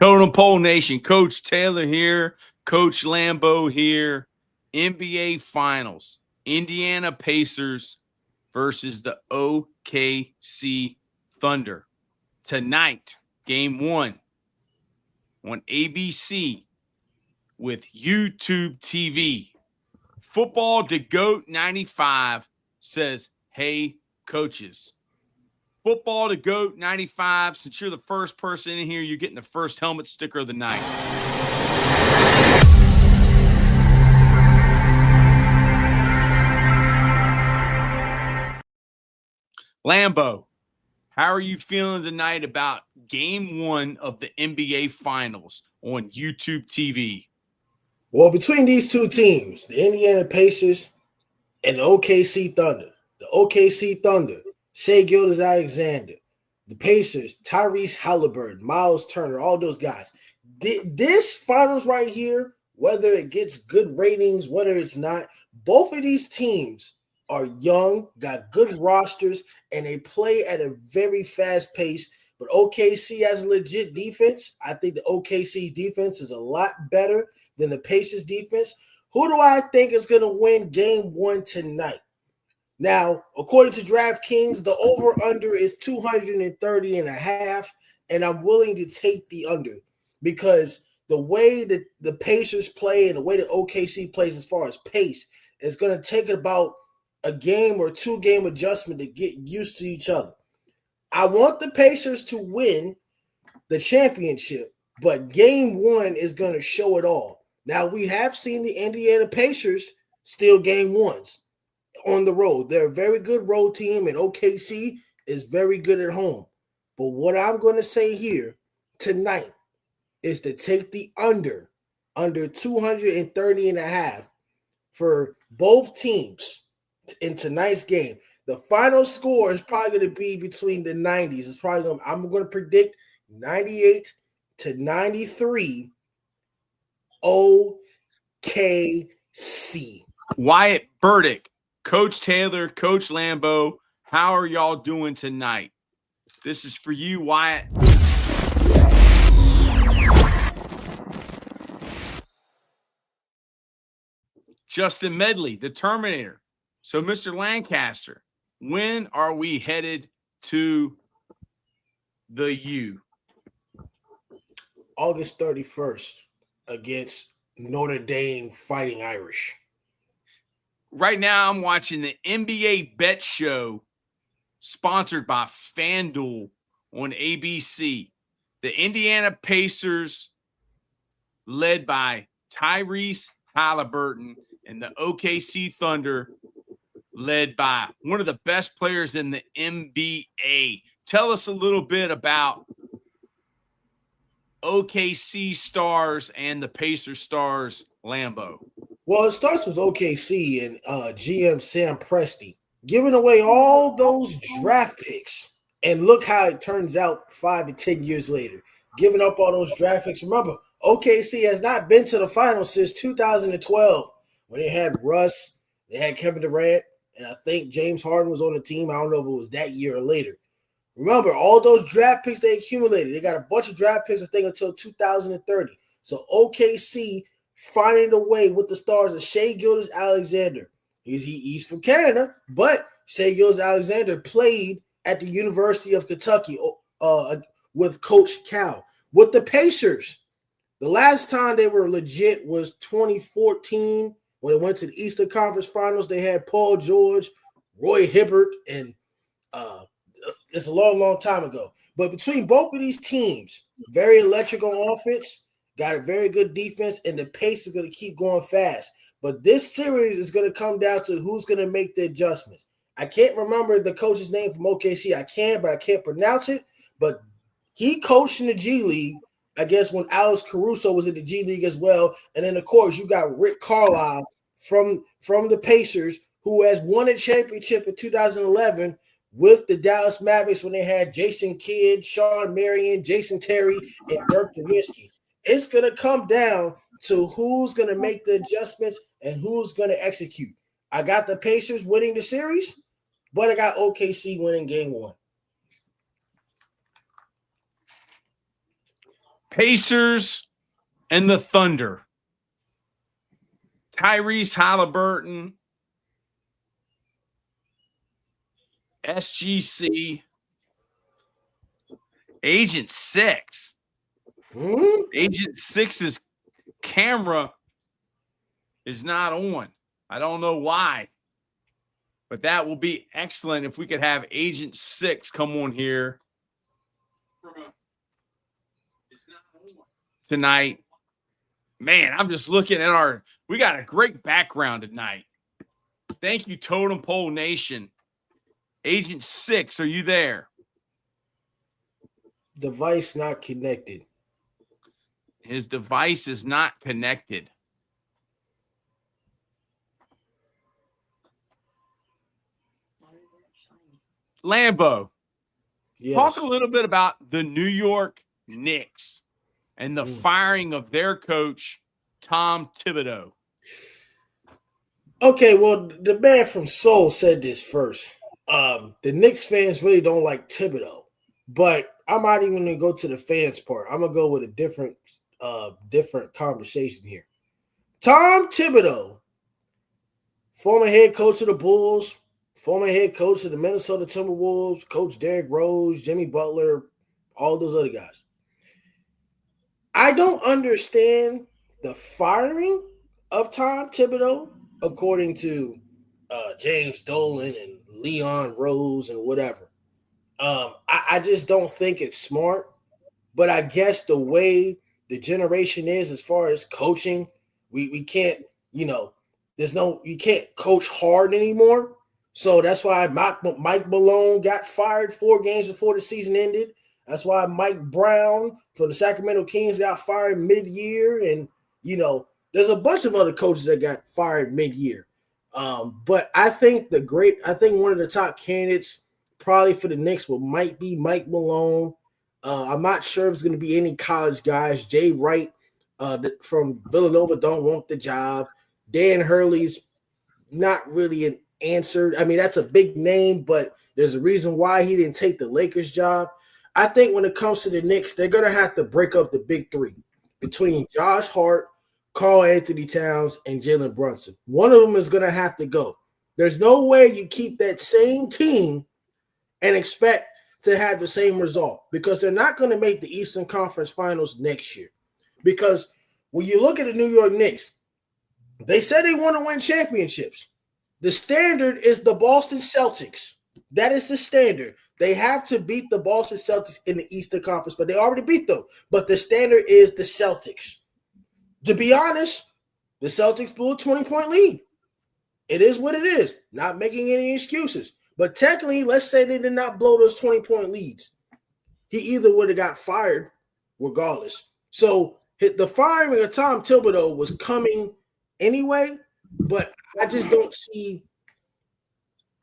Totem Pole Nation, Coach Taylor here, Coach Lambeau here. NBA Finals, Indiana Pacers versus the OKC Thunder. Tonight, game one on ABC with YouTube TV. Football to Goat 95 says, hey, coaches. Football to Goat 95. Since you're the first person in here, you're getting the first helmet sticker of the night. Lambeau, how are you feeling tonight about game one of the NBA Finals on YouTube TV? Well, between these two teams, the Indiana Pacers and the OKC Thunder, the OKC Thunder, Shai Gilgeous-Alexander, the Pacers, Tyrese Haliburton, Miles Turner, all those guys. This finals right here, whether it gets good ratings, whether it's not, both of these teams are young, got good rosters, and they play at a very fast pace. But OKC has a legit defense. I think the OKC defense is a lot better than the Pacers defense. Who do I think is going to win game one tonight? Now, according to DraftKings, the over-under is 230.5, and I'm willing to take the under because the way that the Pacers play and the way that OKC plays as far as pace is going to take about a game or two-game adjustment to get used to each other. I want the Pacers to win the championship, but game one is going to show it all. Now, we have seen the Indiana Pacers steal game ones on the road. They're a very good road team, and OKC is very good at home. But what I'm going to say here tonight is to take the under 230.5 for both teams in tonight's game. The final score is probably going to be between the 90s. It's probably I'm going to predict 98-93 OKC. Wyatt Burdick, Coach Taylor, Coach Lambeau, how are y'all doing tonight? This is for you, Wyatt. Justin Medley, the Terminator. So, Mr. Lancaster, when are we headed to the U? August 31st against Notre Dame Fighting Irish. Right now, I'm watching the NBA Bet Show sponsored by FanDuel on ABC. The Indiana Pacers, led by Tyrese Haliburton, and the OKC Thunder, led by one of the best players in the NBA. Tell us a little bit about OKC stars and the Pacers stars, Lambeau. Well, it starts with OKC and GM Sam Presti giving away all those draft picks. And look how it turns out 5 to 10 years later. Giving up all those draft picks. Remember, OKC has not been to the finals since 2012 when they had Russ, they had Kevin Durant, and I think James Harden was on the team. I don't know if it was that year or later. Remember, all those draft picks they accumulated. They got a bunch of draft picks, I think, until 2030. So OKC finding a way with the stars of Shai Gilgeous-Alexander. He's from Canada, but Shai Gilgeous-Alexander played at the University of Kentucky with Coach Cal. With the Pacers, the last time they were legit was 2014 when they went to the Eastern Conference Finals. They had Paul George, Roy Hibbert, and it's a long, long time ago. But between both of these teams, very electric on offense, got a very good defense, and the pace is going to keep going fast. But this series is going to come down to who's going to make the adjustments. I can't remember the coach's name from OKC. I can, but I can't pronounce it. But he coached in the G League, I guess, when Alex Caruso was in the G League as well. And then, of course, you got Rick Carlisle from the Pacers, who has won a championship in 2011 with the Dallas Mavericks when they had Jason Kidd, Sean Marion, Jason Terry, and Dirk Nowitzki. It's going to come down to who's going to make the adjustments and who's going to execute. I got the Pacers winning the series, but I got OKC winning game one. Pacers and the Thunder. Tyrese Haliburton, SGC, Agent 6. Agent 6's camera is not on. I don't know why. But that will be excellent if we could have Agent 6 come on here tonight. Man, I'm just looking at we got a great background tonight. Thank you, Totem Pole Nation. Agent 6, are you there? Device not connected. His device is not connected. Lambo, Yes. talk a little bit about the New York Knicks and the firing of their coach, Tom Thibodeau. Okay, well, the man from Seoul said this first. The Knicks fans really don't like Thibodeau, but I'm not even going to go to the fans part. I'm going to go with a different conversation here. Tom Thibodeau, former head coach of the Bulls, former head coach of the Minnesota Timberwolves, Coach Derrick Rose, Jimmy Butler, all those other guys. I don't understand the firing of Tom Thibodeau, according to James Dolan and Leon Rose and whatever. I just don't think it's smart. But I guess the way the generation is as far as coaching, we can't, you can't coach hard anymore. So that's why Mike Malone got fired 4 games before the season ended. That's why Mike Brown from the Sacramento Kings got fired mid-year. And, there's a bunch of other coaches that got fired mid-year. But I think one of the top candidates probably for the Knicks might be Mike Malone. I'm not sure if it's going to be any college guys. Jay Wright from Villanova don't want the job. Dan Hurley's not really an answer. I mean, that's a big name, but there's a reason why he didn't take the Lakers job. I think when it comes to the Knicks, they're going to have to break up the big three between Josh Hart, Karl Anthony Towns, and Jalen Brunson. One of them is going to have to go. There's no way you keep that same team and expect to have the same result, because they're not going to make the Eastern Conference Finals next year. Because when you look at the New York Knicks, they said they want to win championships. The standard is the Boston Celtics. That is the standard. They have to beat the Boston Celtics in the Eastern Conference, but they already beat them. But the standard is the Celtics. To be honest, the Celtics blew a 20-point lead. It is what it is. Not making any excuses. But technically, let's say they did not blow those 20-point leads. He either would have got fired regardless. So the firing of Tom Thibodeau was coming anyway, but I just don't see –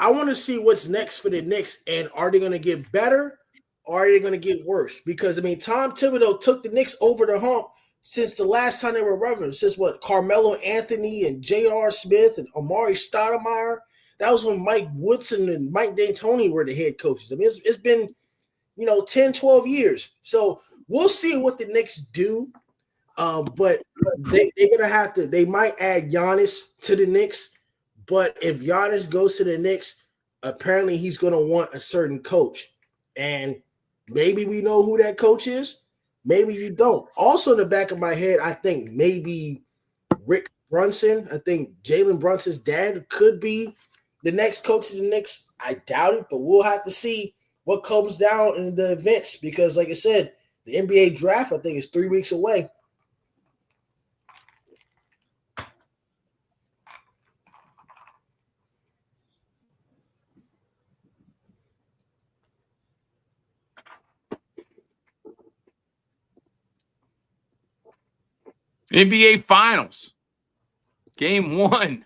I want to see what's next for the Knicks, and are they going to get better or are they going to get worse? Because, Tom Thibodeau took the Knicks over the hump since the last time they were relevant. Since Carmelo Anthony and J.R. Smith and Amari Stoudemire. That was when Mike Woodson and Mike D'Antoni were the head coaches. It's been, 10, 12 years. So we'll see what the Knicks do. But they're going to have to – they might add Giannis to the Knicks. But if Giannis goes to the Knicks, apparently he's going to want a certain coach. And maybe we know who that coach is. Maybe you don't. Also, in the back of my head, I think maybe Rick Brunson. I think Jalen Brunson's dad could be the next coach of the Knicks. I doubt it, but we'll have to see what comes down in the events because, like I said, the NBA draft, I think, is 3 weeks away. NBA Finals, Game 1.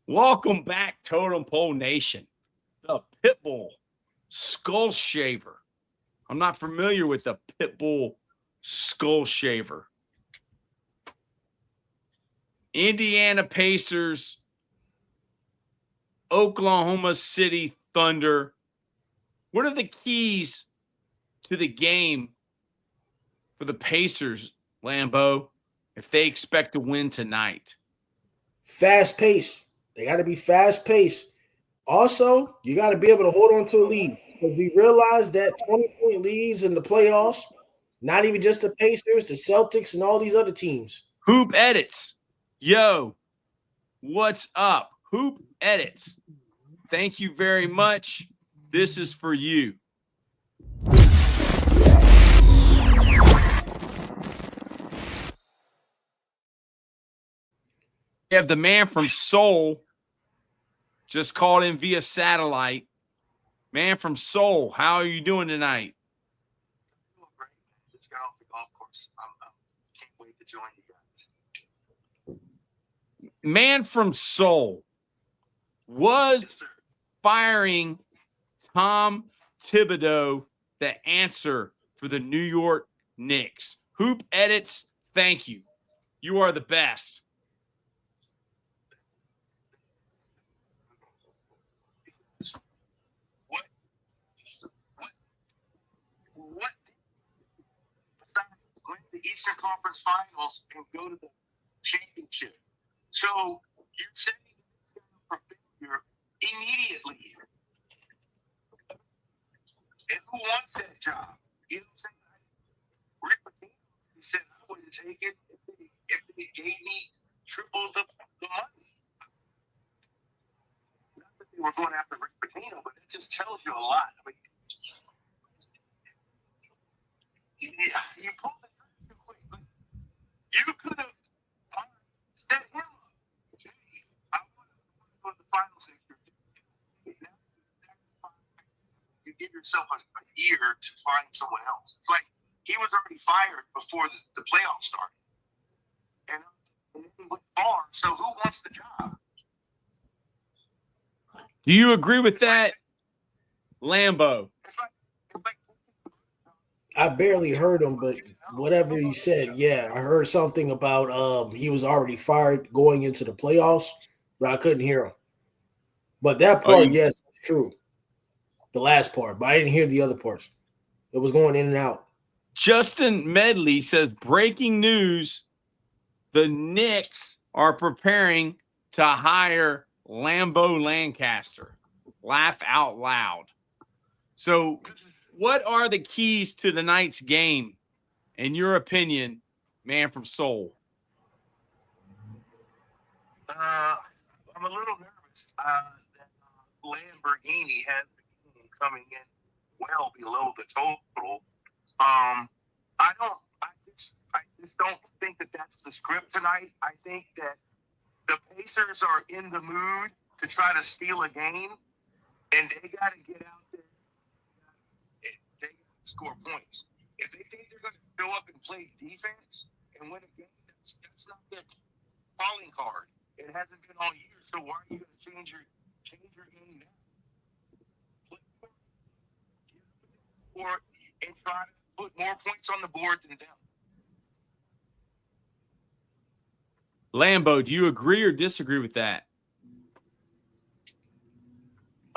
Welcome back, Totem Pole Nation. The Pitbull Skull Shaver. I'm not familiar with the Pitbull Skull Shaver. Indiana Pacers, Oklahoma City Thunder. What are the keys to the game for the Pacers, Lambeau, if they expect to win tonight? Fast pace. They got to be fast paced. Also, you got to be able to hold on to a lead because we realize that 20-point leads in the playoffs, not even just the Pacers, the Celtics, and all these other teams. Hoop Edits. Yo, what's up? Hoop Edits. Thank you very much. This is for you. We have the man from Seoul just called in via satellite. Man from Seoul, how are you doing tonight? Doing great, man. Just got off the golf course. I can't wait to join you guys. Man from Seoul, was firing Tom Thibodeau the answer for the New York Knicks? Hoop Edits, thank you. You are the best. What besides win the Eastern Conference Finals and go to the championship? So you're setting the Knicks for failure immediately. And who wants that job? You know what I'm saying? Rick Pitino said I wouldn't take it if they gave me triple the money. Not that they were going after Rick Pitino, but it just tells you a lot. I mean, yeah, you pulled the trigger too quick. But you could have set him up. Hey, I want to go to the finals next year. You give yourself a year to find someone else. It's like he was already fired before the playoffs started. And he went far, so who wants the job? Do you agree with that, Lambeau? It's like I barely heard him, but whatever he said, yeah, I heard something about he was already fired going into the playoffs, but I couldn't hear him. But that part, yes, true. The last part, but I didn't hear the other parts. It was going in and out. Justin Medley says, breaking news, the Knicks are preparing to hire Lambeau Lancaster. Laugh out loud. So what are the keys to tonight's game, in your opinion, man from Seoul? I'm a little nervous that Lamborghini has the game coming in well below the total. I just don't think that that's the script tonight. I think that the Pacers are in the mood to try to steal a game, and they got to get out there. They score points. If they think they're going to show up and play defense and win a game, that's not their calling card. It hasn't been all year, so why are you going to change your game now? Play for and try to put more points on the board than them. Lambeau, do you agree or disagree with that?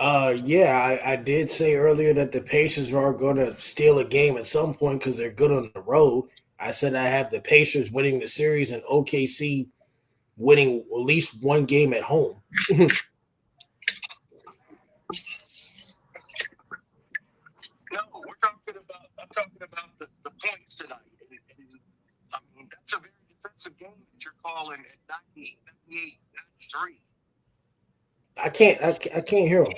Yeah, I did say earlier that the Pacers are going to steal a game at some point because they're good on the road. I said I have the Pacers winning the series and OKC winning at least one game at home. No, I'm talking about the points tonight. I mean, that's a very defensive game that you're calling at 98, 93. I can't hear him.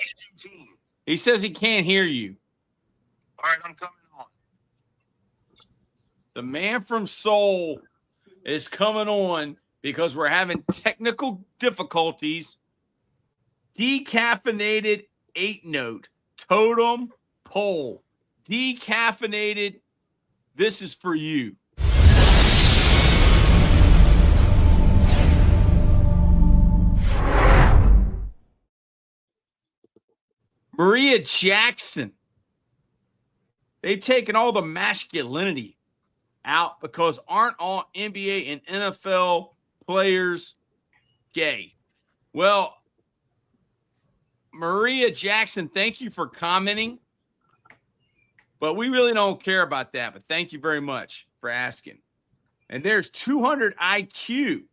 He says he can't hear you. All right, I'm coming on. The man from Seoul is coming on because we're having technical difficulties. Decaffeinated 8-note totem pole. Decaffeinated. This is for you. Maria Jackson. They've taken all the masculinity out because aren't all NBA and NFL players gay? Well, Maria Jackson, thank you for commenting. But we really don't care about that. But thank you very much for asking. And there's 200 IQ.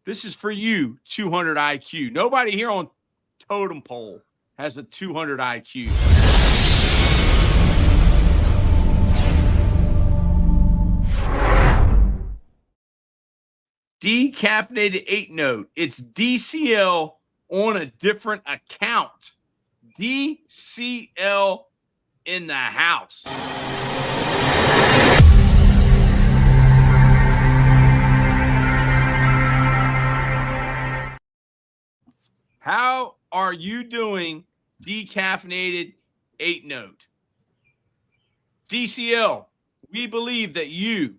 This is for you, 200 IQ. Nobody here on Totem Pole has a 200 IQ. Decaffeinated 8-note. It's DCL on a different account. DCL in the house. How are you doing, decaffeinated 8-note? DCL, we believe that you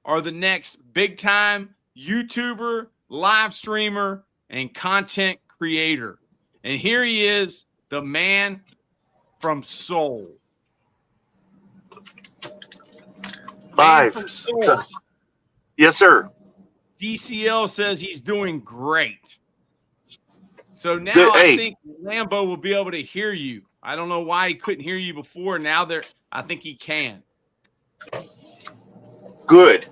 are the next big-time YouTuber, live streamer, and content creator. And here he is, the man from Seoul. Man from Seoul. Yes, sir. DCL says he's doing great. So now I think Lambo will be able to hear you. I don't know why he couldn't hear you before. Now I think he can. Good.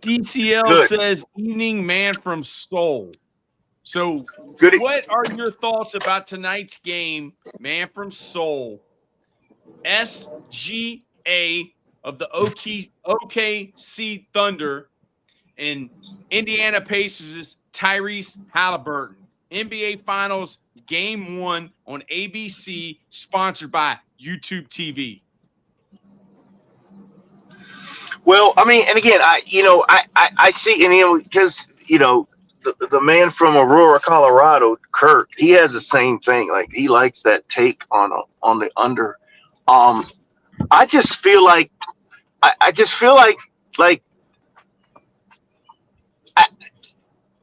DCL says evening man from Seoul. So what are your thoughts about tonight's game, man from Seoul? SGA of the OKC Thunder and Indiana Pacers' Tyrese Haliburton. NBA Finals Game 1 on ABC, sponsored by YouTube TV. Well, I mean, and again, I see, and because the man from Aurora, Colorado, Kurt, he has the same thing. Like, he likes that take on the under. I just feel like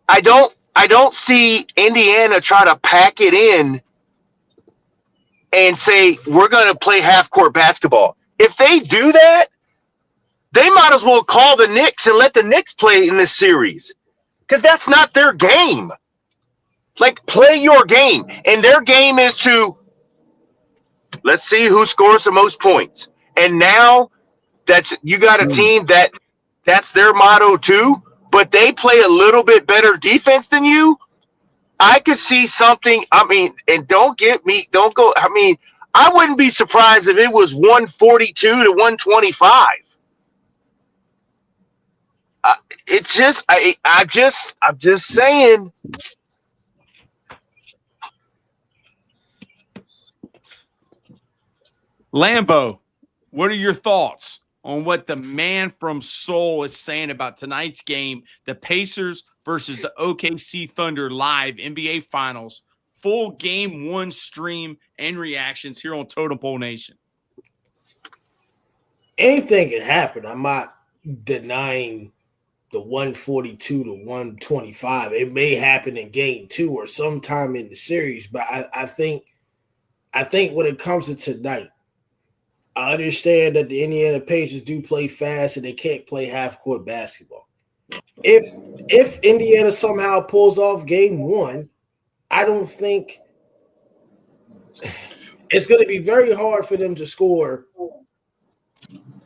I don't see Indiana try to pack it in and say we're going to play half court basketball. If they do that, they might as well call the Knicks and let the Knicks play in this series, because that's not their game. Like, play your game, and their game is to let's see who scores the most points. And now you got a team that's their motto too, but they play a little bit better defense than you. I could see something. I mean, and don't go. I mean, I wouldn't be surprised if it was 142 to 125. It's just, I'm just saying. Lambo, what are your thoughts on what the man from Seoul is saying about tonight's game, the Pacers versus the OKC Thunder live NBA Finals, full Game 1 stream and reactions here on Totem Pole Nation? Anything can happen. I'm not denying the 142 to 125. It may happen in Game 2 or sometime in the series, but I think when it comes to tonight, I understand that the Indiana Pacers do play fast and they can't play half-court basketball. If Indiana somehow pulls off Game 1, I don't think it's going to be very hard for them to score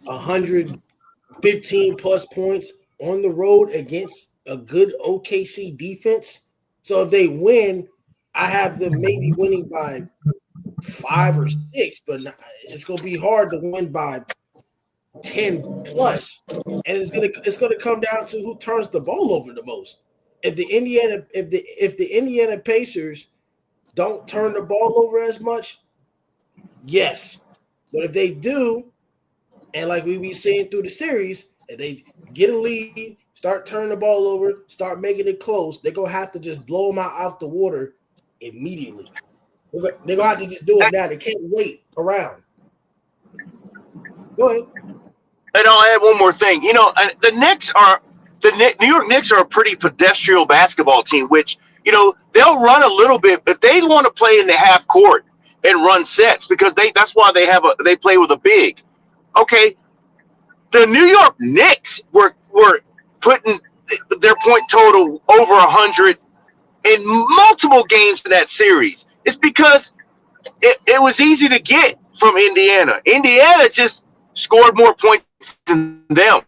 115-plus points on the road against a good OKC defense. So if they win, I have them maybe winning by 5 or 6, but it's going to be hard to win by 10 plus, and it's gonna come down to who turns the ball over the most. If the Indiana Pacers don't turn the ball over as much, yes, but if they do, and like we be seeing through the series, if they get a lead, start turning the ball over, start making it close, they're gonna have to just blow them out the water immediately. They're gonna have to just do it now. They can't wait around. Go ahead. And I'll add one more thing. You know, the New York Knicks are a pretty pedestrian basketball team, which, you know, they'll run a little bit, but they want to play in the half court and run sets because that's why they play with a big. Okay, the New York Knicks were putting their point total over 100 in multiple games in that series. It's because it was easy to get from Indiana. Indiana just scored more points than them.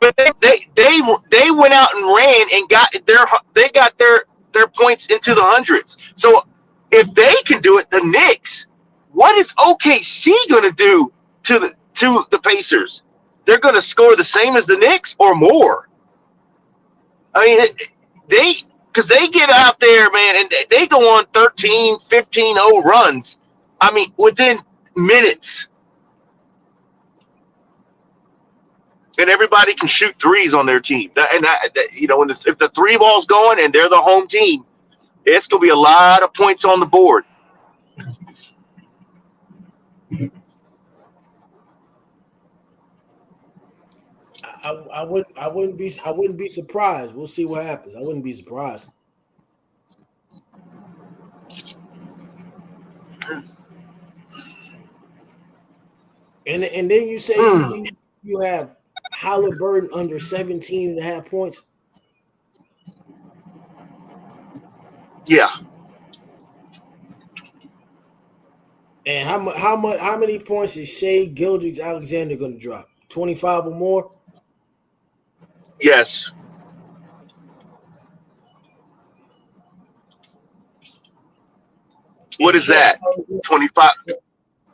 But they went out and ran and got their points into the hundreds. So if they can do it, the Knicks, what is OKC going to do to the Pacers? They're going to score the same as the Knicks or more. I mean, because they get out there, man, and they go on 13, 15-0 runs. I mean, within minutes. And everybody can shoot threes on their team. If the three ball's going and they're the home team, it's going to be a lot of points on the board. I wouldn't be surprised. We'll see what happens. I wouldn't be surprised. And then you say you have Haliburton under 17.5 points. Yeah. And how many points is Shai Gilgeous-Alexander going to drop? 25 or more? Yes. What is that? 25.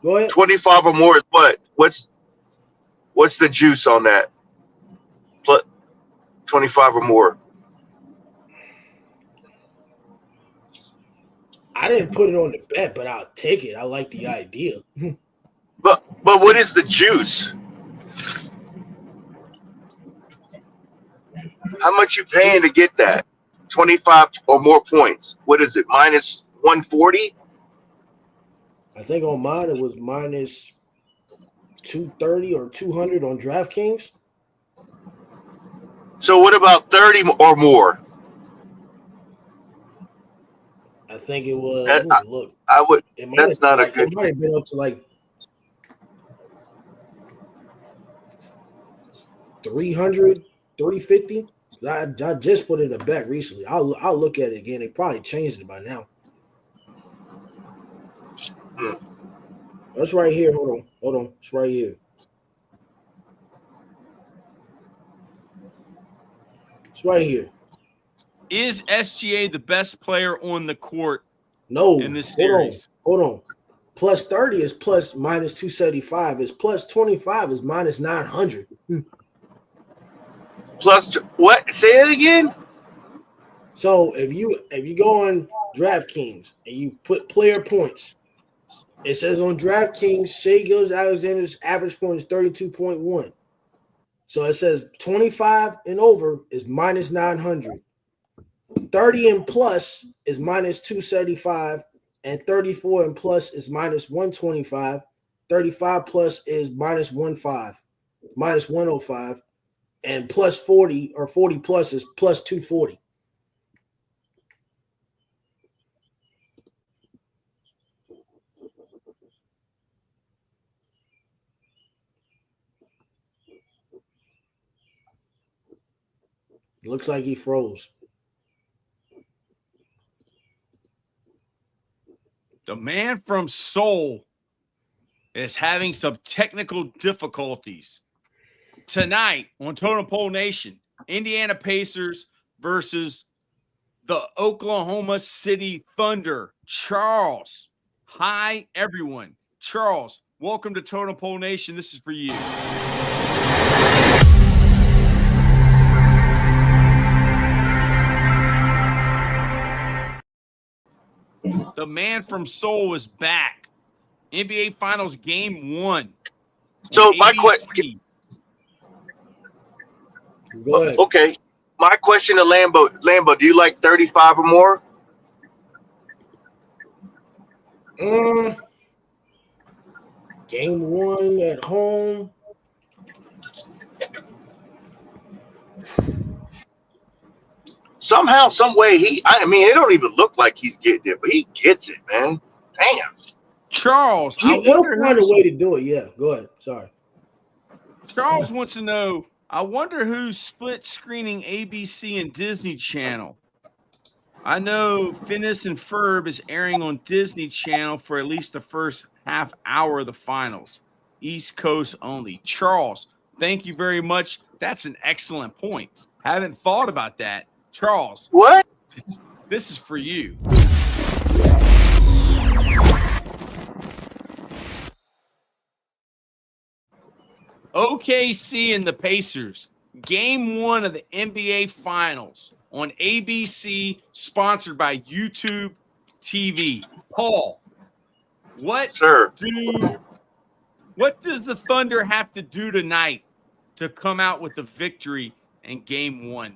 Go ahead. 25 or more is what? What's the juice on that? 25 or more. I didn't put it on the bet, but I'll take it. I like the idea. But what is the juice? How much you paying to get that? 25 or more points. What is it? Minus 140? I think on mine it was minus 230 or 200 on DraftKings. So what about 30 or more? I think it was. Look, I would. That's not a good. It might have been up to like 300, 350. I just put in a bet recently. I'll look at it again. They probably changed it by now. That's right here. Hold on. It's right here. It's right here. Is SGA the best player on the court? No. In this series. Hold on. Plus 30 is plus minus 275. Is plus 25 is minus 900. Plus what? Say it again. So if you go on DraftKings and you put player points, it says on DraftKings, Shai Gilgeous-Alexander's average point is 32.1. So it says 25 and over is minus 900. 30 and plus is minus 275, and 34 and plus is minus 125. 35 plus is minus 105, and plus 40 or 40 plus is plus 240. Looks like he froze. The man from Seoul is having some technical difficulties. Tonight on Totem Pole Nation, Indiana Pacers versus the Oklahoma City Thunder. Charles, hi, everyone. Charles, welcome to Totem Pole Nation. This is for you. The man from Seoul is back. NBA Finals Game 1. So my question. Go ahead. Okay. My question to Lambo, do you like 35 or more? Game 1 at home. Somehow, some way, it don't even look like he's getting it, but he gets it, man. Damn. Charles, He'll find a way to do it. Yeah, go ahead. Sorry. Charles wants to know, I wonder who's split screening ABC and Disney Channel. I know Phineas and Ferb is airing on Disney Channel for at least the first half hour of the finals. East Coast only. Charles, thank you very much. That's an excellent point. Haven't thought about that. Charles, What? this is for you. OKC and the Pacers, game 1 of the NBA Finals on ABC, sponsored by YouTube TV. Paul, what does the Thunder have to do tonight to come out with the victory in game 1?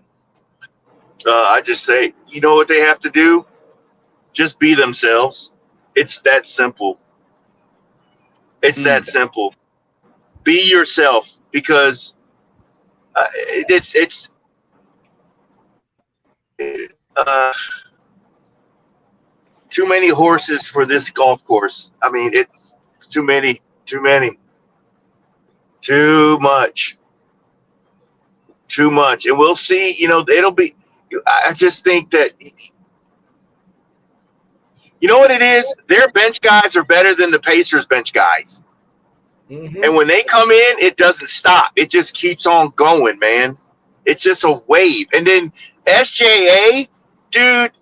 I just say, you know what they have to do? Just be themselves. It's that simple. It's that simple. Be yourself, because it's too many horses for this golf course. I mean, it's too many, too much, and we'll see. You know, it'll be. I just think that. You know what it is? Their bench guys are better than the Pacers bench guys. Mm-hmm. And when they come in, it doesn't stop. It just keeps on going, man. It's just a wave. And then SJA, dude,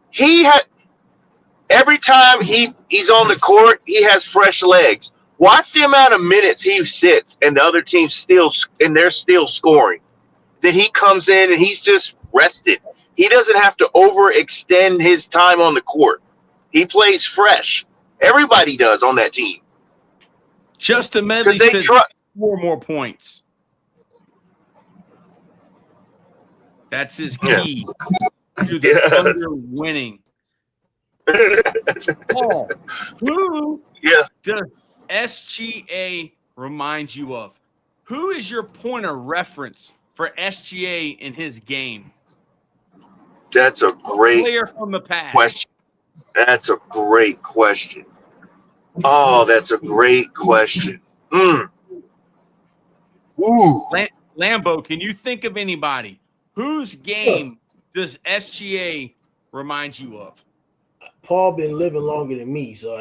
every time he's on the court, he has fresh legs. Watch the amount of minutes he sits and the other team's they're still scoring. Then he comes in and he's just rested. He doesn't have to overextend his time on the court. He plays fresh. Everybody does on that team. Justin Medley said 4 more points. That's his key to the Thunder winning. Paul, who does SGA remind you of? Who is your point of reference for SGA in his game? That's a great player from the past question. That's a great question. Oh, that's a great question. Ooh. Lambo, can you think of anybody? Whose game does SGA remind you of? Paul been living longer than me, so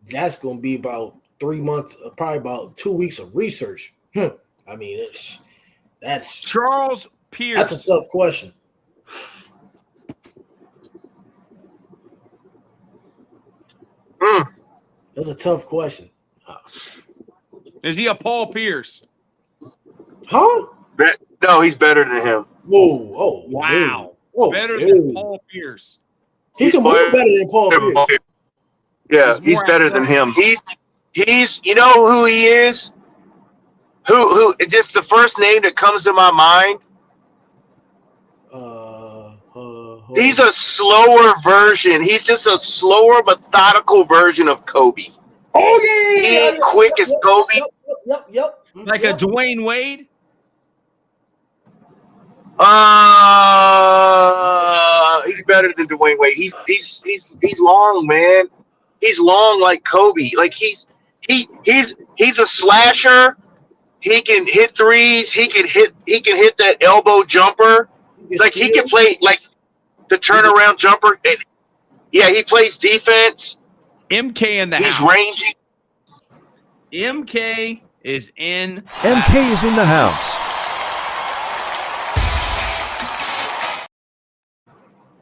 that's going to be about 3 months, probably about 2 weeks of research. I mean, that's Charles Pierce. That's a tough question. That's a tough question. Is he a Paul Pierce? Huh? No, he's better than him. Whoa! Oh, wow! Whoa, better than Paul Pierce. He's move better than Paul Pierce. Yeah, he's better than him. He's. You know who he is? Who? Just the first name that comes to my mind. He's a slower version. He's just a slower, methodical version of Kobe. Oh yeah, he ain't quick as Kobe. Yep. Like a Dwayne Wade. He's better than Dwayne Wade. He's long, man. He's long like Kobe. Like he's a slasher. He can hit threes. He can hit that elbow jumper. Like he can play like the turnaround jumper. And yeah, he plays defense. MK in the house. He's rangy. MK is in. MK is in the house.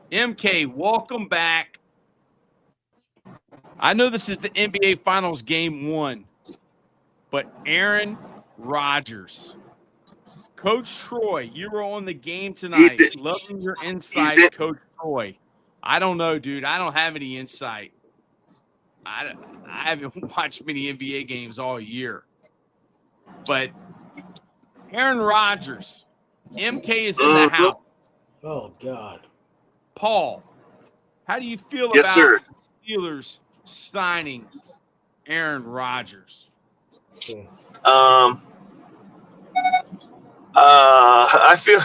MK, welcome back. I know this is the NBA Finals game 1, but Aaron Rodgers, Coach Troy, you were on the game tonight. Loving your insight, Coach Troy. I don't know, dude. I don't have any insight. I haven't watched many NBA games all year. But Aaron Rodgers, MK is in the house. Oh, God. Paul, how do you feel about the Steelers signing Aaron Rodgers? I feel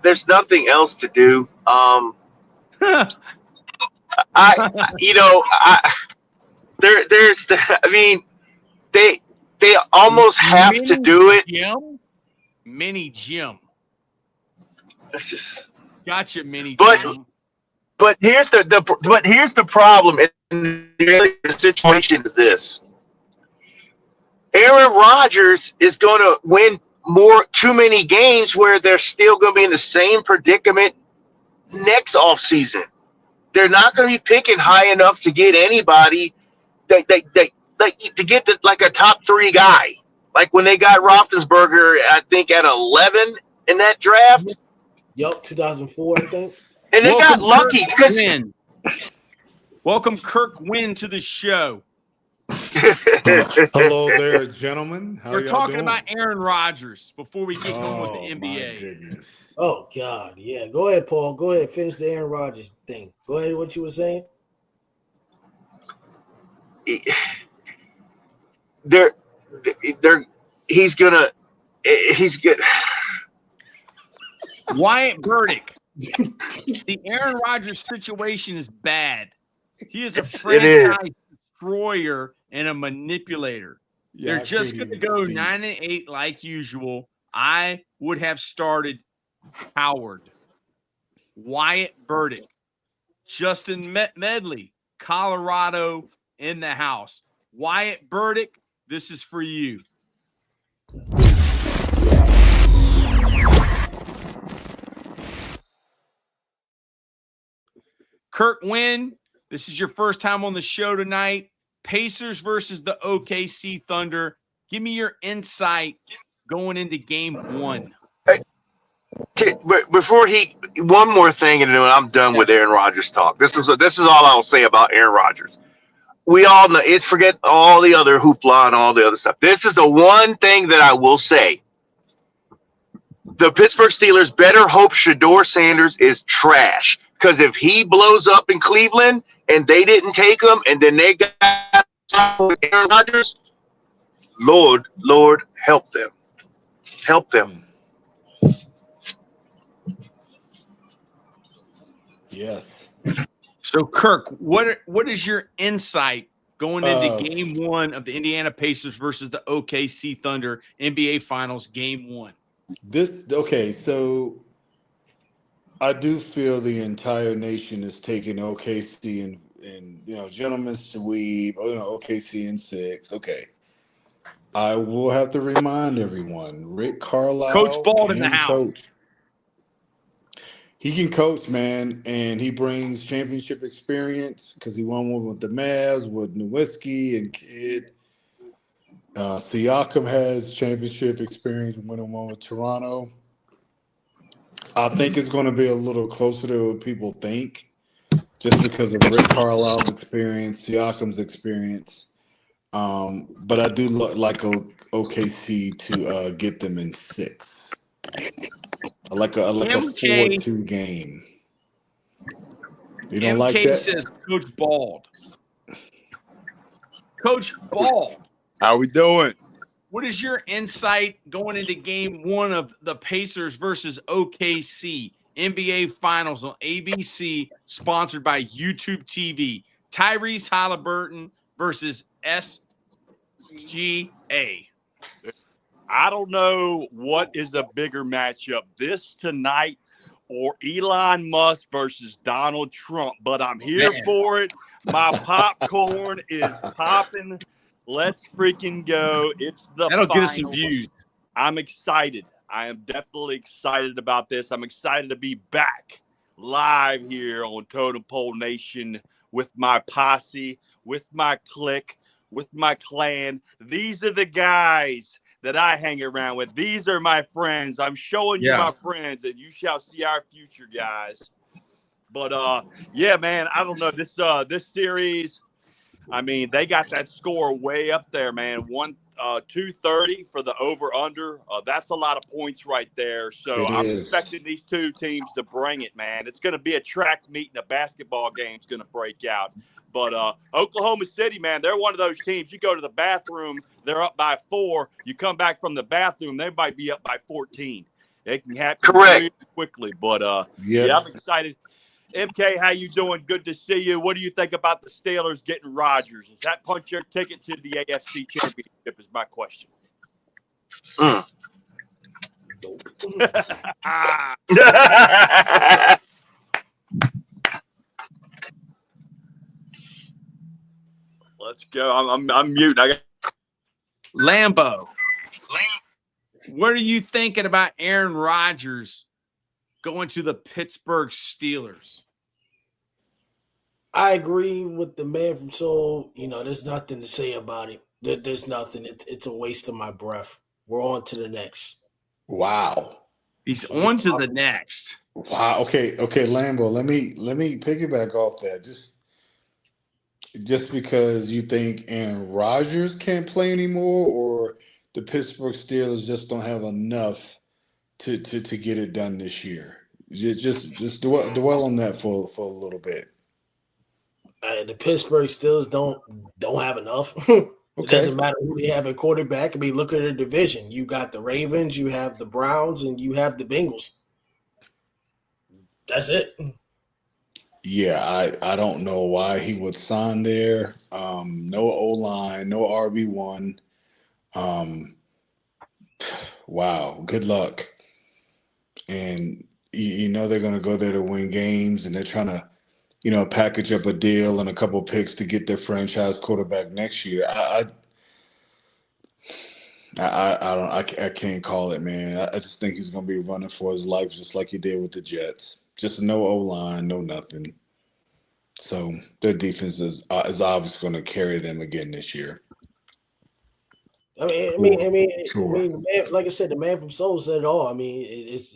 there's nothing else to do. They almost have to do it. Mini Jim. That's just. Gotcha, Mini But Jim. but here's the problem in the situation is this. Aaron Rodgers is going to win too many games where they're still going to be in the same predicament next offseason. They're not going to be picking high enough to get anybody to get like a top 3 guy. Like when they got Roethlisberger, I think at 11 in that draft. Yep, 2004, I think. And they got lucky because Welcome Kirk Wynn to the show. Hello there, gentlemen. How We're y'all talking doing? about Aaron Rodgers before we get going with the NBA. My goodness. Oh, God. Yeah. Go ahead, Paul. Go ahead. Finish the Aaron Rodgers thing. Go ahead. What you were saying? He's good. Wyatt Burdick. The Aaron Rodgers situation is bad. He is a franchise destroyer and a manipulator. Yeah, They're just going to go 9-8 like usual. I would have started Howard, Wyatt Burdick, Justin Medley, Colorado in the house. Wyatt Burdick, this is for you. Kirk Wynn, this is your first time on the show tonight. Pacers versus the OKC Thunder. Give me your insight going into game 1. But before one more thing, and then I'm done with Aaron Rodgers talk. This is all I'll say about Aaron Rodgers. We all know it. Forget all the other hoopla and all the other stuff. This is the one thing that I will say. The Pittsburgh Steelers better hope Shedeur Sanders is trash, because if he blows up in Cleveland and they didn't take him, and then they got Aaron Rodgers, Lord, help them. Help them. Yes. So, Kirk, what is your insight going into game 1 of the Indiana Pacers versus the OKC Thunder NBA Finals game 1? So I do feel the entire nation is taking OKC and gentlemen's sweep, OKC in 6. Okay. I will have to remind everyone, Rick Carlisle, Coach Bald in the house. Coach. He can coach, man, and he brings championship experience because he won one with the Mavs, with Nowitzki and Kidd. Siakam has championship experience winning one with Toronto. I think it's going to be a little closer to what people think, just because of Rick Carlisle's experience, Siakam's experience. But I do like OKC to get them in 6. I like a 4-2 game. You don't like that? Says Coach Bald. Coach Bald. How we doing? What is your insight going into game 1 of the Pacers versus OKC NBA Finals on ABC, sponsored by YouTube TV? Tyrese Haliburton versus SGA. I don't know what is a bigger matchup, this tonight or Elon Musk versus Donald Trump, but I'm here for it. My popcorn is popping. Let's freaking go. It's the That'll finals. get us some views. I'm excited. I am definitely excited about this. I'm excited to be back live here on Totem Pole Nation with my posse, with my clique, with my clan. These are the guys that I hang around with. These are my friends. I'm showing you my friends, and you shall see our future, guys. But yeah, man, I don't know. This series, I mean, they got that score way up there, man. 230 for the over-under. That's a lot of points right there. So I'm expecting these two teams to bring it, man. It's going to be a track meet, and a basketball game's going to break out. But Oklahoma City, man, they're one of those teams. You go to the bathroom, they're up by 4. You come back from the bathroom, they might be up by 14. It can happen really quickly. But yeah, I'm excited. MK, how you doing? Good to see you. What do you think about the Steelers getting Rodgers? Does that punch your ticket to the AFC Championship is my question. Let's go. I'm mute. I got Lambo. What are you thinking about Aaron Rodgers going to the Pittsburgh Steelers? I agree with the man from Seoul. There's nothing to say about it. There's nothing. It's a waste of my breath. We're on to the next. Wow. He's on to the next. Wow. Okay, Lambo. Let me piggyback off that. Just because you think Aaron Rodgers can't play anymore, or the Pittsburgh Steelers just don't have enough to get it done this year. Just dwell on that for a little bit. The Pittsburgh Steelers don't have enough. It Okay. doesn't matter who they have at quarterback. I mean, look at the division. You got the Ravens, you have the Browns, and you have the Bengals. That's it. Yeah, I don't know why he would sign there. No O-line, no RB1. Wow, good luck. And you know they're going to go there to win games, and they're trying to, package up a deal and a couple picks to get their franchise quarterback next year. I can't call it, man. I just think he's going to be running for his life just like he did with the Jets. Just no O-line, no nothing. So their defense is obviously going to carry them again this year. I mean, Sure. like I said, the man from Seoul said it all. I mean, it's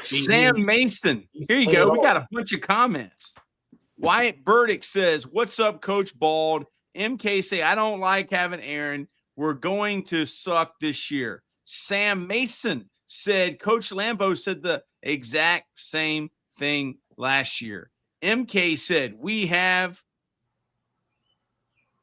Sam Mason. Here you go. We got a bunch of comments. Wyatt Burdick says, "What's up, Coach Bald?" MK say, "I don't like having Aaron. We're going to suck this year." Sam Mason said, "Coach Lambeau said the exact same thing last year." MK said, "We have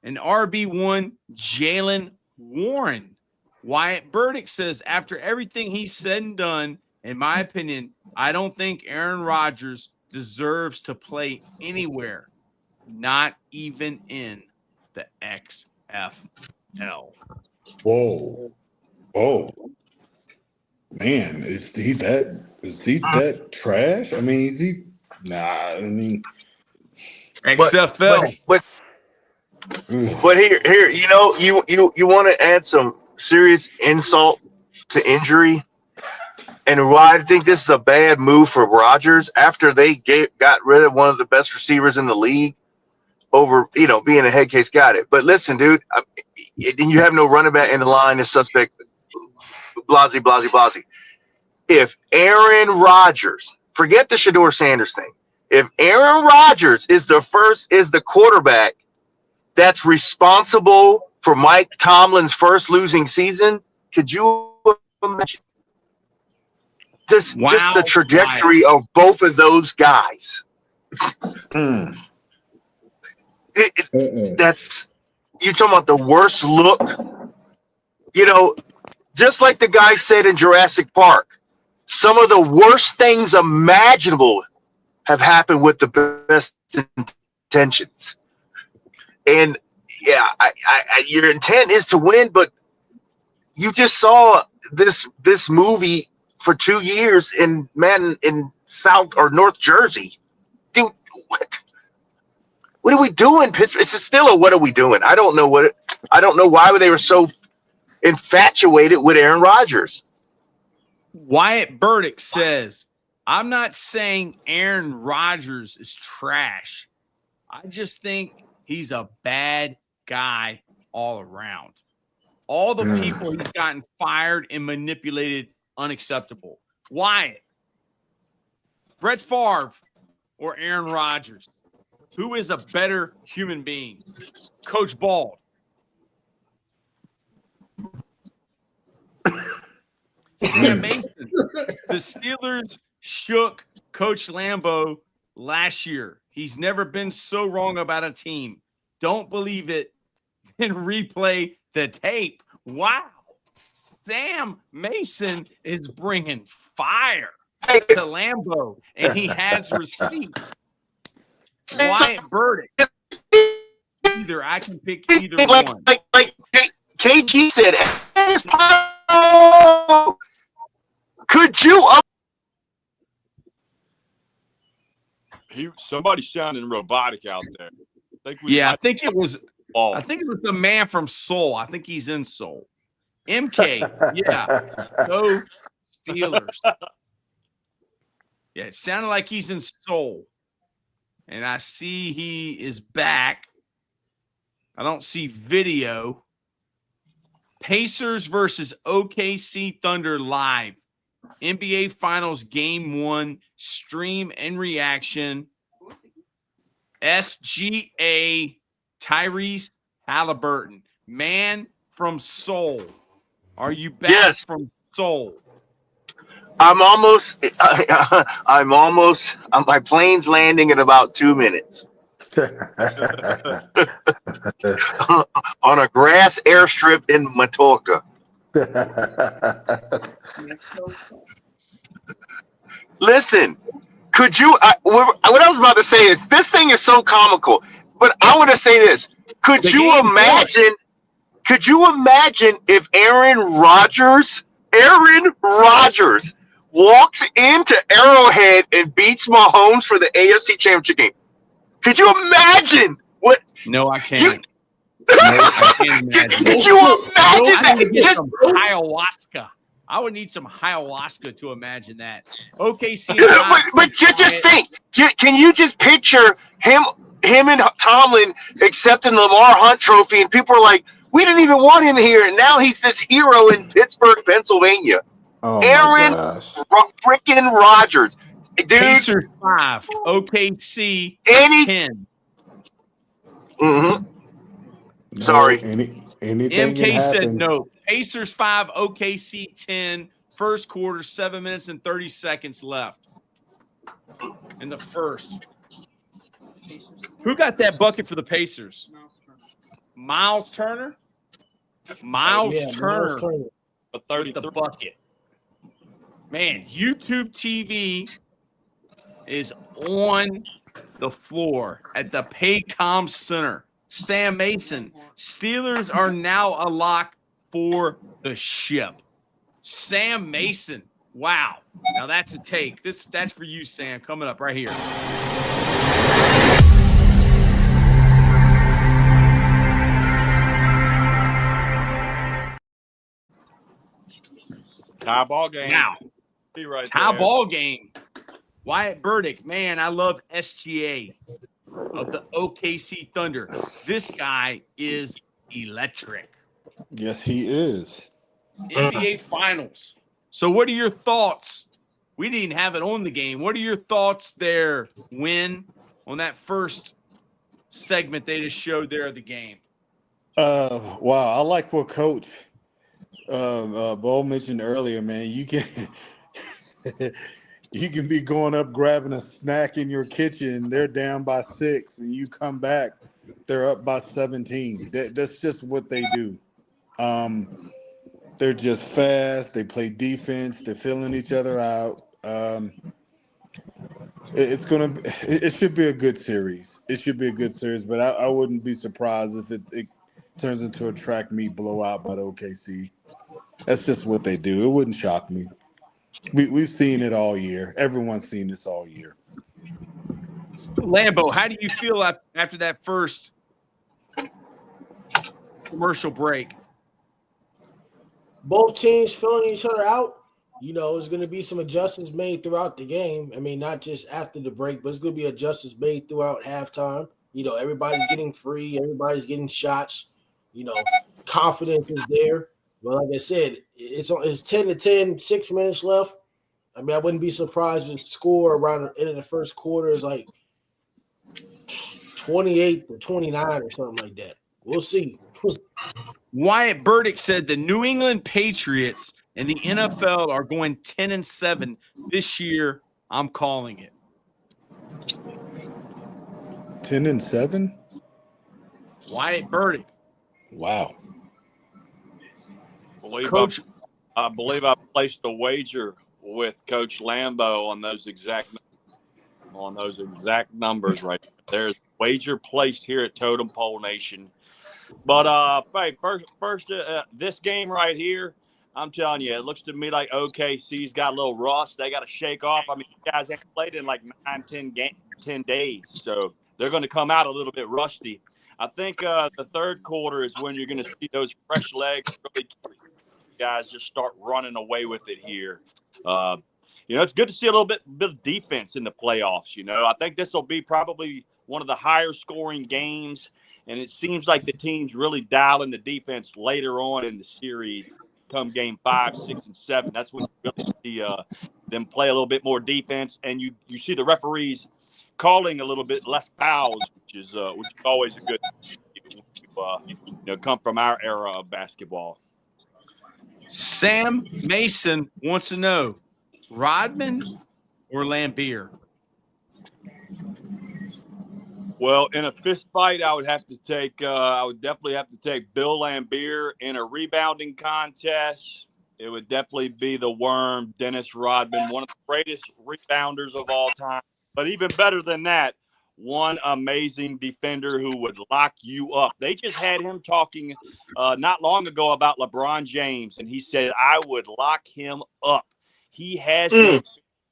an RB1, Jalen Warren." Wyatt Burdick says, "After everything he's said and done, in my opinion, I don't think Aaron Rodgers deserves to play anywhere, not even in the XFL." Whoa. Man, is he that trash? I mean, is he? Nah, I mean, XFL. But here, you want to add some serious insult to injury, and why I think this is a bad move for Rodgers after they got rid of one of the best receivers in the league over, being a head case. Got it. But listen, dude, and you have no running back in the line is suspect. Blasey. If Aaron Rodgers, forget the Shador Sanders thing. If Aaron Rodgers is the quarterback that's responsible for Mike Tomlin's first losing season, could you imagine just the trajectory of both of those guys? That's, you're talking about the worst look. Just like the guy said in Jurassic Park, some of the worst things imaginable have happened with the best intentions. And yeah, your intent is to win, but you just saw this movie for 2 years in South or North Jersey. Dude, what are we doing, Pittsburgh? It's still a what are we doing? I don't know why they were so infatuated with Aaron Rodgers. Wyatt Burdick says, "I'm not saying Aaron Rodgers is trash. I just think he's a bad guy all around. All the people he's gotten fired and manipulated, unacceptable." Wyatt, Brett Favre or Aaron Rodgers? Who is a better human being? Coach Bald. Sam Mason. The Steelers shook Coach Lambeau last year. He's never been so wrong about a team. Don't believe it, then replay the tape. Wow. Sam Mason is bringing fire to Lambeau, and he has receipts. Wyatt Burdick. I can pick either one. Like KG said, Could you? Somebody sounding robotic out there. I think it was the man from Seoul. I think he's in Seoul. MK. Yeah. Go Steelers. Yeah, it sounded like he's in Seoul. And I see he is back. I don't see video. Pacers versus OKC Thunder live. NBA Finals Game 1 stream and reaction. SGA Tyrese Haliburton, man from Seoul. Are you back from Seoul? I'm almost. My plane's landing in about 2 minutes. On a grass airstrip in Matoka. Listen, could you? What I was about to say is this thing is so comical, but I want to say this. Could you imagine if Aaron Rodgers walks into Arrowhead and beats Mahomes for the AFC Championship game? Could you imagine what? No, I can't. I can't imagine. Could you imagine I need to that? get some ayahuasca. I would need some ayahuasca to imagine that. OKC. But just think. Can you just picture him and Tomlin accepting the Lamar Hunt Trophy, and people are like, "We didn't even want him here, and now he's this hero in Pittsburgh, Pennsylvania." Oh Aaron freaking Rodgers, dude. Pacers 5, OKC 10. Mm-hmm. Sorry. Anything MK said no. Pacers 5, OKC 10. First quarter, 7 minutes and 30 seconds left in the first. Who got that bucket for the Pacers? Miles Turner? Miles Turner. A 33 with the bucket. Man, YouTube TV is on the floor at the Paycom Center. Sam Mason, Steelers are now a lock for the ship. Sam Mason, wow. Now that's a take. That's for you, Sam, coming up right here. Tie ball game. Now, Be right tie there. ball game. Wyatt Burdick, man, I love SGA of the OKC Thunder. This guy is electric. Yes, he is. NBA Finals. So what are your thoughts? We didn't have it on the game. What are your thoughts there, Win, on that first segment they just showed there of the game? Wow, I like what Coach Bo mentioned earlier, man. You can you can be going up grabbing a snack in your kitchen. They're down by 6, and you come back, they're up by 17. That's just what they do. They're just fast. They play defense. They're filling each other out. It should be a good series. It should be a good series, but I wouldn't be surprised if it turns into a track meet blowout by the OKC. That's just what they do. It wouldn't shock me. We've seen it all year. Everyone's seen this all year. Lambo, how do you feel after that first commercial break? Both teams filling each other out. You know, there's going to be some adjustments made throughout the game. I mean, not just after the break, but it's going to be adjustments made throughout halftime. You know, everybody's getting free. Everybody's getting shots. You know, confidence is there. But like I said, it's 10-10, 6 minutes left. I mean, I wouldn't be surprised if the score around the end of the first quarter is like 28-29 or something like that. We'll see. Wyatt Burdick said the New England Patriots and the NFL are going 10-7 this year. I'm calling it. 10-7? Wyatt Burdick. Wow. Coach, I believe I placed a wager with Coach Lambo on those exact numbers right there. There's a wager placed here at Totem Pole Nation. But hey, first, this game right here, I'm telling you, it looks to me like OKC's got a little rust. They got to shake off. I mean, you guys ain't played in like 10 days, so they're going to come out a little bit rusty. I think the third quarter is when you're going to see those fresh legs really guys just start running away with it here. It's good to see a little bit of defense in the playoffs. I think this will be probably one of the higher scoring games, and it seems like the teams really dial in the defense later on in the series. Come game 5, 6, and 7, that's when you really see them play a little bit more defense, and you see the referees calling a little bit less fouls, which is always a good come from our era of basketball. Sam Mason wants to know, Rodman or Lambeer? Well, in a fist fight, I would definitely have to take Bill Lambeer. In a rebounding contest, it would definitely be the Worm, Dennis Rodman, one of the greatest rebounders of all time. But even better than that, one amazing defender who would lock you up. They just had him talking not long ago about LeBron James, and he said, I would lock him up. He has no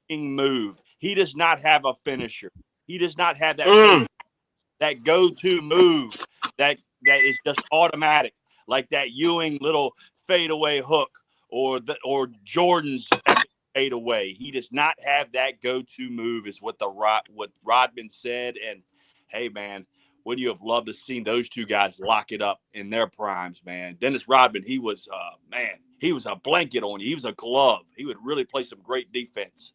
finishing move. He does not have a finisher. He does not have that go-to move that is just automatic, like that Ewing little fadeaway hook or Jordan's fadeaway. He does not have that go-to move, is what Rodman said. And hey, man, would you have loved to see those two guys lock it up in their primes, man? Dennis Rodman, he was a blanket on you. He was a glove. He would really play some great defense.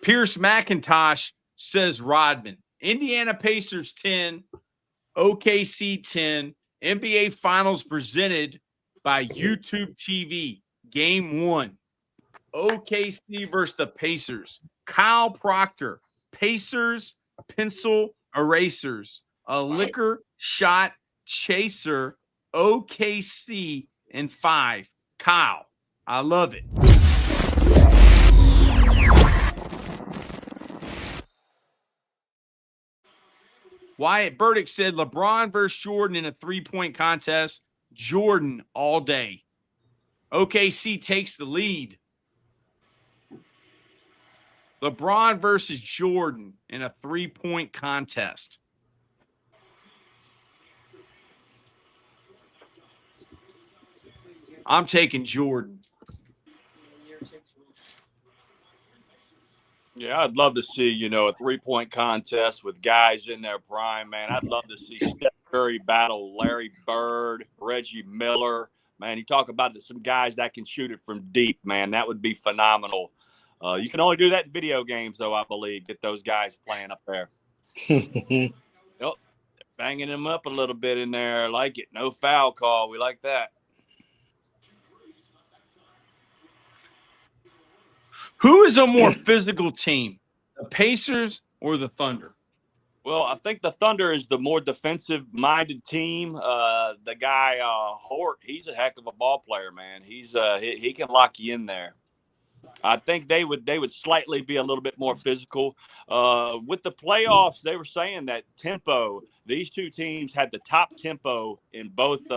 Pierce McIntosh says Rodman. Indiana Pacers 10, OKC 10, NBA Finals presented by YouTube TV. Game 1, OKC versus the Pacers. Kyle Proctor, Pacers, pencil erasers, a liquor shot chaser, OKC in 5. Kyle, I love it. Wyatt Burdick said LeBron versus Jordan in a 3-point contest. Jordan all day. OKC takes the lead. LeBron versus Jordan in a 3-point contest. I'm taking Jordan. Yeah, I'd love to see, a 3-point contest with guys in their prime, man. I'd love to see Steph Curry battle Larry Bird, Reggie Miller. Man, you talk about some guys that can shoot it from deep, man. That would be phenomenal. You can only do that in video games, though, I believe. Get those guys playing up there. Yep, banging them up a little bit in there. I like it. No foul call. We like that. Who is a more physical team, the Pacers or the Thunder? Well, I think the Thunder is the more defensive-minded team. The guy Hort, he's a heck of a ball player, man. He can lock you in there. I think they would slightly be a little bit more physical. With the playoffs, they were saying that tempo. These two teams had the top tempo in both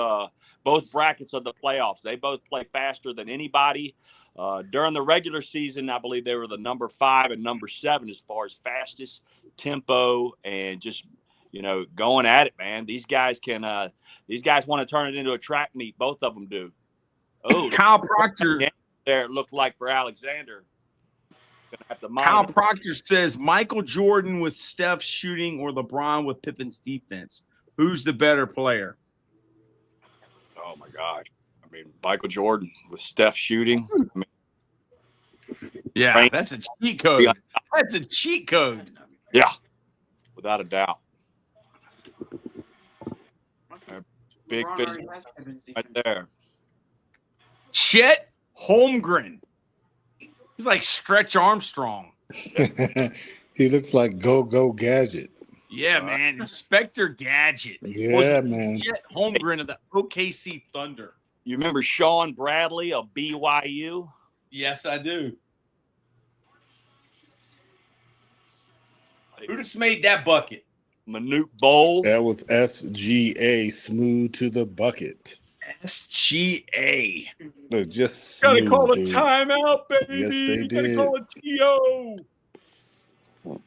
brackets of the playoffs. They both play faster than anybody. During the regular season, I believe they were the number 5 and number 7 as far as fastest tempo and just going at it, man. These guys want to turn it into a track meet. Both of them do. Oh, Kyle Proctor. There it looked like for Alexander. Kyle Proctor says Michael Jordan with Steph shooting or LeBron with Pippen's defense. Who's the better player? Oh my gosh. I mean, Michael Jordan with Steph shooting. Yeah, that's a cheat code. That's a cheat code. Yeah, without a doubt. Big physical right there. Chet Holmgren. He's like Stretch Armstrong. He looks like Go Gadget. Yeah, man. Inspector Gadget. Yeah, man. Chet Holmgren of the OKC Thunder. You remember Sean Bradley of BYU? Yes, I do. Who just made that bucket? Manute Bol. That was SGA, smooth to the bucket. SGA. Look, just Gotta smooth, call a dude. timeout, baby. Yes, they You gotta did. call a TO.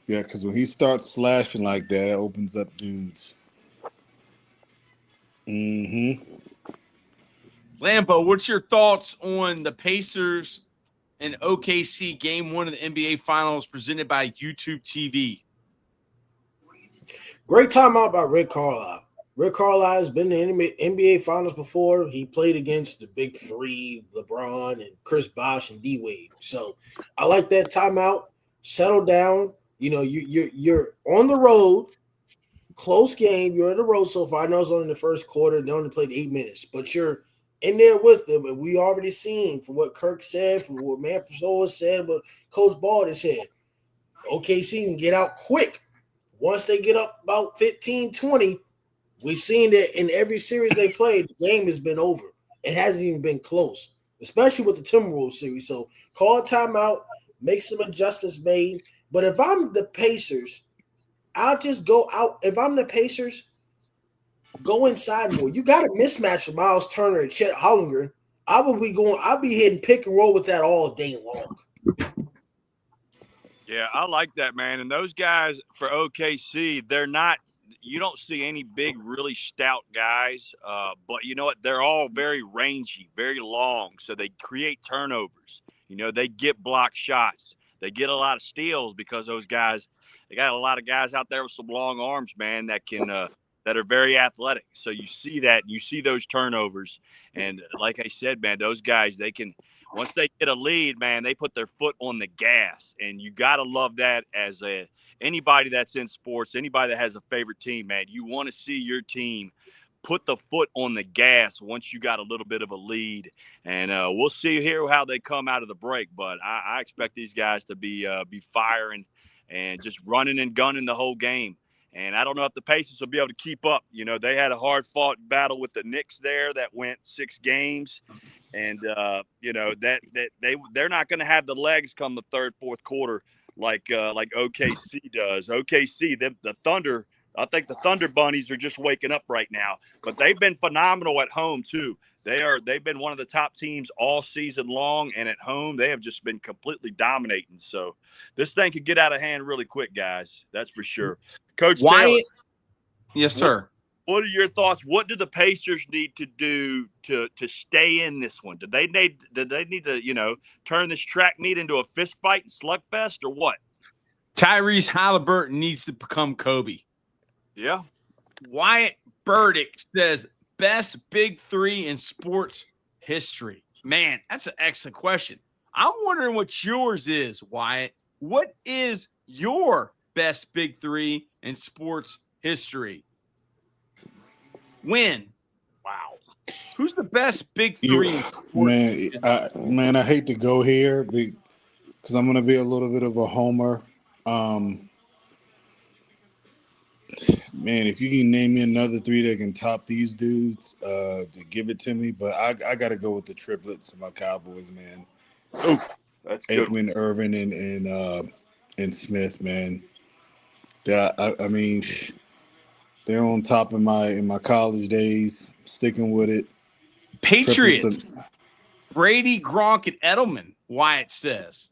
Yeah, because when he starts slashing like that, it opens up dudes. Mm-hmm. Lambo, what's your thoughts on the Pacers and OKC game 1 of the NBA Finals presented by YouTube TV? Great timeout by Rick Carlisle. Rick Carlisle has been in the NBA Finals before. He played against the big three, LeBron and Chris Bosh and D Wade. So I like that timeout. Settle down. You know, you're on the road. Close game. You're on the road so far. I know it's only the first quarter. They only played 8 minutes, but you're in there with them. And we already seen from what Kirk said, from what Manfred said, but Coach Ball has said, OKC can get out quick. Once they get up about 15, 20, we've seen that in every series they played, the game has been over. It hasn't even been close, especially with the Timberwolves series. So call a timeout, make some adjustments made. But if I'm the Pacers, I'll just go out. If I'm the Pacers, go inside more. You got a mismatch with Miles Turner and Chet Holmgren. I'll be hitting pick and roll with that all day long. Yeah, I like that, man. And those guys for OKC, they're not – you don't see any big, really stout guys. But you know what? They're all very rangy, very long. So they create turnovers. You know, they get block shots. They get a lot of steals because those guys – they got a lot of guys out there with some long arms, man, that can that are very athletic. So you see that. You see those turnovers. And like I said, man, those guys, they can – once they get a lead, man, they put their foot on the gas, and you got to love that as anybody that's in sports, anybody that has a favorite team, man. You want to see your team put the foot on the gas once you got a little bit of a lead, and we'll see here how they come out of the break. But I expect these guys to be firing and just running and gunning the whole game. And I don't know if the Pacers will be able to keep up. You know, they had a hard-fought battle with the Knicks there that went 6 games. And, you know, they're not going to have the legs come the third, fourth quarter like OKC does. OKC, the Thunder, I think the Thunder Bunnies are just waking up right now. But they've been phenomenal at home, too. They've been one of the top teams all season long, and at home they have just been completely dominating. So this thing could get out of hand really quick, guys. That's for sure. Coach Taylor, yes, sir. What are your thoughts? What do the Pacers need to do to stay in this one? Did they need to turn this track meet into a fist fight and slugfest, or what? Tyrese Haliburton needs to become Kobe. Yeah. Wyatt Burdick says best big 3 in sports history. Man, that's an excellent question. I'm wondering what yours is, Wyatt. What is your best big 3 in sports history? Win. Wow. Who's the best big 3 in sports? Man, I hate to go here because I'm going to be a little bit of a homer. Man, if you can name me another 3 that can top these dudes, to give it to me. But I got to go with the triplets of my Cowboys, man. Oh, that's good. Aikman, Irvin, and Smith, man. Yeah, I mean, they're on top in my college days. Sticking with it. Patriots. Brady, Gronk, and Edelman, Wyatt says.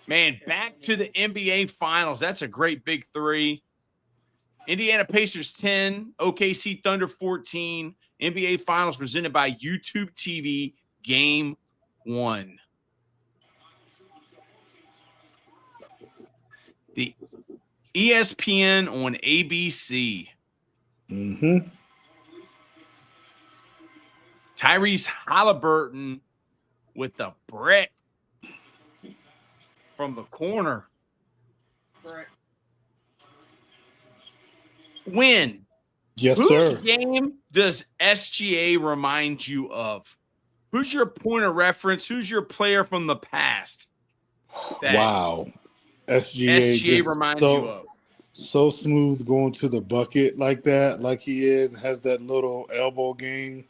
Man, back to the NBA Finals. That's a great big 3. Indiana Pacers 10, OKC Thunder 14. NBA Finals presented by YouTube TV, Game 1. The ESPN on ABC. Mm-hmm. Tyrese Haliburton with the brick from the corner. Win. Yes, Whose sir. game does SGA remind you of? Who's your point of reference? Who's your player from the past? Wow. SGA reminds you of. So smooth going to the bucket like that, like he has that little elbow game.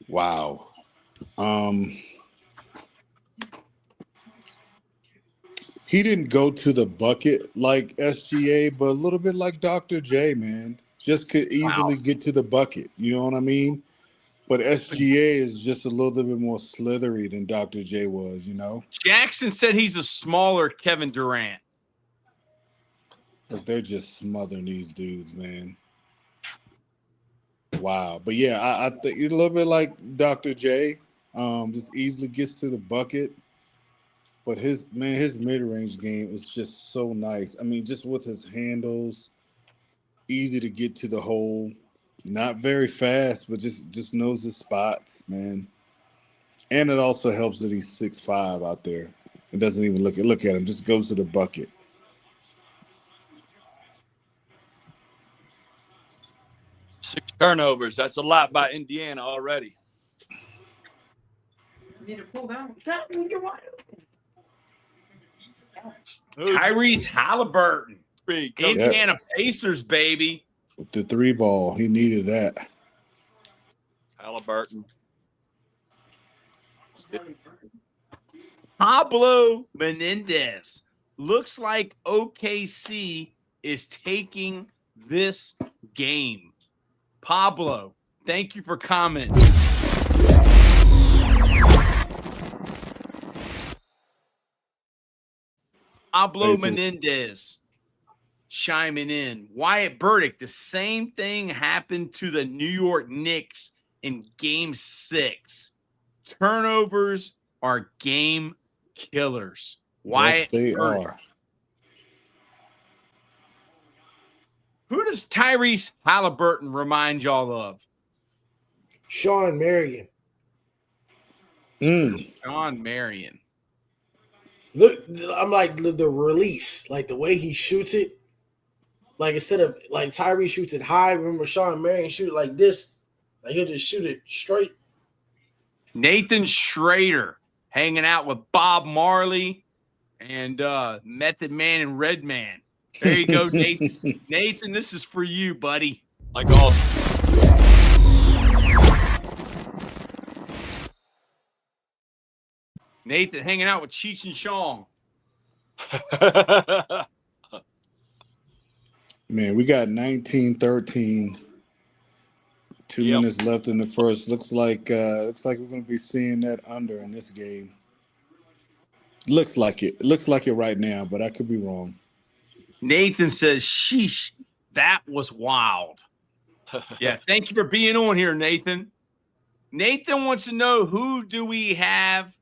Wow. He didn't go to the bucket like SGA, but a little bit like Dr. J, man. just could easily Wow. get to the bucket. You know what I mean? But SGA is just a little bit more slithery than Dr. J was, you know? Jackson said he's a smaller Kevin Durant. Like they're just smothering these dudes, man. Wow. But yeah, I think it's a little bit like Dr. J. Just easily gets to the bucket. But his mid-range game is just so nice. I mean, just with his handles, easy to get to the hole. Not very fast, but just knows his spots, man. And it also helps that he's 6'5" out there. It doesn't even look at him, just goes to the bucket. Six turnovers. That's a lot by Indiana already. You need to pull down. God, you're wide open. Tyrese Haliburton. Coach. Indiana Pacers, baby. With the 3 ball, he needed that. Haliburton. Pablo Menendez. Looks like OKC is taking this game. Pablo, thank you for commenting. Pablo Menendez chiming in. Wyatt Burdick, the same thing happened to the New York Knicks in Game 6. Turnovers are game killers. Wyatt Yes, they Burdick. are. Who does Tyrese Haliburton remind y'all of? Sean Marion. Sean Marion. Look, I'm like the release, like the way he shoots it. Like instead of like Tyree shoots it high, remember Sean Marion shoot it like this. Like he'll just shoot it straight. Nathan Schrader hanging out with Bob Marley and Method Man and Redman. There you go, Nathan. Nathan, this is for you, buddy. Like all. Nathan hanging out with Cheech and Chong. Man, we got 19-13. 2 minutes left in the first. Looks like we're going to be seeing that under in this game. Looks like it. Looks like it right now, but I could be wrong. Nathan says, sheesh, that was wild. Yeah, thank you for being on here, Nathan. Nathan wants to know, who do we have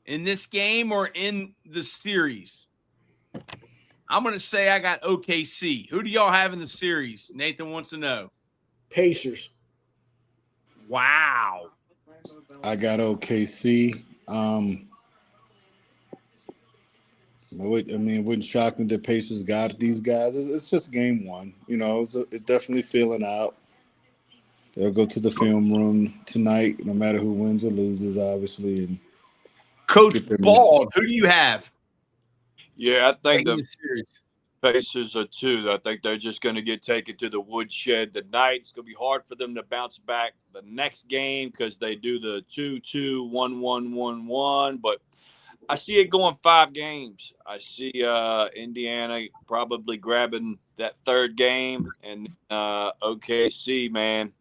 in this game or in the series? I'm going to say I got OKC. Who do y'all have in the series? Nathan wants to know. Pacers. Wow. I got OKC. It wouldn't shock me that Pacers got these guys. It's just game 1. You know, it's definitely feeling out. They'll go to the film room tonight, no matter who wins or loses, obviously. And Coach Bald, who do you have? Yeah, I think in the the series? Pacers are too. I think they're just going to get taken to the woodshed tonight. It's going to be hard for them to bounce back the next game because they do the 2-2, 1-1, 1-1. But I see it going 5 games. I see Indiana probably grabbing that 3rd game, and OKC, man.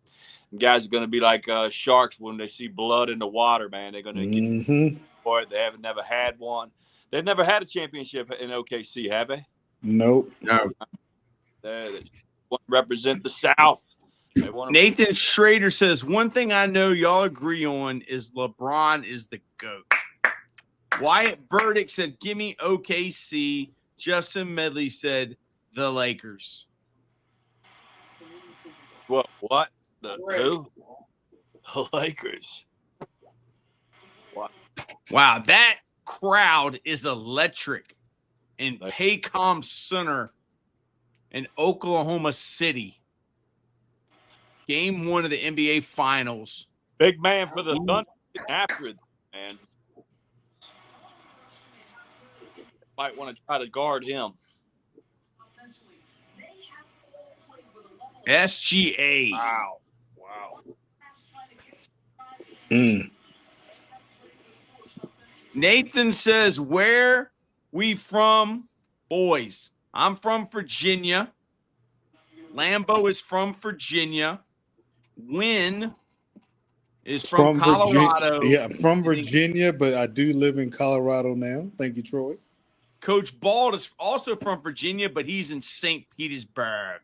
Guys are going to be like sharks when they see blood in the water, man. They're going to get for it. They haven't never had one. They've never had a championship in OKC, have they? Nope. No. They want to represent the South. Nathan Schrader says, one thing I know y'all agree on is LeBron is the GOAT. Wyatt Burdick said, give me OKC. Justin Medley said, the Lakers. What? Who? The Lakers. Wow, that crowd is electric in Paycom Center in Oklahoma City. Game 1 of the NBA Finals. Big man for the Thunder after it, man. Might want to try to guard him. SGA. Wow. Nathan says, where we from? Boys, I'm from Virginia. Lambeau is from Virginia. Wynn is from Colorado. Yeah, I'm from Virginia, but I do live in Colorado now. Thank you, Troy. Coach Bald is also from Virginia, but he's in St. Petersburg,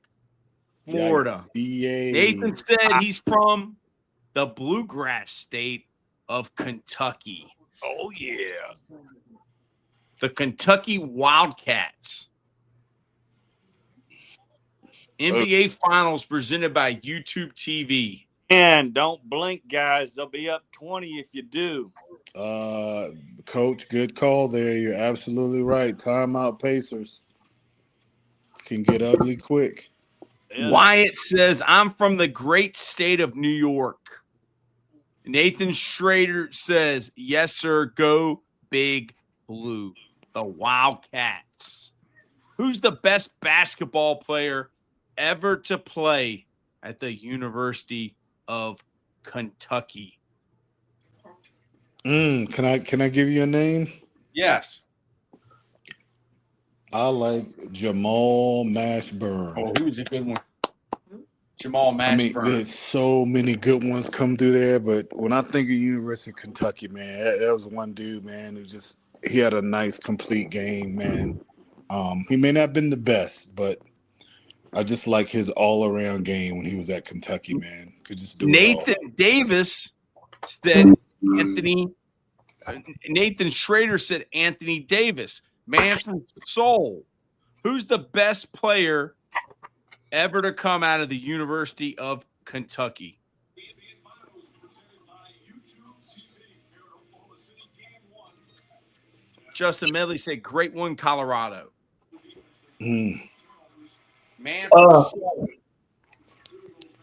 Florida. Yay. Nathan said he's from the bluegrass state of Kentucky. Oh, yeah. The Kentucky Wildcats. NBA Finals presented by YouTube TV. And don't blink, guys. They'll be up 20 if you do. Coach, good call there. You're absolutely right. Timeout Pacers can get ugly quick. Yeah. Wyatt says, I'm from the great state of New York. Nathan Schrader says, yes, sir, go Big Blue. The Wildcats. Who's the best basketball player ever to play at the University of Kentucky? Can I give you a name? Yes. I like Jamal Mashburn. Oh, he was a good one. Jamal Mashburn. I mean, there's so many good ones come through there, but when I think of University of Kentucky, man, that was one dude, man, he had a nice, complete game, man. He may not have been the best, but I just like his all-around game when he was at Kentucky, man. Could just do Nathan it all. Davis said Nathan Schrader said Anthony Davis, man from Seoul. Who's the best player ever to come out of the University of Kentucky? Justin Medley said, great one, Colorado. Man from Seoul.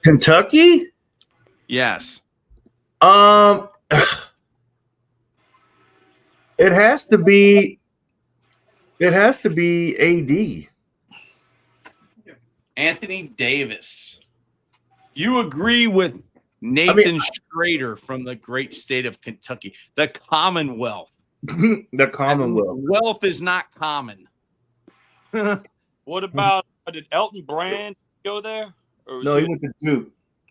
Kentucky? Yes. It has to be AD. Anthony Davis. You agree with Nathan Schrader from the great state of Kentucky, the Commonwealth. The Commonwealth. Wealth is not common. What about, did Elton Brand go there? Or No, he went to Duke.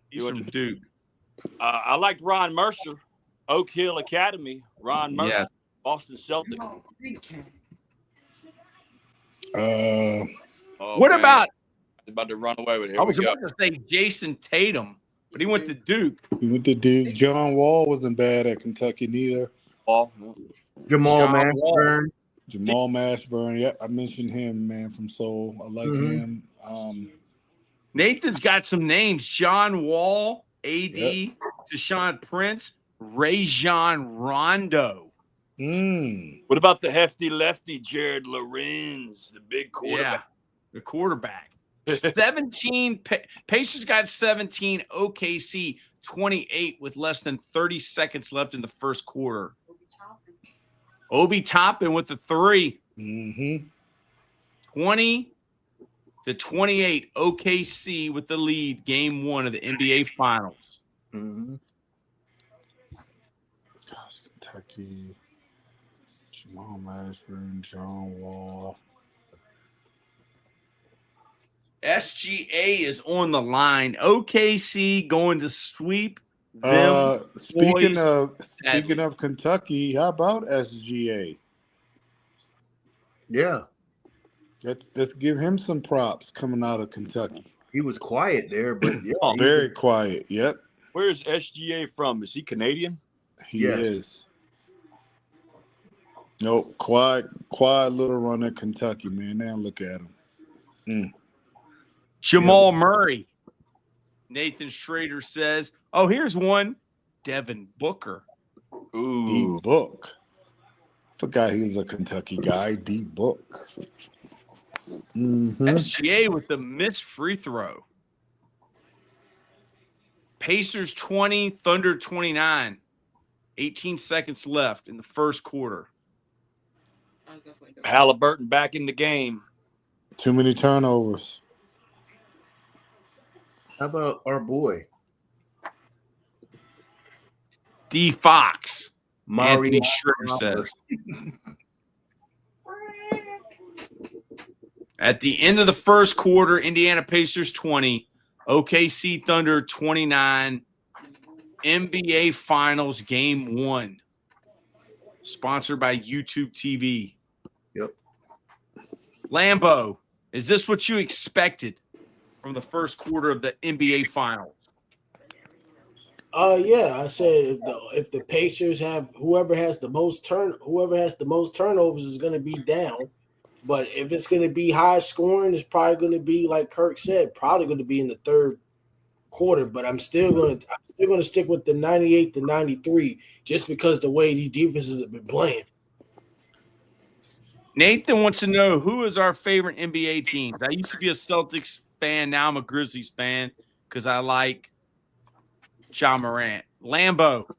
He's from Duke. I liked Ron Mercer, Oak Hill Academy. Ron Mercer, Yeah. Boston Celtics. What about? About to run away with it. I was about to say Jason Tatum, but he went to Duke. He went to Duke. John Wall wasn't bad at Kentucky neither. Jamal John Mashburn. Jamal Mashburn. Yep, I mentioned him, man, from Seoul. I like him. Nathan's got some names: John Wall, AD, Deshaun Prince, Rajon Rondo. What about the hefty lefty Jared Lorenz, the big quarterback? Yeah, the quarterback. 17 Pacers got 17. OKC 28 with less than 30 seconds left in the first quarter. Obi Toppin with the 3. 20-28. OKC with the lead. Game 1 of the NBA Finals. Gosh, Kentucky. Jamal Mashburn, John Wall. SGA is on the line. OKC going to sweep them. Speaking of Kentucky, how about SGA? Yeah. Let's give him some props coming out of Kentucky. He was quiet there, but yeah, Very quiet. Yep. Where's SGA from? Is he Canadian? He is. Nope. Quiet little run at Kentucky, man. Now look at him. Jamal Murray. Nathan Schrader says, oh, here's one. Devin Booker. D Book. Forgot he was a Kentucky guy. D Book. SGA with the missed free throw. Pacers 20, Thunder 29. 18 seconds left in the first quarter. Haliburton back in the game. Too many turnovers. How about our boy? D Fox. Mario Anthony Schrader says. At the end of the first quarter, Indiana Pacers 20, OKC Thunder 29, NBA Finals Game 1, sponsored by YouTube TV. Yep. Lambo, is this what you expected from the first quarter of the NBA Finals? Yeah, I said if the Pacers have whoever has the most turnovers is going to be down. But if it's going to be high scoring, it's probably going to be like Kirk said, probably going to be in the third quarter. But I'm still going to stick with the 98-93 just because the way these defenses have been playing. Nathan wants to know who is our favorite NBA teams. I used to be a Celtics fan. Now I'm a Grizzlies fan because I like Ja Morant. Lambo.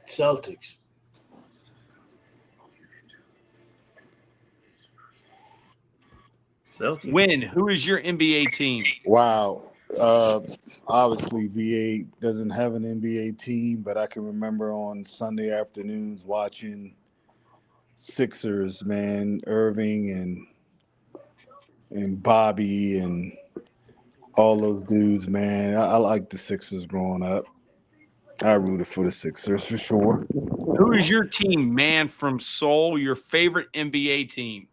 Celtics. Celtics. Win. Who is your NBA team? Wow. Obviously, VA doesn't have an NBA team, but I can remember on Sunday afternoons watching Sixers, man, Irving and Bobby and all those dudes, man. I like the Sixers growing up. I rooted for the Sixers for sure. Who is your team, man from Seoul, your favorite NBA team?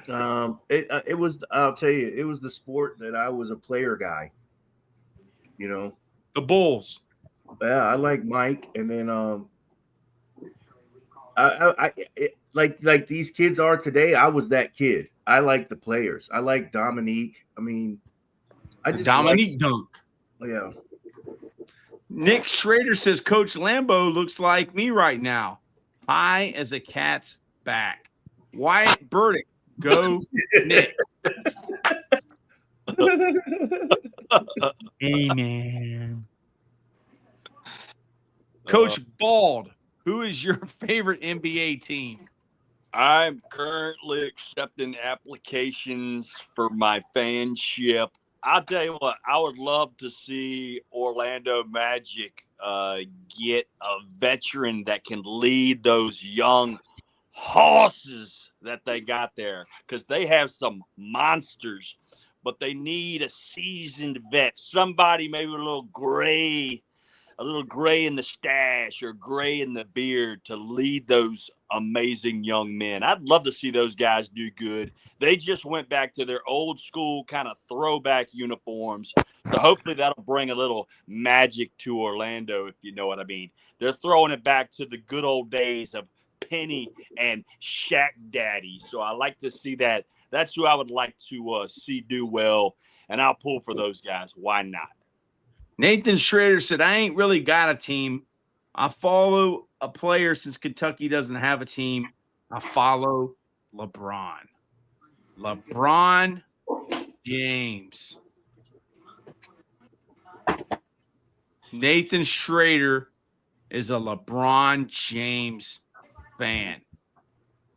It was. I'll tell you, it was the sport that I was a player guy. You know. The Bulls. Yeah, I like Mike, and then like these kids are today. I was that kid. I like the players. I like Dominique. I mean, I just Dominique Dunk. Yeah. Nick Schrader says Coach Lambo looks like me right now. High as a cat's back. Wyatt Burdick. Go Nick. Amen. Coach Bald, who is your favorite NBA team? I'm currently accepting applications for my fanship. I'll tell you what, I would love to see Orlando Magic get a veteran that can lead those young horses that they got there, because they have some monsters, but they need a seasoned vet, somebody maybe a little gray in the stash or gray in the beard to lead those amazing young men. I'd love to see those guys do good. They just went back to their old school kind of throwback uniforms. So hopefully that'll bring a little magic to Orlando, if you know what I mean. They're throwing it back to the good old days of Penny and Shaq Daddy. So I like to see that. That's who I would like to see do well, and I'll pull for those guys. Why not? Nathan Schrader said, I ain't really got a team. I follow a player since Kentucky doesn't have a team. I follow LeBron. LeBron James. Nathan Schrader is a LeBron James fan.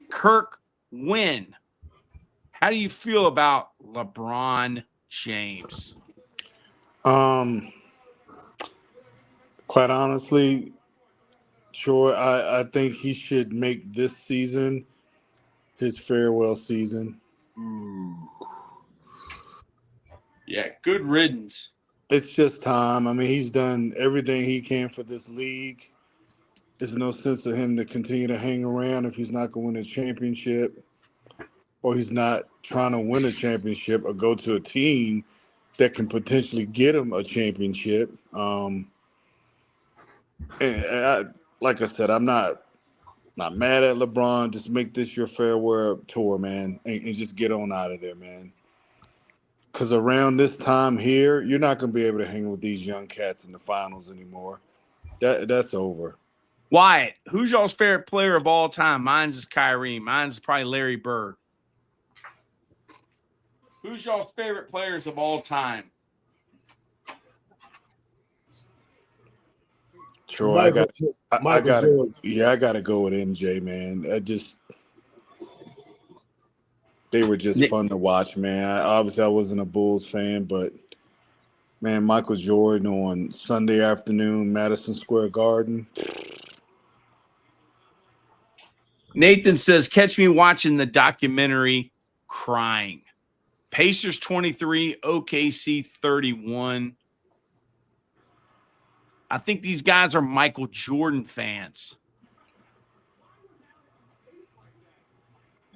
Kirk Wynn, how do you feel about LeBron James? Quite honestly, sure, I think he should make this season his farewell season. Yeah, good riddance. It's just time. I mean, he's done everything he can for this league. There's no sense of him to continue to hang around if he's not going to win a championship, or he's not trying to win a championship or go to a team that can potentially get him a championship. Like I said, I'm not mad at LeBron. Just make this your farewell tour, man, and just get on out of there, man. Because around this time here, you're not going to be able to hang with these young cats in the finals anymore. That's over. Wyatt, who's y'all's favorite player of all time? Mine's is Kyrie. Mine's is probably Larry Bird. Who's y'all's favorite players of all time? Sure, I got to go with MJ, man. They were just fun to watch, man. Obviously, I wasn't a Bulls fan, but man, Michael Jordan on Sunday afternoon, Madison Square Garden. Nathan says, catch me watching the documentary crying. Pacers 23, OKC 31. I think these guys are Michael Jordan fans.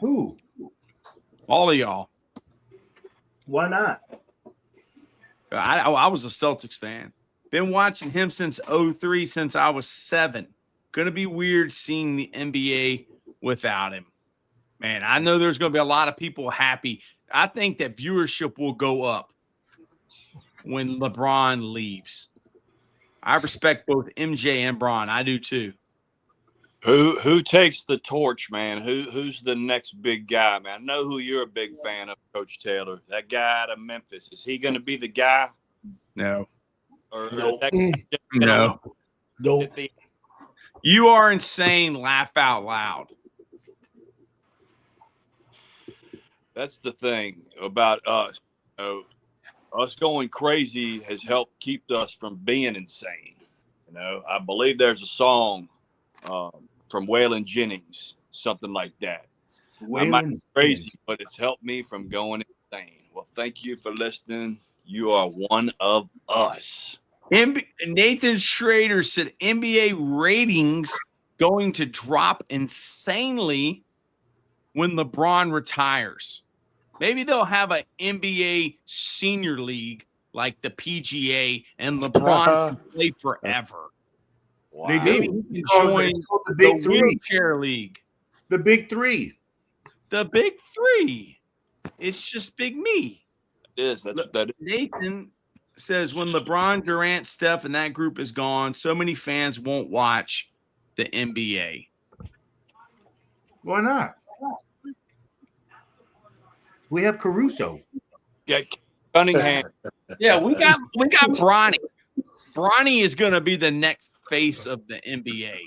Who? All of y'all. Why not? I was a Celtics fan. Been watching him since 03, since I was 7. Gonna be weird seeing the NBA without him. Man, I know there's gonna be a lot of people happy. I think that viewership will go up when LeBron leaves. I respect both MJ and Bron. I do too. Who takes the torch, man? Who's the next big guy, man? I know who you're a big fan of, Coach Taylor. That guy out of Memphis. Is he going to be the guy? No. Or Nope. No. Nope. You are insane. Laugh out loud. That's the thing about us. Us going crazy has helped keep us from being insane. I believe there's a song from Waylon Jennings, something like that. I might be crazy, but it's helped me from going insane. Well, thank you for listening. You are one of us. Nathan Schrader said NBA ratings going to drop insanely when LeBron retires. Maybe they'll have an NBA senior league like the PGA, and LeBron can play forever. Wow. Maybe he can join the Big the Three. wheelchair league. The Big Three. The Big Three. It's just Big Me. It is. That's what that is. Nathan says when LeBron, Durant, Steph, and that group is gone, so many fans won't watch the NBA. Why not? We have Caruso. Yeah, Cunningham. Yeah, we got Bronny. Bronny is going to be the next face of the NBA.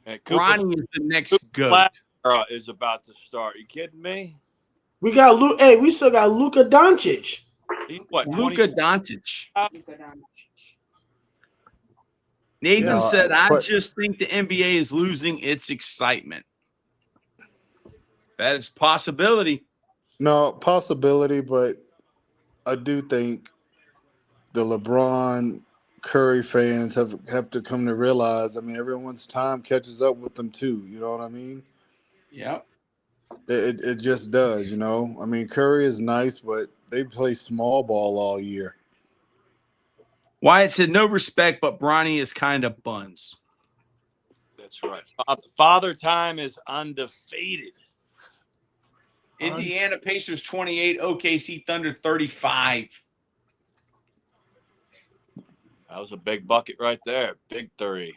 And Bronny is the next GOAT. Is about to start. You kidding me? We got Luke. Hey, we still got Luka Doncic. He's what? Luka Doncic. Luka Doncic. Nathan said, I just think the NBA is losing its excitement. That is a possibility. No, possibility, but I do think the LeBron Curry fans have to come to realize, I mean, everyone's time catches up with them too. You know what I mean? Yep. It just does, I mean, Curry is nice, but they play small ball all year. Wyatt said, no respect, but Bronny is kind of buns. That's right. Father time is undefeated. Indiana Pacers 28, OKC Thunder 35. That was a big bucket right there. Big 3.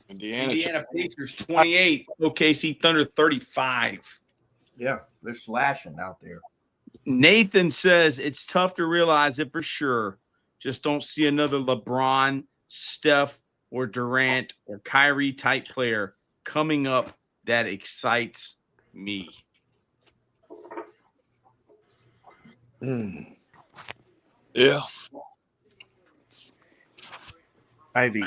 Indiana Pacers 28, OKC Thunder 35. Yeah, they're slashing out there. Nathan says it's tough to realize it for sure. Just don't see another LeBron, Steph, or Durant or Kyrie type player coming up that excites me. Yeah. Ivy.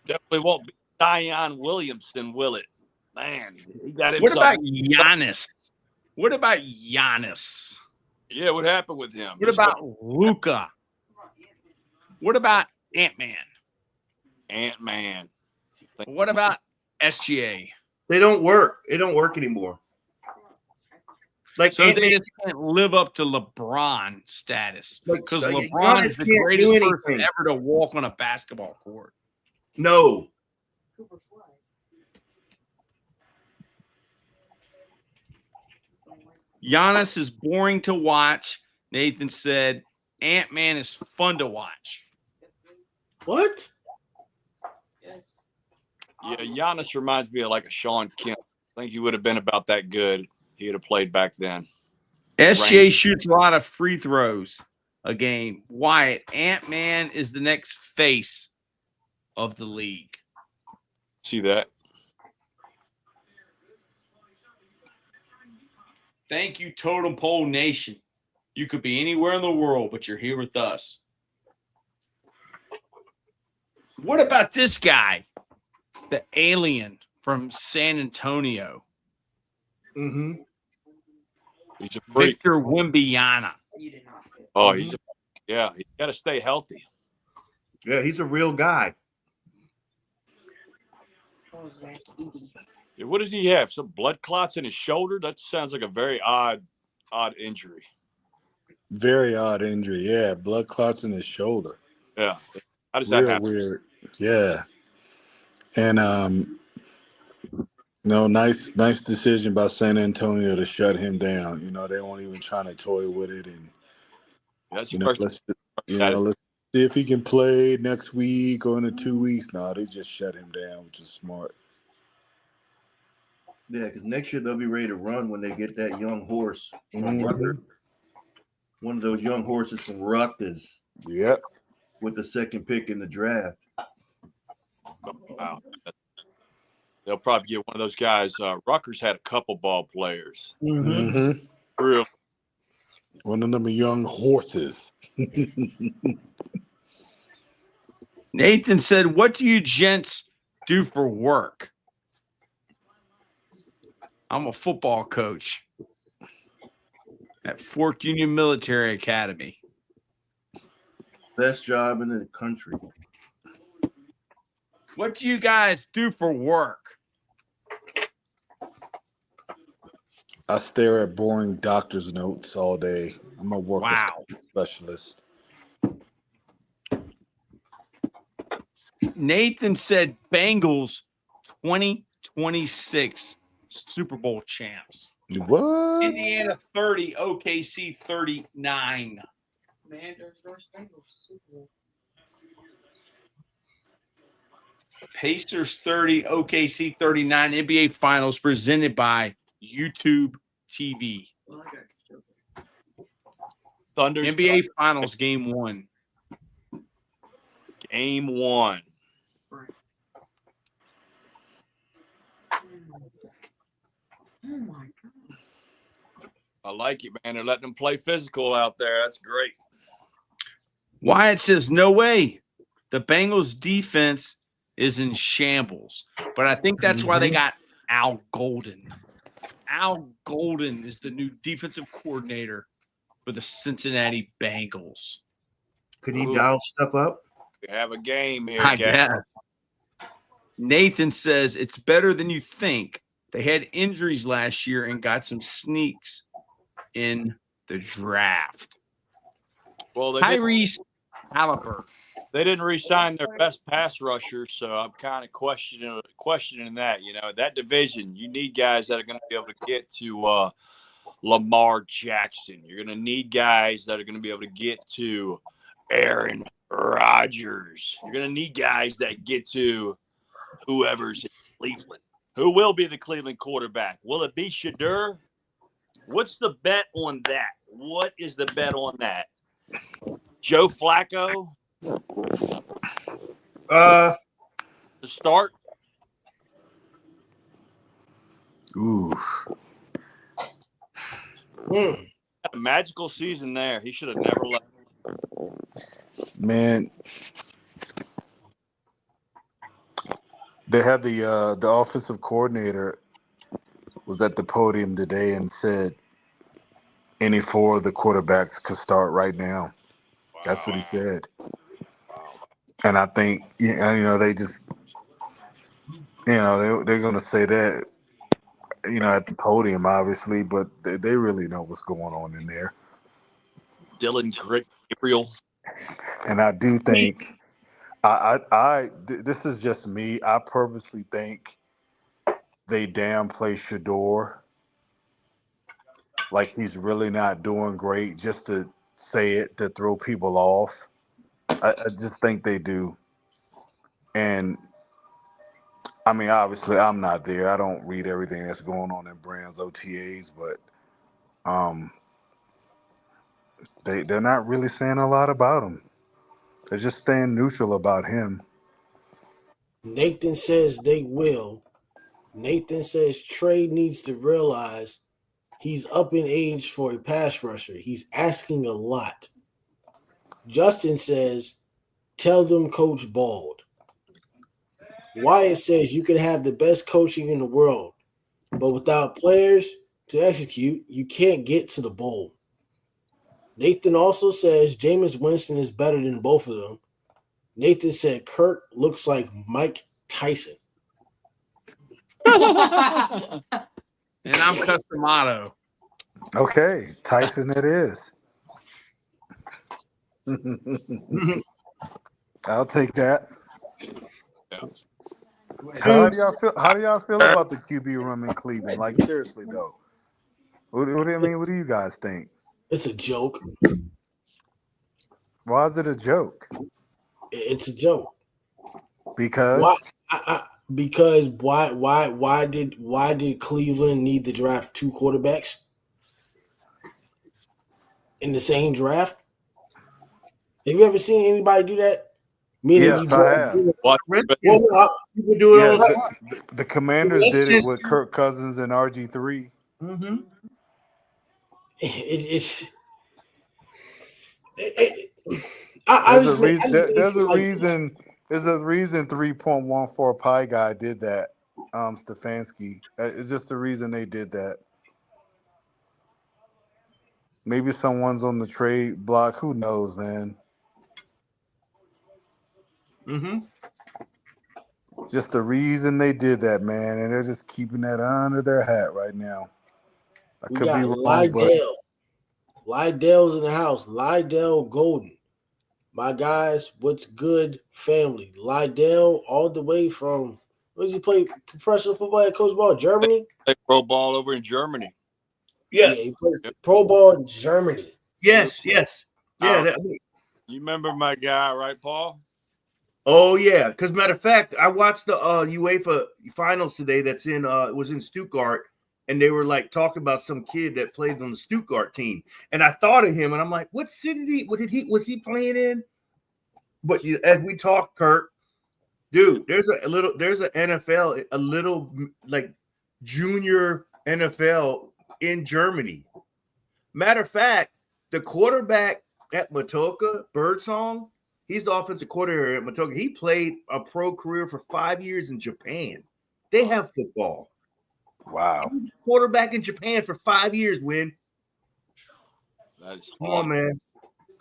Definitely won't be Zion Williamson, will it? Man, he got himself. What about Giannis? What about Giannis? Yeah, what happened with him? What about Luka? What about Ant-Man? Ant-Man. What about SGA? They don't work. It don't work anymore. Like So Ant-Man, they just can't live up to LeBron status because Like, LeBron is Giannis the can't greatest do person anything. ever to walk on a basketball court. no. Giannis is boring to watch. Nathan said Ant-Man is fun to watch. What? Yes. Yeah, Giannis reminds me of like a Sean Kemp. I think he would have been about that good. He would have played back then. SGA shoots a lot of free throws a game. Wyatt, Ant-Man is the next face of the league. See that? Thank you, Totem Pole Nation. You could be anywhere in the world, but you're here with us. What about this guy? The alien from San Antonio. Mm-hmm. He's a freak. Victor Wembanyama. Oh, he's he's got to stay healthy. Yeah, he's a real guy. What does he have? Some blood clots in his shoulder? That sounds like a very odd injury. Very odd injury. Yeah, blood clots in his shoulder. Yeah. How does that happen? Weird. Yeah. And nice decision by San Antonio to shut him down. You know, they weren't even trying to toy with it, and That's let's see if he can play next week or in the 2 weeks. No, they just shut him down, which is smart. Yeah, because next year they'll be ready to run when they get that young horse from Mhm. Rutgers. One of those young horses from Rutgers. Yep. With the second pick in the draft. Wow. They'll probably get one of those guys. Rutgers had a couple ball players. Mm-hmm. Real. One of them young horses. Nathan said, "What do you gents do for work?" I'm a football coach at Fork Union Military Academy. Best job in the country. What do you guys do for work? I stare at boring doctor's notes all day. I'm a work Wow. specialist. Nathan said Bengals 2026 Super Bowl champs. What? Indiana 30, OKC 39. Commanders versus Bengals Super Bowl. Pacers 30, OKC 39. NBA Finals presented by YouTube TV. Well, I got you. Thunder's NBA Finals Game 1. Game 1. Right. Oh my God. I like it, man. They're letting them play physical out there. That's great. Wyatt says, no way. The Bengals defense is in shambles. But I think that's why they got Al Golden. Al Golden is the new defensive coordinator for the Cincinnati Bengals. Could he dial stuff up? We have a game here, I guys. guess. Nathan says it's better than you think. They had injuries last year and got some sneaks in the draft. Well, Tyrese Haliburton. They didn't re-sign their best pass rusher, so I'm kind of questioning that. You know, that division, you need guys that are going to be able to get to Lamar Jackson. You're going to need guys that are going to be able to get to Aaron Rodgers. You're going to need guys that get to whoever's in Cleveland. Who will be the Cleveland quarterback? Will it be Shadur? What's the bet on that? What is the bet on that? Joe Flacco? To start? Ooh. Had a magical season there. He should have never left. Man, they had the offensive coordinator was at the podium today and said any four of the quarterbacks could start right now. Wow. That's what he said. Wow. And I think they just they're going to say that at the podium obviously, but they really know what's going on in there. Dylan Gabriel. And I do think this is just me. I purposely think they downplay Shador like he's really not doing great just to say it, to throw people off. I just think they do. And I mean, obviously I'm not there. I don't read everything that's going on in Brand's OTAs, but They're not really saying a lot about him. They're just staying neutral about him. Nathan says they will. Nathan says Trey needs to realize he's up in age for a pass rusher. He's asking a lot. Justin says, tell them Coach Bald. Wyatt says you can have the best coaching in the world, but without players to execute, you can't get to the bowl. Nathan also says Jameis Winston is better than both of them. Nathan said Kirk looks like Mike Tyson. And I'm Customato. Okay, Tyson it is. I'll take that. How do y'all feel? How do y'all feel about the QB room in Cleveland? Like seriously though, what do you mean? What do you guys think? It's a joke. Why is it a joke? It's a joke. Because why did Cleveland need to draft two quarterbacks in the same draft? Have you ever seen anybody do that? Meaning yes, I have. People do it all the time. The Commanders did it with Kirk Cousins and RG3. Mm-hmm. There's a reason 3.14 Pi guy did that. Stefanski. It's just the reason they did that. Maybe someone's on the trade block. Who knows, man? Mm-hmm. Just the reason they did that, man, and they're just keeping that under their hat right now. I We could got be wrong, Lydell. Lydell's in the house. Lydell Golden. My guys, what's good, family? Lydell, all the way from, where does he play professional football at Coach Ball? Germany? Play pro ball over in Germany. Yeah, he plays pro ball in Germany. Yes. Yeah. You remember my guy, right, Paul? Oh yeah, because matter of fact, I watched the UEFA finals today. That's in it was in Stuttgart, and they were like talking about some kid that played on the Stuttgart team, and I thought of him, and I'm like, what city? Was he playing in? But as we talk, Kurt, dude, there's an NFL, a little like junior NFL in Germany. Matter of fact, the quarterback at Matoka, Birdsong. He's the offensive coordinator at Matoka. He played a pro career for 5 years in Japan. They have football. Wow. Quarterback in Japan for 5 years, Win. That's Come on, man.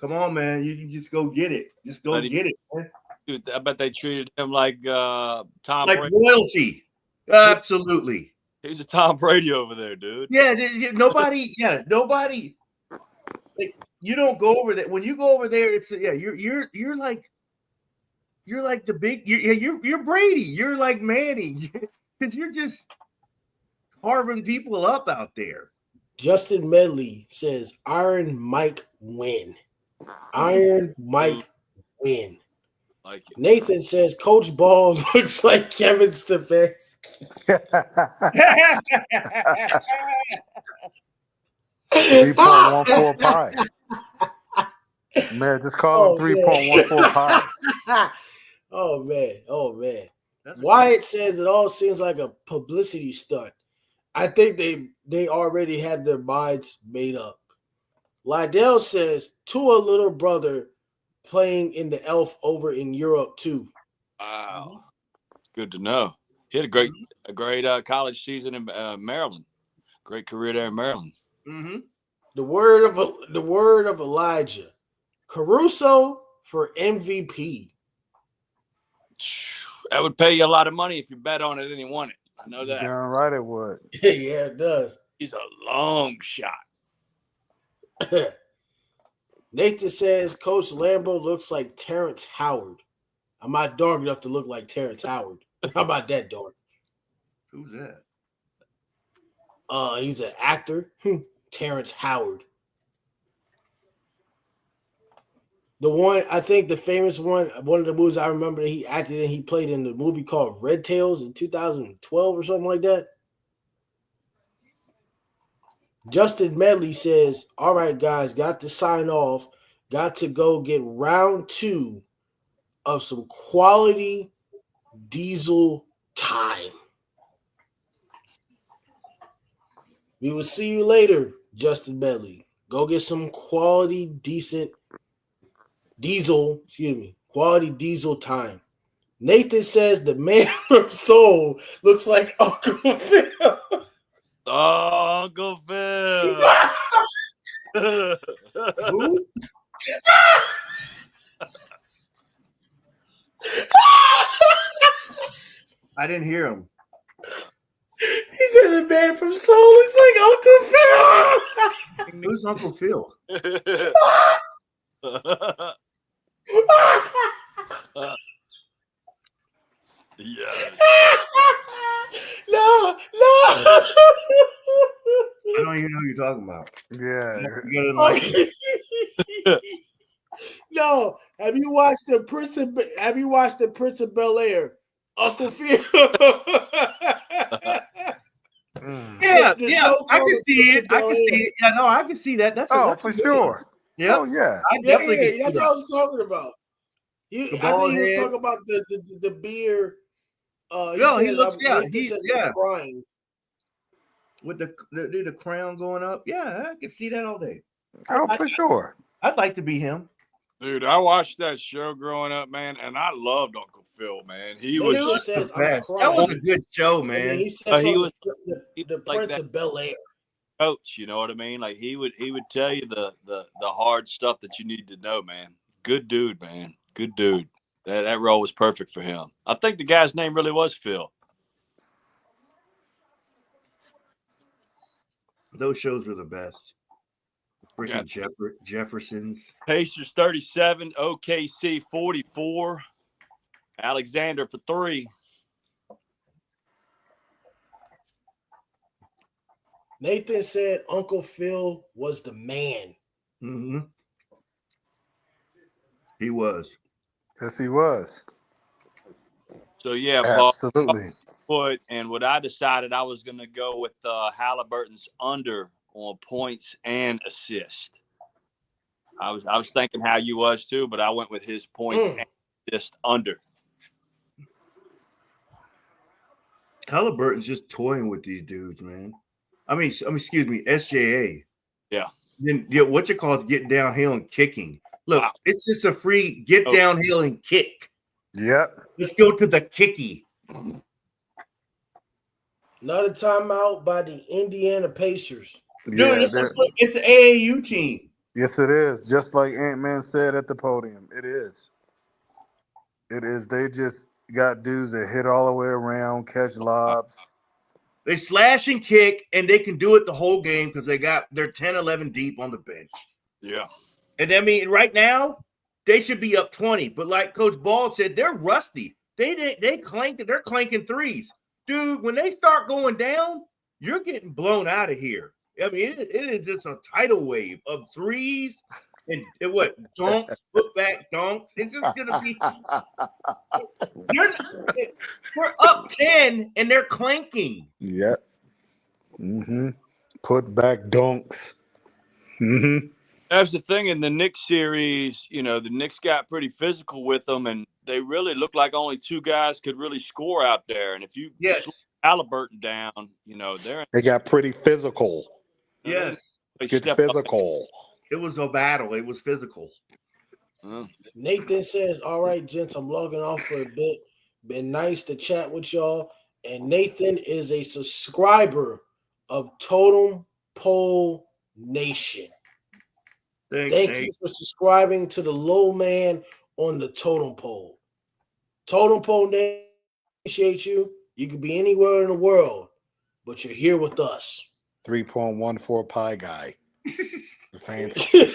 Come on, man. You just go get it. Just go get it, man. Dude, I bet they treated him like Tom like Brady. royalty. Absolutely. He's a Tom Brady over there, dude. Yeah, nobody. Like, you don't go over there. When you go over there, it's you're like the big you're Brady. You're like Manny. Because you're just carving people up out there. Justin Medley says Iron Mike win. Iron Mike win. Like it. Nathan says Coach Ball looks like Kevin Stefanski. 3.14 Pi. Man, just call him 3.14 Pi. Oh man. Wyatt says it all seems like a publicity stunt. I think they already had their minds made up. Lydell says Tua little brother playing in the Elf over in Europe too. Wow, good to know. He had a great college season in Maryland. Great career there in Maryland. Mm-hmm. The word of Elijah. Caruso for MVP. That would pay you a lot of money if you bet on it and you won it. I know that. Darn right it would. Yeah, it does. He's a long shot. Nathan says Coach Lambo looks like Terrence Howard. I'm not dark enough to look like Terrence Howard. How about that, dark? Who's that? He's an actor. Terrence Howard. The one, I think the famous one of the movies I remember that he acted in, he played in the movie called Red Tails in 2012 or something like that. Justin Medley says, all right, guys, got to sign off. Got to go get round 2 of some quality diesel time. We will see you later, Justin Medley. Go get some quality quality diesel time. Nathan says the man from Soul looks like Uncle Phil. Oh, Uncle Phil. Who? I didn't hear him. He said the man from Soul looks like Uncle Phil. Who's Uncle Phil? Yeah. No. I don't even know who you're talking about. Yeah. You gotta like, No. Have you watched the Prince of Bel-Air? Uncle Phil. yeah, The yeah. show I can called see Prince it. of I can see Bel-Air. it. Yeah, no, I can see that. That's Oh, for sure. Yeah. Oh, yeah. I definitely can see That's that. what I was talking about. The I think bald he was head. talking about the beer. He No, said, he looks. Yeah, Nathan he's says he's yeah. crying. With the crown going up. Yeah, I can see that all day. Oh, for sure. I'd like to be him. Dude, I watched that show growing up, man, and I loved Uncle Phil, man. He was Nathan says, I'm That crying. was a good show, And man. then he says he on was- the like Prince that. of Bel-Air. coach, you know what I mean? Like he would tell you the hard stuff that you need to know, man. Good dude, man. Good dude. That role was perfect for him. I think the guy's name really was Phil. Those shows were the best. Freaking Jeffersons. Pacers 37, OKC 44. Alexander for 3. Nathan said Uncle Phil was the man. Mm-hmm. He was. Yes, he was. So yeah, Paul. Absolutely. And what I decided I was going to go with Haliburton's under on points and assist. I was thinking how you was too, but I went with his points and assist under. Haliburton's just toying with these dudes, man. I mean, excuse me, SJA. Yeah. Then what you call it, getting downhill and kicking. Look, Wow. it's just a free get downhill and kick. Yep. Let's go to the kicky. Another timeout by the Indiana Pacers. Dude, Yeah, it's an AAU team. yes, it is. Just like Ant-Man said at the podium. It is. It is. They just got dudes that hit all the way around, catch lobs. They slash and kick, and they can do it the whole game because they're 10, 11 deep on the bench. Yeah. And I mean, right now, they should be up 20. But like Coach Ball said, they're rusty. They're clanking threes. Dude, when they start going down, you're getting blown out of here. I mean, it is just a tidal wave of threes and what dunks, put back dunks. It's just gonna be we're up 10 and they're clanking. Yep. Mm-hmm. Put back dunks. Mm-hmm. That's the thing in the Knicks series, the Knicks got pretty physical with them, and they really looked like only 2 guys could really score out there. And if you slow Haliburton down, They got pretty physical. Yes. Get physical. It was a battle. It was physical. Nathan says, all right, gents, I'm logging off for a bit. Been nice to chat with y'all. And Nathan is a subscriber of Totem Pole Nation. Thank you for subscribing to the low man on the totem pole. Totem Pole Nation, appreciate you. You could be anywhere in the world, but you're here with us. 3.14 pi guy. The fancy. He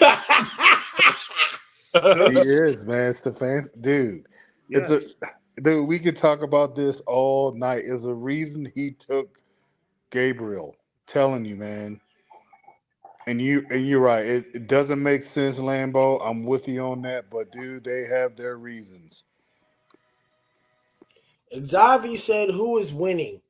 is, man. It's the fancy dude. Yeah. Dude, we could talk about this all night. There's a reason he took Gabriel. Telling you, man. And you're right. It doesn't make sense, Lambo. I'm with you on that, but dude, they have their reasons. Xavi said, who is winning?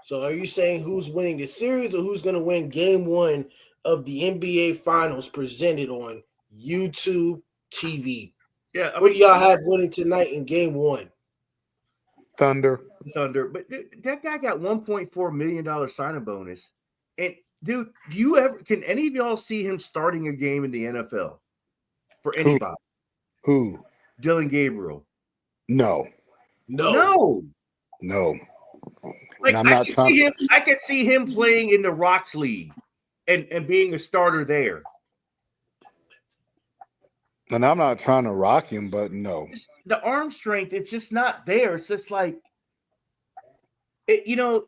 So are you saying who's winning the series or who's going to win game 1 of the NBA Finals presented on YouTube TV? Yeah, I What mean, do y'all have winning tonight in game 1? Thunder. Thunder, but that guy got $1.4 million signing bonus. And dude, can any of y'all see him starting a game in the NFL for anybody? Who? Dylan Gabriel. No. No. Like And I'm not trying. I can see him playing in the Rocks League and being a starter there. And I'm not trying to rock him, but no. The arm strength, it's just not there. It's just like, I don't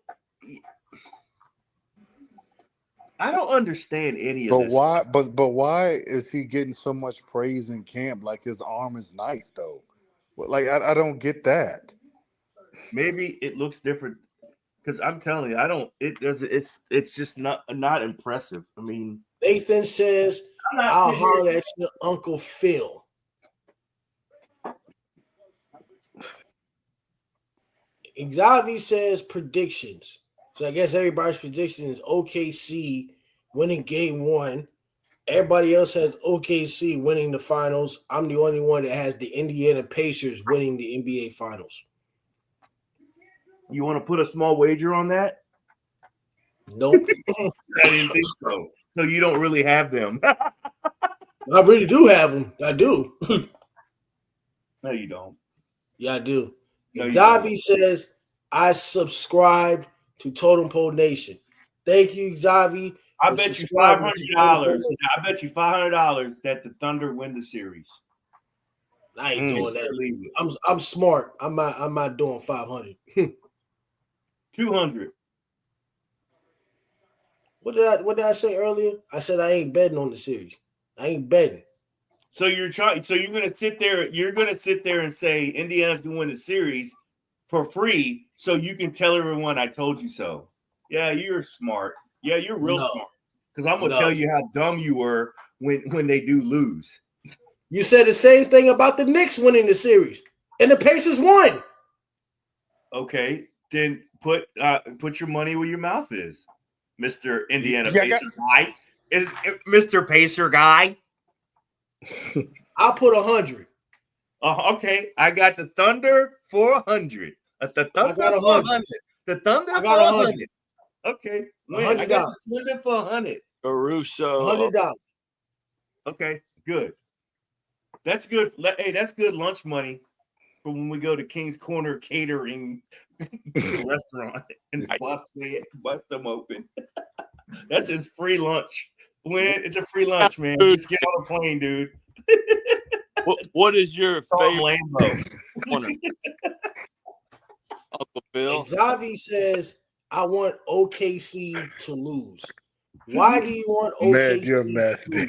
understand any of this. Why? But why is he getting so much praise in camp? Like his arm is nice though. Like I don't get that. Maybe it looks different because I'm telling you, I don't. It does. It's just not impressive. I mean, Nathan says, "I'll holler at your Uncle Phil." Xavi says predictions. So I guess everybody's prediction is OKC winning game 1. Everybody else has OKC winning the finals. I'm the only one that has the Indiana Pacers winning the NBA Finals. You want to put a small wager on that? Nope. I didn't think so. So you don't really have them. I really do have them. I do. No, you don't. Yeah, I do. No, Xavi says, I subscribed to Totem Pole Nation. Thank you, Xavi. I bet you $500. I bet you $500 that the Thunder win the series. I ain't doing that. I'm smart. I'm not doing 500. 200. What did I say earlier? I said I ain't betting on the series. I ain't betting. So you're gonna sit there. You're gonna sit there and say Indiana's gonna win the series for free, so you can tell everyone I told you so. Yeah, you're smart. Yeah, you're real smart. Because I'm gonna tell you how dumb you were when they do lose. You said the same thing about the Knicks winning the series, and the Pacers won. Okay, then put your money where your mouth is, Mr. Indiana Pacer guy. Is Mr. Pacer guy? I'll put 100. Okay, I got the Thunder for 100. The Thunder for 100. The Thunder for 100. Okay, I got the Thunder for 100. Caruso. $100. Okay, good. That's good. Hey, that's good lunch money for when we go to King's Corner Catering restaurant and bust them open. That's his free lunch. It's a free lunch, man. Just get on a plane, dude. What is your favorite corner? Uncle Phil? Xavi says, I want OKC to lose. Why do you want OKC? Man, you're nasty.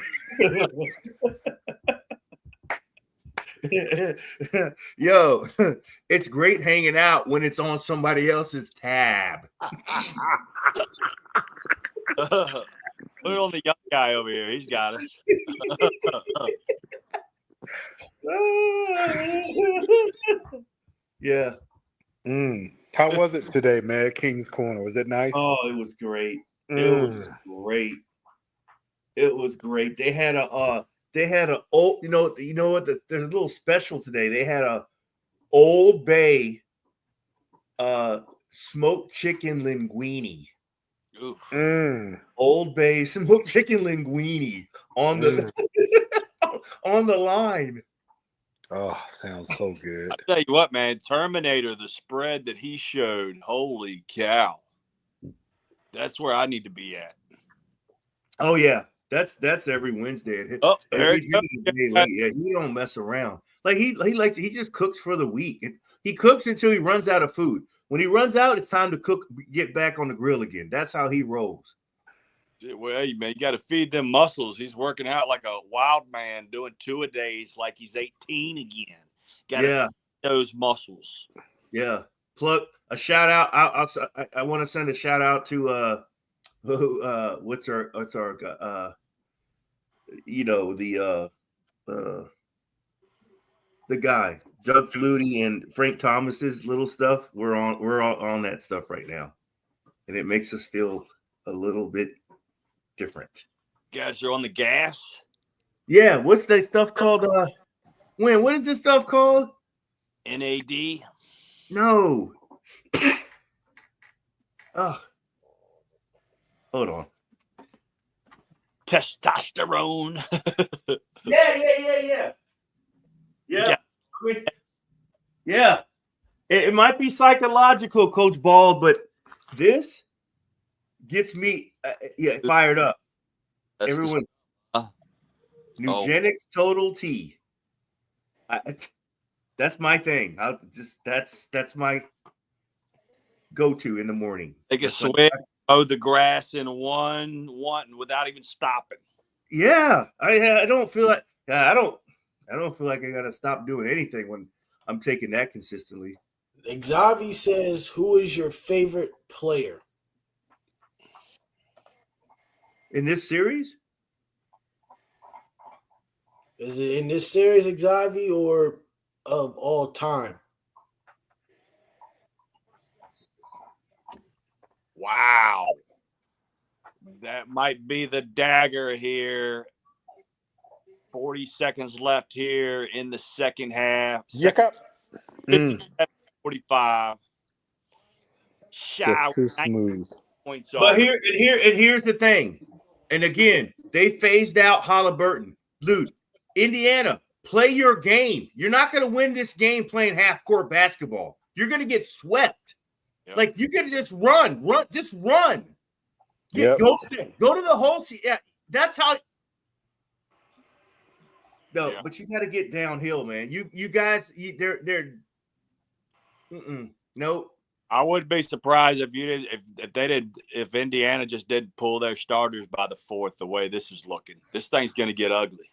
Yo, it's great hanging out when it's on somebody else's tab. Put it on the young guy over here. He's got us. Yeah. How was it today, man? King's Corner. Was it nice? Oh, it was great. It was great. It was great. They had a old, you know what? There's a little special today. They had a Old Bay smoked chicken linguine. Old Bay smoked chicken linguine on the on the line. Oh, sounds so good. I tell you what, man, Terminator, the spread that he showed, holy cow. That's where I need to be at. Oh yeah. That's every Wednesday. Every Tuesday, yeah, he don't mess around. Like he just cooks for the week. He cooks until he runs out of food. When he runs out, it's time to cook, get back on the grill again. That's how he rolls. Well, man, you got to feed them muscles. He's working out like a wild man, doing 2-a-days like he's 18 again. Got to feed those muscles. Yeah. Plug a shout out. I want to send a shout out to what's our the guy, Doug Flutie and Frank Thomas's little stuff. We're on that stuff right now. and it makes us feel a little bit different. Guys are on the gas. Yeah, what's that stuff called? What is this stuff called? NAD. No. Hold on. Testosterone. Yeah. Yeah. It might be psychological, Coach Ball, but this gets me fired up. That's Everyone, oh. Nugenics Total T. That's my thing. That's my go-to in the morning. Take a That's like- swig, mow the grass in one without even stopping. Yeah, I don't feel like I don't feel like I gotta stop doing anything when I'm taking that consistently. Xavi says, "Who is your favorite player In this series? Is it in this series, Xavi, or of all time?" Wow. That might be the dagger here. 40 seconds left here in the second half. Yuck. 45. Shy Just too 90 smooth. points But off. here's the thing. And again, they phased out Haliburton. Dude, Indiana, play your game. You're not going to win this game playing half-court basketball. You're going to get swept. Yep. Like, you got to just run. Just run. Yep. Go to the whole – yeah, that's how – no, Yeah. but you got to get downhill, man. You guys, they're no. I wouldn't be surprised if Indiana just didn't pull their starters by the fourth. The way this is looking, this thing's going to get ugly.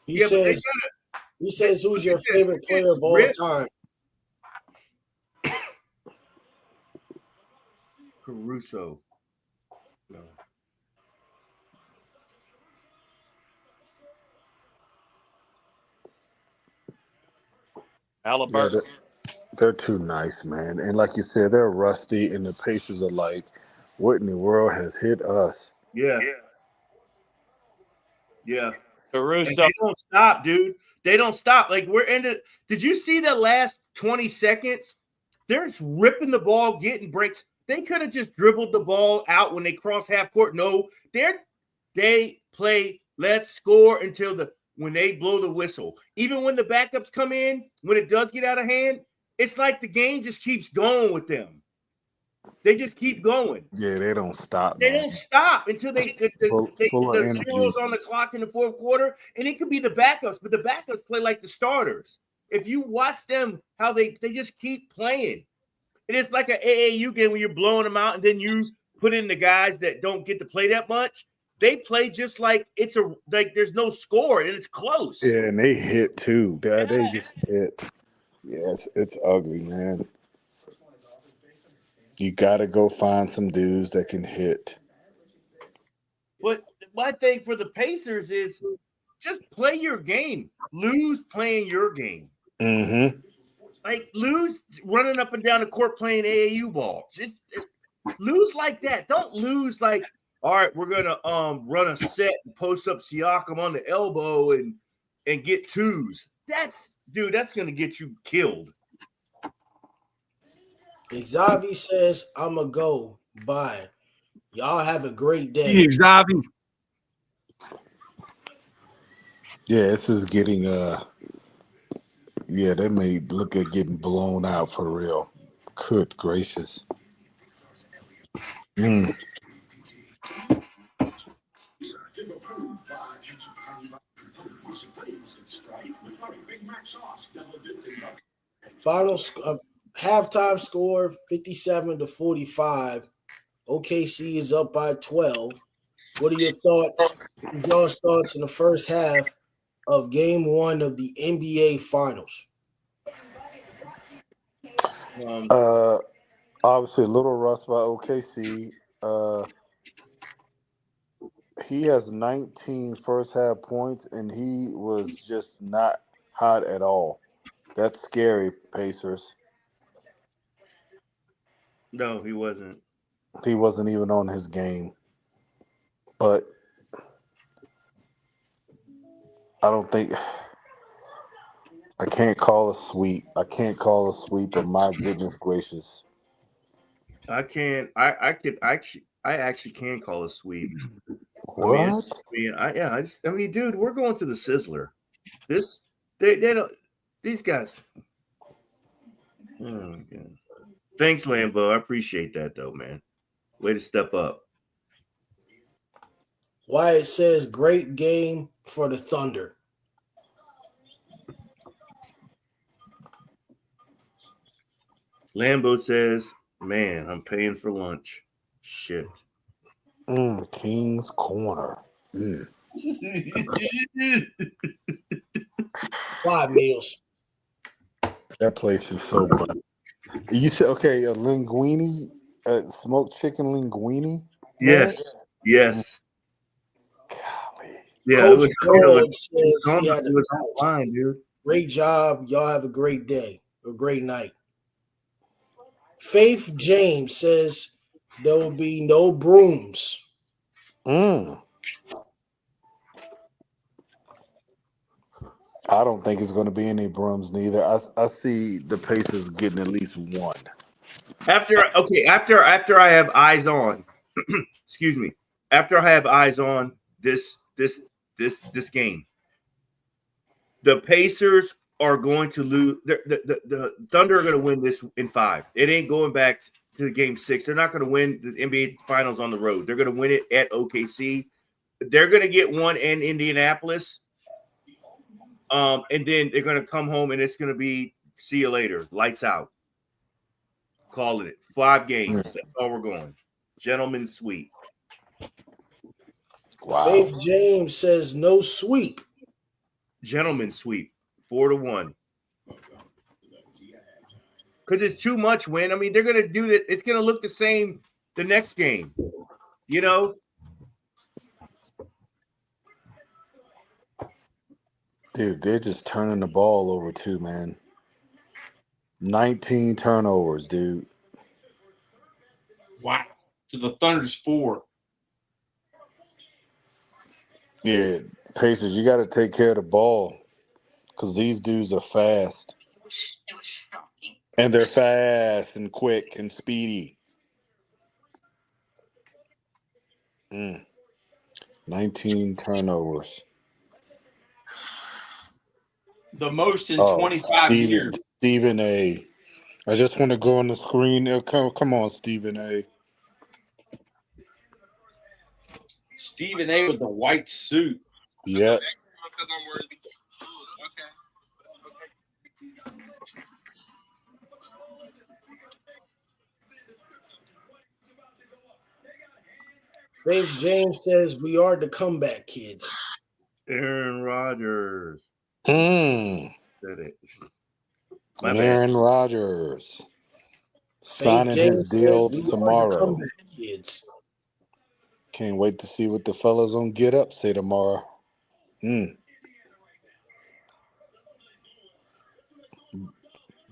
He says, "Who's your favorite player of all time?" Caruso. No. Haliburton. Yeah, they're too nice, man. And like you said, they're rusty, and the Pacers are like, what in the world has hit us? Yeah. Caruso. And they don't stop, dude. They don't stop. Like we're in it. Did you see the last 20 seconds? They're just ripping the ball, getting breaks. They could have just dribbled the ball out when they cross half court. No, they play. Let's score until when they blow the whistle. Even when the backups come in, when it does get out of hand, it's like the game just keeps going with them. They just keep going. Yeah, they don't stop. They man. don't stop until the Full of energy. zeros on the clock in the fourth quarter, and it could be the backups, but the backups play like the starters. If you watch them, how they just keep playing. And it's like an AAU game when you're blowing them out, and then you put in the guys that don't get to play that much. They play just like there's no score and it's close. Yeah, and they hit too. They just hit. Yeah, it's ugly, man. You got to go find some dudes that can hit. But my thing for the Pacers is just play your game. Lose playing your game. Mm-hmm. Like lose running up and down the court playing AAU ball. Just lose like that. Don't lose like, all right, we're gonna run a set and post up Siakam on the elbow and get twos. That's gonna get you killed. Xavi says, "I'ma go. Bye. Y'all have a great day." Xavi. Yeah, this is getting yeah, they may look at getting blown out for real. Good gracious. Final halftime score 57-45. OKC is up by 12. What are your thoughts? Y'all's thoughts in the first half of Game 1 of the NBA Finals? Obviously a little rust by OKC. He has 19 first half points, and he was just not hot at all. That's scary, Pacers. No, he wasn't. He wasn't even on his game. But I don't think I can't call a sweep. I can't call a sweep, but my goodness gracious. I can't. I could actually. I actually can call a sweep. What? I mean, dude, we're going to the Sizzler. They don't. These guys. Oh my God. Thanks, Lambo. I appreciate that, though, man. Way to step up. Wyatt says, great game for the Thunder. Lambo says, man, I'm paying for lunch. Shit. King's Corner. 5 meals. That place is so good. You said, okay, a linguine, smoked chicken linguine? Yes. Yes. Golly. Yeah, Coach it was, Dog says he had it was online, dude. great job. Y'all have a great day, a great night. Faith James says there will be no brooms. I don't think it's going to be any brooms neither. I see the Pacers getting at least one. After I have eyes on, excuse me. After I have eyes on this game, the Pacers are going to lose. The Thunder are going to win this in 5. It ain't going back to the game 6. They're not going to win the NBA Finals on the road. They're going to win it at OKC. They're going to get one in Indianapolis. And then they're going to come home and it's going to be see you later. Lights out. Calling it 5 games. That's all we're going. Gentlemen's sweep. Wow. Faith James says no sweep. Gentlemen's sweep. 4-1. Because it's too much win. I mean, they're going to do that. It's going to look the same the next game. You know? Dude, they're just turning the ball over too, man. 19 turnovers, dude. Wow. To the Thunder's 4. Yeah, Pacers, you got to take care of the ball because these dudes are fast. It was shocking. And they're fast and quick and speedy. 19 turnovers. The most in 25 years. Stephen A. I just want to go on the screen. Come on, Stephen A. Stephen A. with the white suit. Yep. Faith James says we are the comeback kids. Aaron Rodgers. Aaron Rodgers. Signing his deal tomorrow. Kids. Can't wait to see what the fellas on Get Up say tomorrow.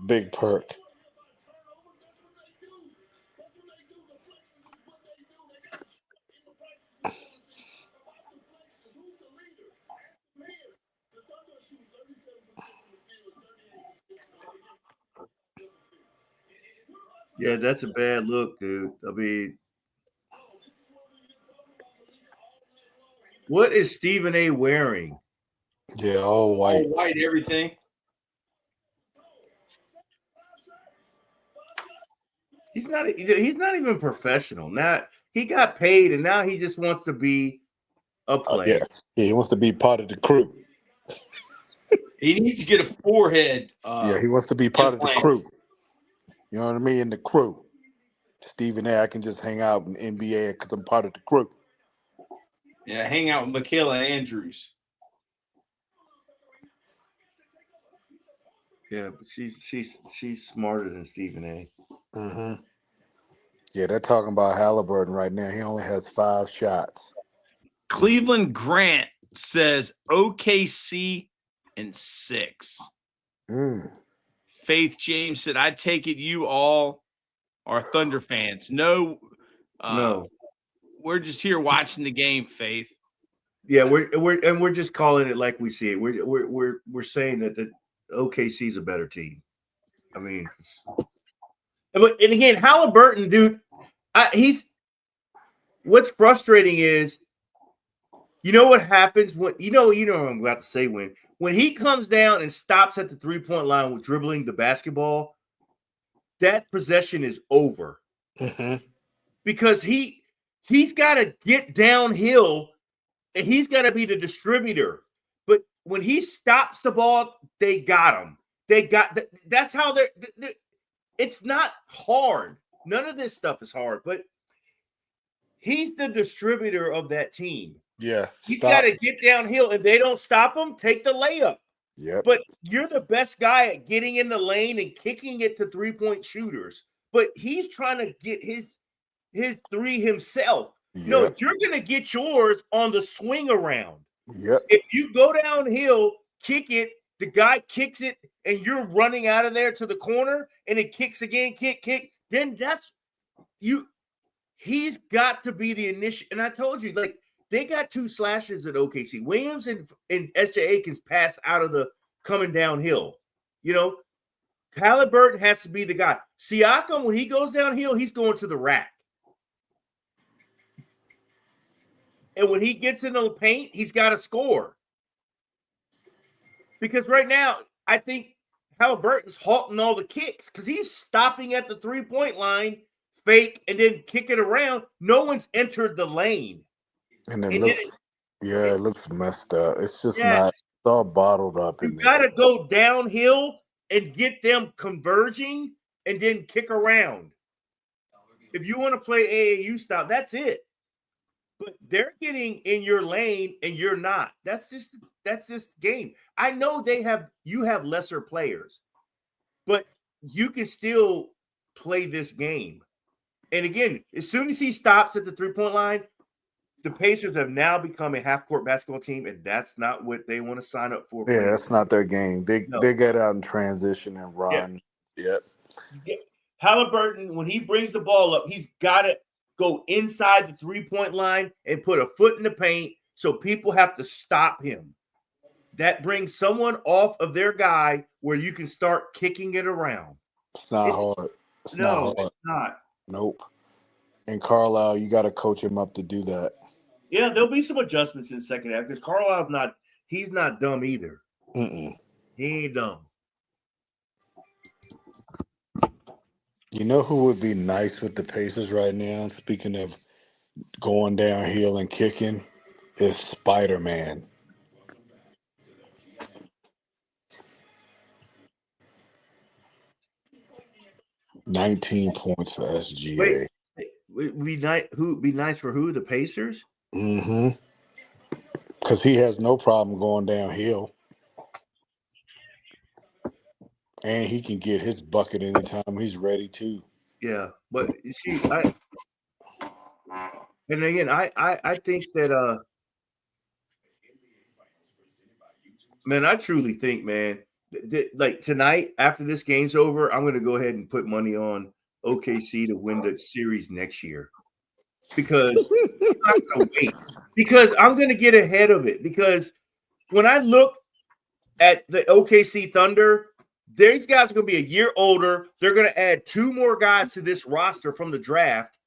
Big perk. Yeah, that's a bad look, dude. I mean, what is Stephen A. wearing? Yeah, all white. All white, everything. He's not even professional. Now he got paid and now he just wants to be a player. Yeah, he wants to be part of the crew. He needs to get a forehead. Yeah, he wants to be part of the crew. You know what I mean? The crew. Stephen A. I can just hang out in NBA because I'm part of the crew. Yeah, hang out with Michaela Andrews. Yeah, but she's smarter than Stephen A. Yeah, they're talking about Haliburton right now. He only has 5 shots. Cleveland Grant says OKC in 6. Faith James said, I take it you all are Thunder fans. No, No. we're just here watching the game, Faith. Yeah, we're just calling it like we see it. We're saying that the OKC is a better team. I mean, and again, Haliburton, dude, what's frustrating is, you know what happens when you know what I'm about to say, when he comes down and stops at the 3-point line with dribbling the basketball, that possession is over. Because he's got to get downhill and he's got to be the distributor. But when he stops the ball, they got him. That's how they're it's not hard. None of this stuff is hard, but he's the distributor of that team. Yeah. He's got to get downhill, and they don't stop him, take the layup. Yep. But you're the best guy at getting in the lane and kicking it to 3-point shooters. But he's trying to get his three himself. Yep. No, you're going to get yours on the swing around. Yep. If you go downhill, kick it, the guy kicks it, and you're running out of there to the corner, and it kicks again, kick, then that's you. He's got to be the initial. And I told you, like, they got 2 slashes at OKC. Williams and SJ Aikens pass out of the coming downhill. You know, Haliburton has to be the guy. Siakam, when he goes downhill, he's going to the rack. And when he gets in the paint, he's got to score. Because right now, I think Haliburton's halting all the kicks because he's stopping at the 3-point line, fake, and then kick it around. No one's entered the lane. And it looks messed up. It's just not. It's all bottled up. You got to go downhill and get them converging and then kick around. If you want to play AAU style, that's it. But they're getting in your lane and you're not. That's this game. I know you have lesser players, but you can still play this game. And again, as soon as he stops at the 3-point line, the Pacers have now become a half-court basketball team, and that's not what they want to sign up for. Yeah, that's not their game. They get out and transition and run. Yep. Haliburton, when he brings the ball up, he's got to go inside the 3-point line and put a foot in the paint so people have to stop him. That brings someone off of their guy where you can start kicking it around. It's not hard. It's not. Nope. And Carlisle, you got to coach him up to do that. Yeah, there'll be some adjustments in the second half because Carlisle's he's not dumb either. Mm-mm. He ain't dumb. You know who would be nice with the Pacers right now, speaking of going downhill and kicking, is Spider-Man. $19 points for SGA. Wait, would be nice for who? The Pacers? Mm-hmm. Because he has no problem going downhill. And he can get his bucket anytime he's ready to. Yeah, but you see, I think that man, I truly think, man, like tonight after this game's over, I'm going to go ahead and put money on OKC to win the series next year because I'm not going to wait. Because I'm going to get ahead of it. Because when I look at the OKC Thunder, these guys are going to be a year older. They're going to add 2 more guys to this roster from the draft.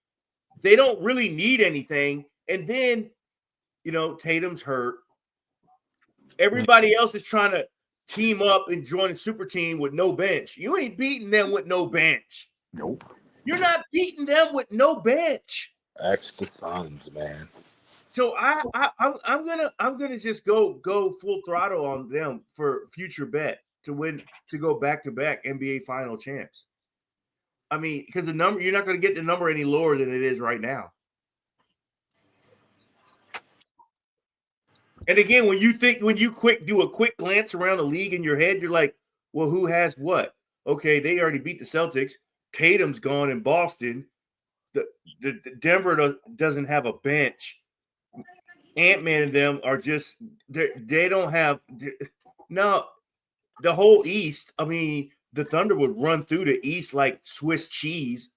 They don't really need anything. And then, you know, Tatum's hurt. Everybody else is trying to team up and join a super team with no bench. You ain't beating them with no bench. Nope. You're not beating them with no bench. That's the Suns, man. So I'm gonna just go full throttle on them for future bet to win, to go back-to-back NBA final champs. I mean, because the number, you're not going to get the number any lower than it is right now. And again, when you do a quick glance around the league in your head, you're like, well, who has what? Okay, they already beat the Celtics. Tatum's gone in Boston. The Denver doesn't have a bench. Ant-Man and them are just they don't have no. The whole East, I mean, the Thunder would run through the East like Swiss cheese.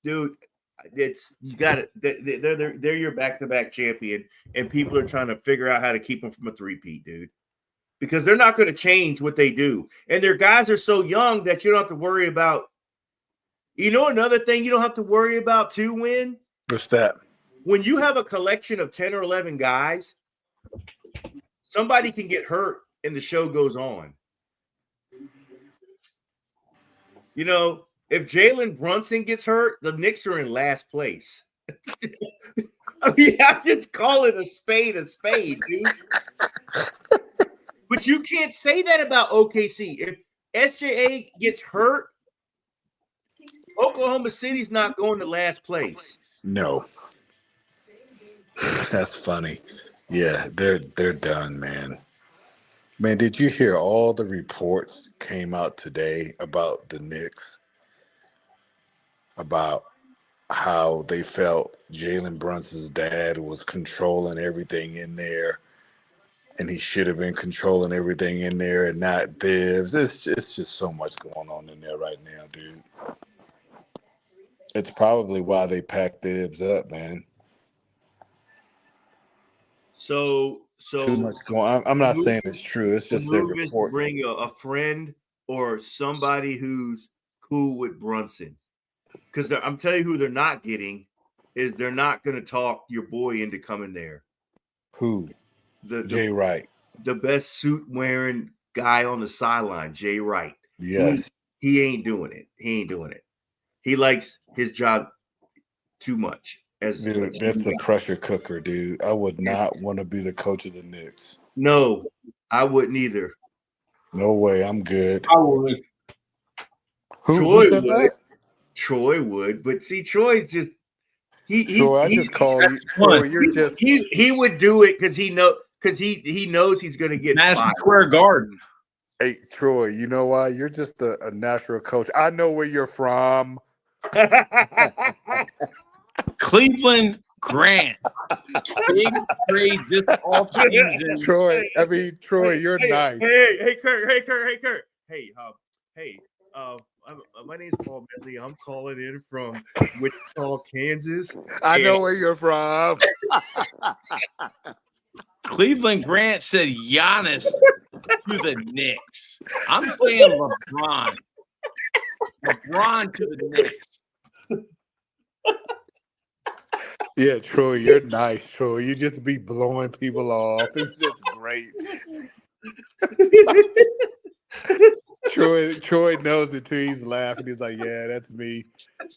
dude. It's you got it. They're your back-to-back champion, and people are trying to figure out how to keep them from a three-peat, dude. Because they're not going to change what they do, and their guys are so young that you don't have to worry about. You know, another thing you don't have to worry about too, Win? What's that? When you have a collection of 10 or 11 guys, somebody can get hurt and the show goes on. You know, if Jalen Brunson gets hurt, the Knicks are in last place. I mean, I just call it a spade, dude. But you can't say that about OKC. If SJA gets hurt, Oklahoma City's not going to last place. No. That's funny. Yeah, they're done, man. Man, did you hear all the reports came out today about the Knicks? About how they felt Jalen Brunson's dad was controlling everything in there, and he should have been controlling everything in there and not Thibs. It's just so much going on in there right now, dude. It's probably why they packed Thibs up, man. So Too much going on. I'm not saying it's true. It's just their move is reports. bring a friend or somebody who's cool with Brunson. Because I'm telling you who they're not getting is they're not going to talk your boy into coming there. Who? Jay Wright. The best suit wearing guy on the sideline, Jay Wright. Yes. He ain't doing it. He likes his job too much. Dude, that's a pressure cooker, dude. I would not want to be the coach of the Knicks. No, I wouldn't either. No way. I'm good. I would. Troy would. Troy would, but see, Troy's just Troy, I just call you Troy. You're just he would do it because he knows he's going to get Madison Square Garden. Hey, Troy, you know why? You're just a natural coach. I know where you're from. Cleveland Grant. Big trade this offseason. Troy, you're nice. Hey, Kurt. Hey, my name's Paul Medley. I'm calling in from Wichita, Kansas. I know where you're from. Cleveland Grant said Giannis to the Knicks. I'm saying LeBron. LeBron to the Knicks. Yeah, Troy, you're nice, Troy. You just be blowing people off. It's just great. Troy knows it too. He's laughing. He's like, "Yeah, that's me."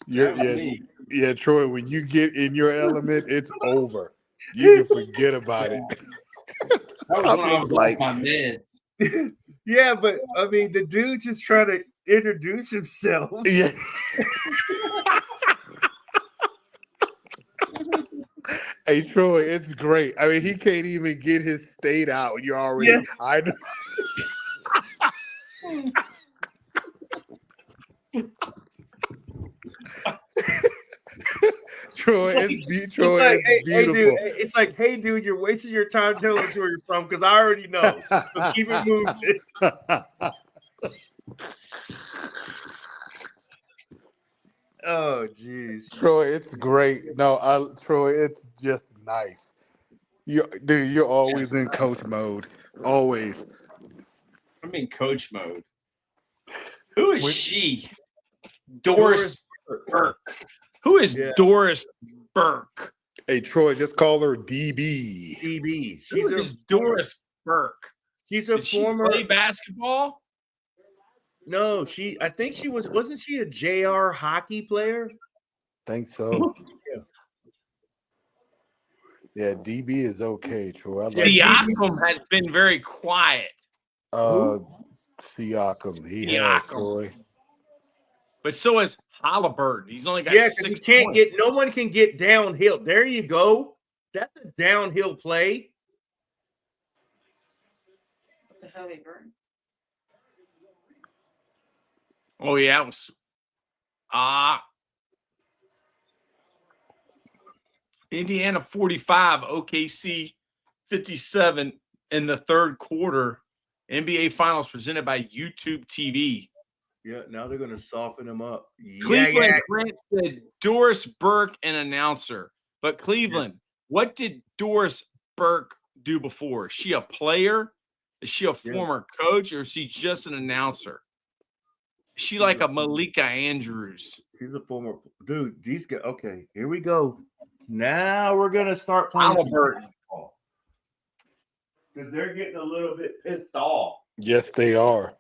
Yeah, Troy. When you get in your element, it's over. You can forget about it. That was when I was like my man. Yeah, but I mean, the dude's just trying to introduce himself. Yeah. Hey, Troy, it's great. I mean, he can't even get his state out. And you're already. Yeah. I know. Troy, it's beautiful. Hey, dude, it's like, hey, dude, you're wasting your time telling us where you're from because I already know. So keep it moving. Oh, jeez. Troy, it's great. No, Troy, it's just nice. You're always in coach mode. Always. I'm in coach mode. Who is she? Doris Burke. Who is Doris Burke? Hey, Troy, just call her DB. DB. Who is Doris Burke? She's a former. She play basketball? No, I think she wasn't she a JR hockey player? Think so. Yeah, DB is okay, Troy. Siakam has been very quiet. Siakam, he has, Troy. But so is Haliburton. He's only got because 6 he can't points. no one can get downhill. There you go. That's a downhill play. What the Haliburton? Oh, yeah, it was Indiana 45, OKC 57 in the third quarter. NBA Finals presented by YouTube TV. Yeah, now they're going to soften him up. Cleveland Grant said Doris Burke, an announcer. But Cleveland, what did Doris Burke do before? Is she a player? Is she a former coach, or is she just an announcer? Is she like a Malika Andrews? He's a former dude. These guys. Okay, here we go. Now we're gonna start playing Haliburton. Because they're getting a little bit pissed off. Yes, they are.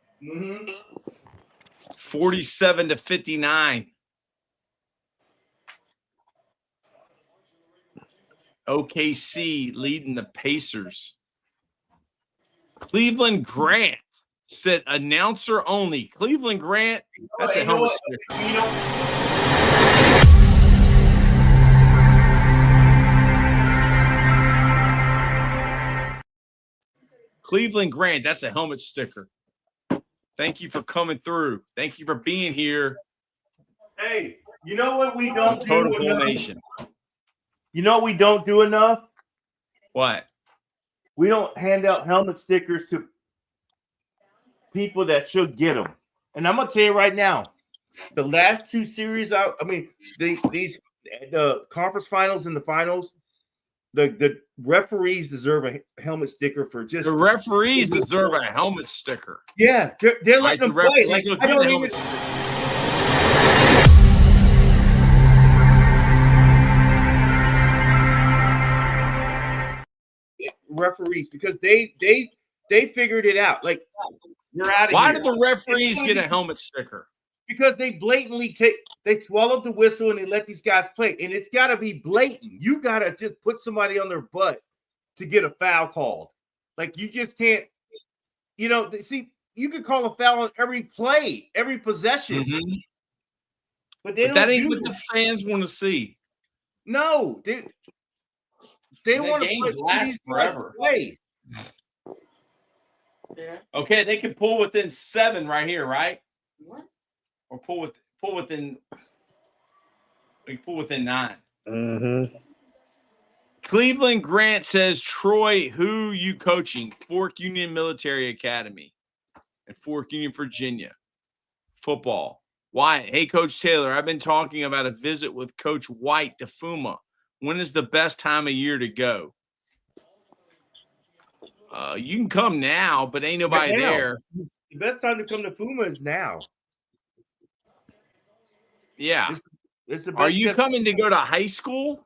47-59. OKC leading the Pacers. Cleveland Grant said announcer only. Cleveland Grant, that's a helmet sticker. Cleveland Grant, that's a helmet sticker. Thank you for coming through. Thank you for being here. Hey, you know what we don't do Total enough? Nation. You know what we don't do enough? What? We don't hand out helmet stickers to people that should get them. And I'm gonna tell you right now, the last two series, the conference finals and the finals, the referees deserve a helmet sticker for just the referees deserve a helmet sticker. Yeah, they're letting them play. Like, I don't even. Referees, because they figured it out. Like, we're out of here. Why did the referees get a helmet sticker? Because they blatantly they swallowed the whistle and they let these guys play. And it's got to be blatant. You got to just put somebody on their butt to get a foul called. Like, you just can't, see, you could call a foul on every play, every possession. Mm-hmm. But that ain't what the fans want to see. No, they want to last forever. Play. Yeah. Okay, they can pull within 7 right here, right? What? Or pull within 9. Mm-hmm. Cleveland Grant says, Troy, who you coaching? Fork Union Military Academy in Fork Union, Virginia. Football. Why? Hey, Coach Taylor, I've been talking about a visit with Coach White to Fuma. When is the best time of year to go? You can come now, but ain't nobody there. The best time to come to Fuma is now. Yeah. Are you coming to go to high school?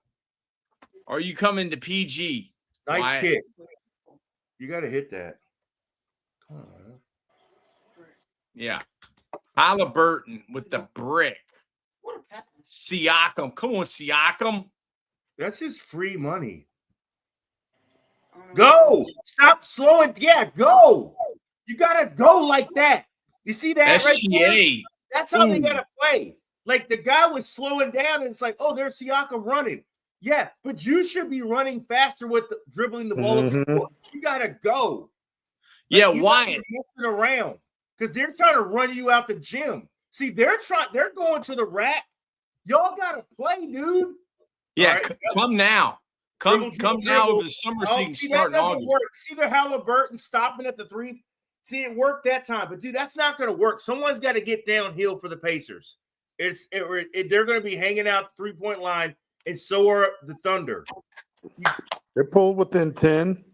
Or are you coming to PG? Nice kick. You got to hit that. Come on. Yeah. Haliburton with the brick. Siakam. Come on, Siakam. That's just free money. Go. Stop slowing. Yeah, go. You got to go like that. You see that SGA. right there? That's how they got to play. Like, the guy was slowing down, and it's like, oh, there's Siakam running. Yeah, but you should be running faster with dribbling the ball. Mm-hmm. You got to go. Yeah, why? Messing around because they're trying to run you out the gym. See, they're going to the rack. Y'all got to play, dude. Yeah, right. Come now. Come now over the summer so you can start in August. Work. See the Haliburton stopping at the 3. See, it worked that time. But, dude, that's not going to work. Someone's got to get downhill for the Pacers. They're going to be hanging out the 3-point line, and so are the Thunder. They're pulled within 10.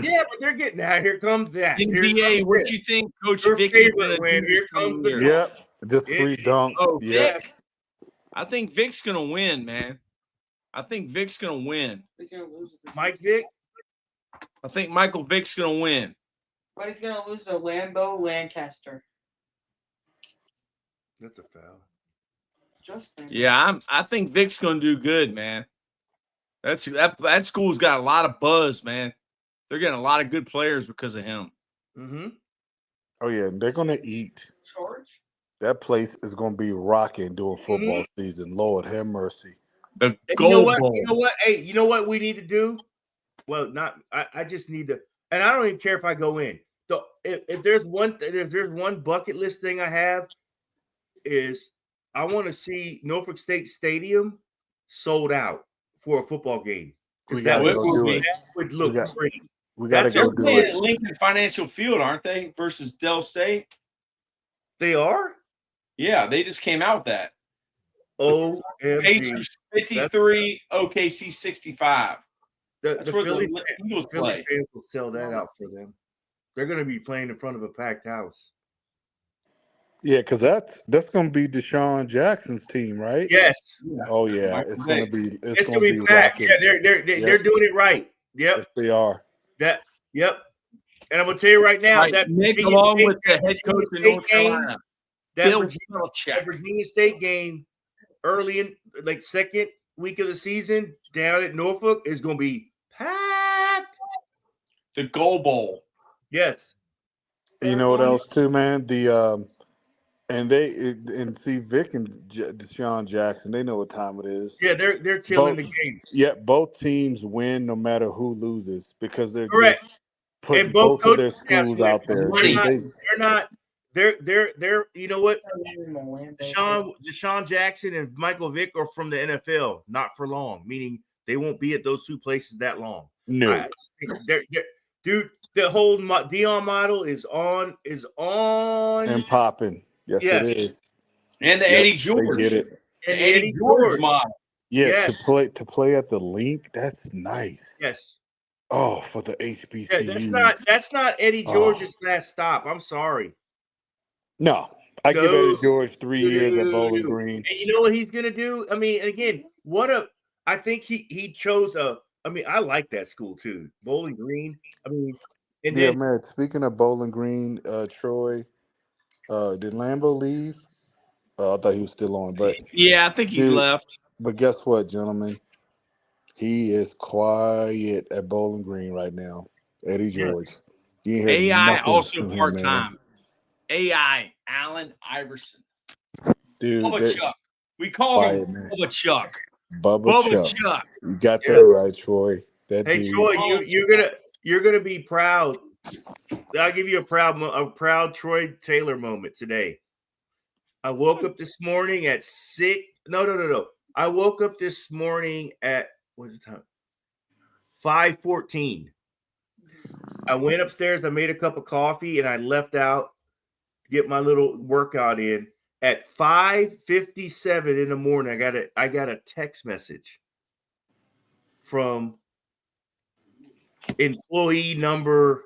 Yeah, but they're getting out. Here comes that. NBA, what do you think Coach Vic's going to do? Here comes the Yep, just free dunk. Oh, yep. Vic. I think Vic's going to win, man. I think Vic's going to win. Mike Vick? I think Michael Vick's going to win. But he's going to lose to Lambeau Lancaster. That's a foul. Justin. Yeah, I think Vic's going to do good, man. That school's got a lot of buzz, man. They're getting a lot of good players because of him. Mm-hmm. Oh, yeah, they're going to eat. George? That place is going to be rocking during football season. Lord have mercy. The you know what? Hey, you know what we need to do? Well, I just need to, and I don't even care if I go in. So if there's one bucket list thing I have, is I want to see Norfolk State Stadium sold out for a football game. That would look great. We got to go do it. Lincoln Financial Field, aren't they, versus Dell State? They are? Yeah, they just came out with that. OMG. Pacers 53, OKC 65. That's The where Philly, the Eagles the Philly play. fans will sell that out for them. They're going to be playing in front of a packed house. Yeah, because that's going to be Deshaun Jackson's team, right? Yes. Oh yeah, Michael it's going to Vick. be It's going to be packed. rocking. Yeah, they're doing it right. Yep. Yes, they are. Yep. And I'm going to tell you right now Right, that Nick, Virginia along State- with the head coach of North Carolina, Bill that Belichick. Virginia State game early in like second week of the season down at Norfolk is going to be packed. The Goal Bowl. Yes. You know what else too, man? And see Vic and Deshaun Jackson, they know what time it is. Yeah, they're killing the game. Yeah, both teams win no matter who loses because they're Correct. just putting And both both of their coaching staffs schools win. out there. They're you know what? Deshaun Jackson and Michael Vick are from the NFL, not for long, meaning they won't be at those two places that long. No. Dude, the whole Dion model is on And popping. Yes, it is. And the Eddie George. They get it. And the Eddie George model. Yeah, Yes. to play at the link, that's nice. Yes. Oh, for the HBCUs. Yeah, that's not Eddie George's last stop. I'm sorry. No, I give Eddie George 3 years at Bowling Green. And you know what he's gonna do? I mean, again, I think he chose I like that school too, Bowling Green. I mean, and yeah, then, man. Speaking of Bowling Green, Troy, did Lambo leave? I thought he was still on, but yeah, I think he left. But guess what, gentlemen? He is quiet at Bowling Green right now. Eddie George. You ain't heard AI nothing also from him, part man. time. AI Allen Iverson. Dude, Bubba Chuck. We call him Bubba Chuck. Bubba Chuck. You got that right, Troy. That hey dude. Troy, you're gonna be proud. I'll give you a proud Troy Taylor moment today. I woke up this morning at 6. No. I woke up this morning at what's the time? 5:14. I went upstairs, I made a cup of coffee, and I left out to get my little workout in. At 5:57 in the morning, I got a text message from employee number.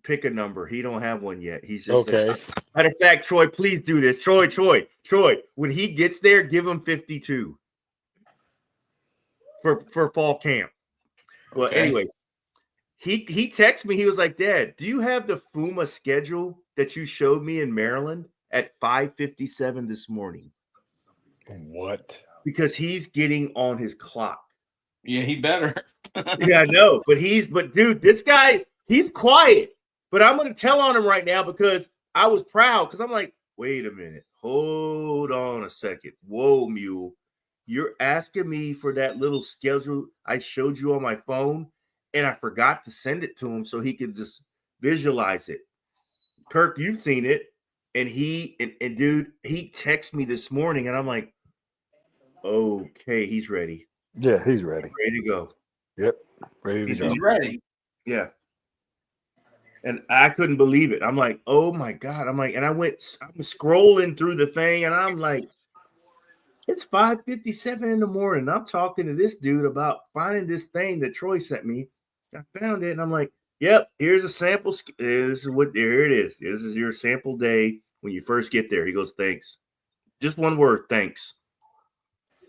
Pick a number. He don't have one yet. He's just okay. Matter of fact, Troy, please do this. Troy. When he gets there, give him 52 for fall camp. Well, anyway, he texted me. He was like, "Dad, do you have the FUMA schedule that you showed me in Maryland at 5:57 this morning?" What? Because he's getting on his clock. Yeah, he better. Yeah, I know. But dude, this guy, he's quiet. But I'm going to tell on him right now because I was proud because I'm like, wait a minute. Hold on a second. Whoa, Mule. You're asking me for that little schedule I showed you on my phone, and I forgot to send it to him so he could just visualize it. Kirk, you've seen it. And dude, he texted me this morning, and I'm like, okay, he's ready. Yeah, he's ready. Ready to go. Yep. Ready to go. He's ready. Yeah. And I couldn't believe it. I'm like, oh my God. I'm scrolling through the thing, and I'm like, it's 5:57 in the morning. I'm talking to this dude about finding this thing that Troy sent me. I found it, and I'm like, yep, here's a sample. Here it is. This is your sample day when you first get there. He goes, thanks. Just one word, thanks.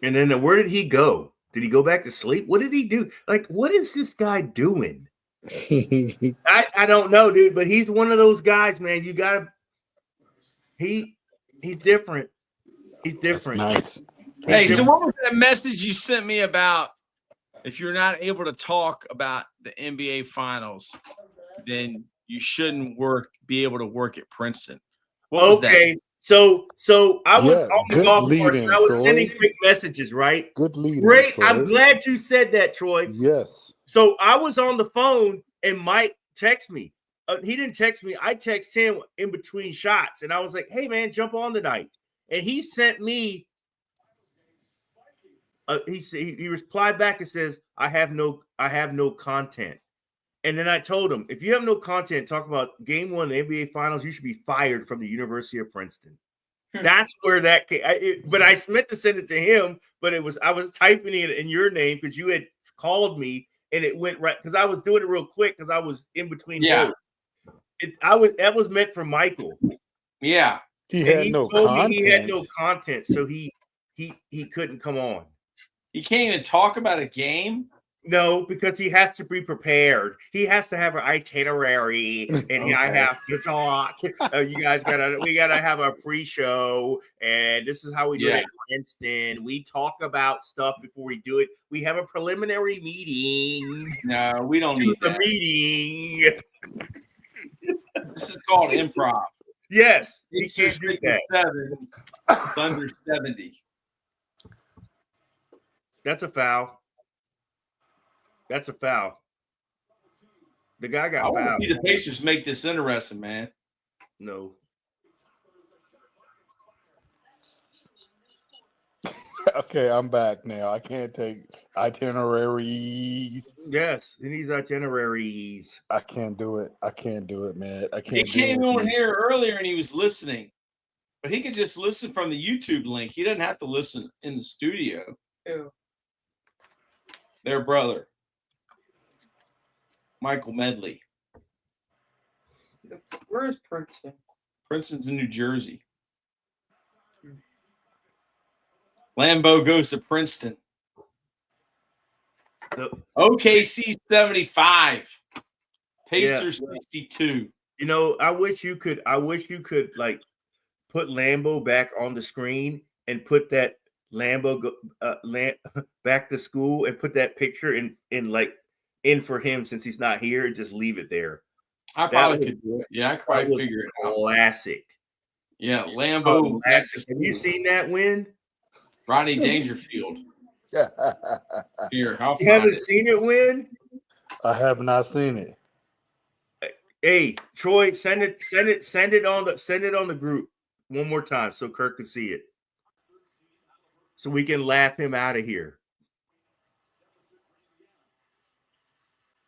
And then where did he go? Did he go back to sleep? What did he do? Like, what is this guy doing? I don't know, dude, but he's one of those guys, man. You gotta he's different. He's different. That's nice. Hey, so what was that message you sent me about if you're not able to talk about the NBA finals, then you shouldn't be able to work at Princeton? What was that? So I was on the golf course and I was Troy. sending quick messages, right? Good lead. Great. I'm glad you said that, Troy. Yes. So I was on the phone and Mike texted me. He didn't text me. I texted him in between shots. And I was like, hey, man, jump on tonight. And he sent me. He replied back and says, I have no content. And then I told him, if you have no content, talk about game 1 of the NBA Finals, you should be fired from the University of Princeton. That's where that came. But I meant to send it to him, but I was typing it in your name because you had called me and it went right because I was doing it real quick because I was in between. Yeah. That was meant for Michael. Yeah. He had no told content. me he had no content, so he couldn't come on. He can't even talk about a game. No, because he has to be prepared. He has to have an itinerary, and Okay. I have to talk. We gotta have a pre-show, and this is how we do it at Princeton. We talk about stuff before we do it. We have a preliminary meeting. No, we don't need the that. meeting. This is called improv. Yes, he Pacers can't do that. Thunder 70. That's a foul. That's a foul. The guy got fouled. I want to see the Pacers make this interesting, man. No. Okay, I'm back now. I can't take itineraries. Yes, he needs itineraries. I can't do it. I can't do it, man. I can't. He came do it. on here earlier and he was listening, but he could just listen from the YouTube link. He doesn't have to listen in the studio. Ew. Their brother, Michael Medley. Where is Princeton? Princeton's in New Jersey. Lambeau goes to Princeton. OKC 75. Pacers 62. You know, I wish you could like put Lambeau back on the screen and put that Lambeau back to school and put that picture in for him since he's not here and just leave it there. I probably could do it. Yeah, I could probably figure it out. Classic. Yeah, Lambeau. Have you seen that win? Rodney Dangerfield. Here, you haven't seen it win? I have not seen it. Hey, Troy, send it on the group one more time so Kirk can see it. So we can laugh him out of here.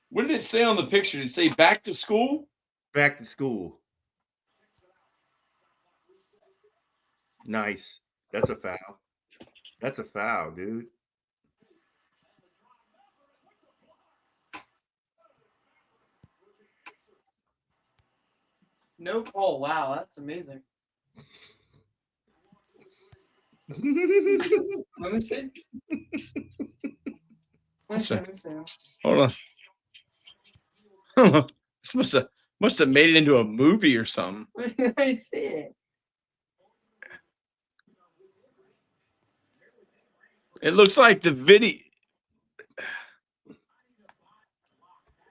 What did it say on the picture? Did it say back to school? Back to school. Nice. That's a foul. That's a foul, dude. No call. Wow, that's amazing. Let me see. Let me see. Hold on. This must have made it into a movie or something. Let me see it. It looks like the video.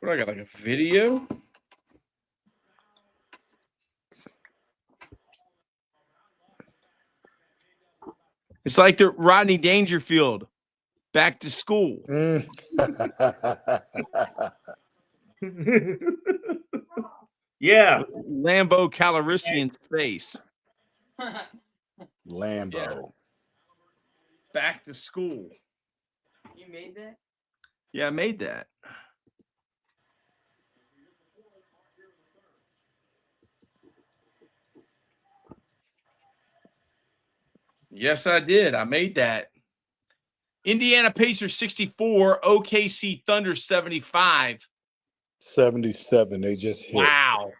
What do I got? Like a video? It's like the Rodney Dangerfield back to school. Yeah. Lambeau Calrissian's face. Lambeau. Yeah. Back to school. You made that? Yeah, I made that. Yes, I did. I made that. Indiana Pacers 64, OKC Thunder 75. 77. They just hit. Wow.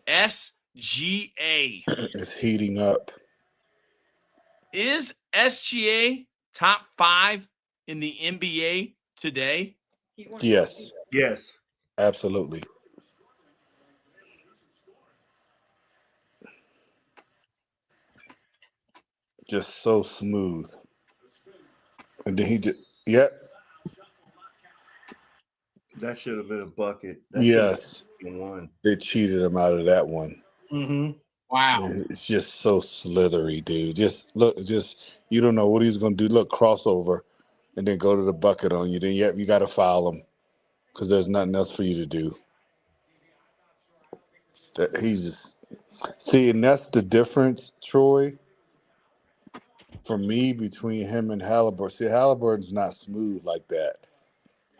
SGA. It's heating up. Is SGA top 5 in the NBA today? Yes. Yes. Absolutely. Just so smooth. And then he just, That should have been a bucket. Yes. One. They cheated him out of that one. Mm-hmm. Wow. It's just so slithery, dude. Just look, you don't know what he's going to do. Look, crossover, and then go to the bucket on you. Then you got to foul him because there's nothing else for you to do. He's just see, and that's the difference, Troy. For me, between him and Haliburton. See, Haliburton's not smooth like that.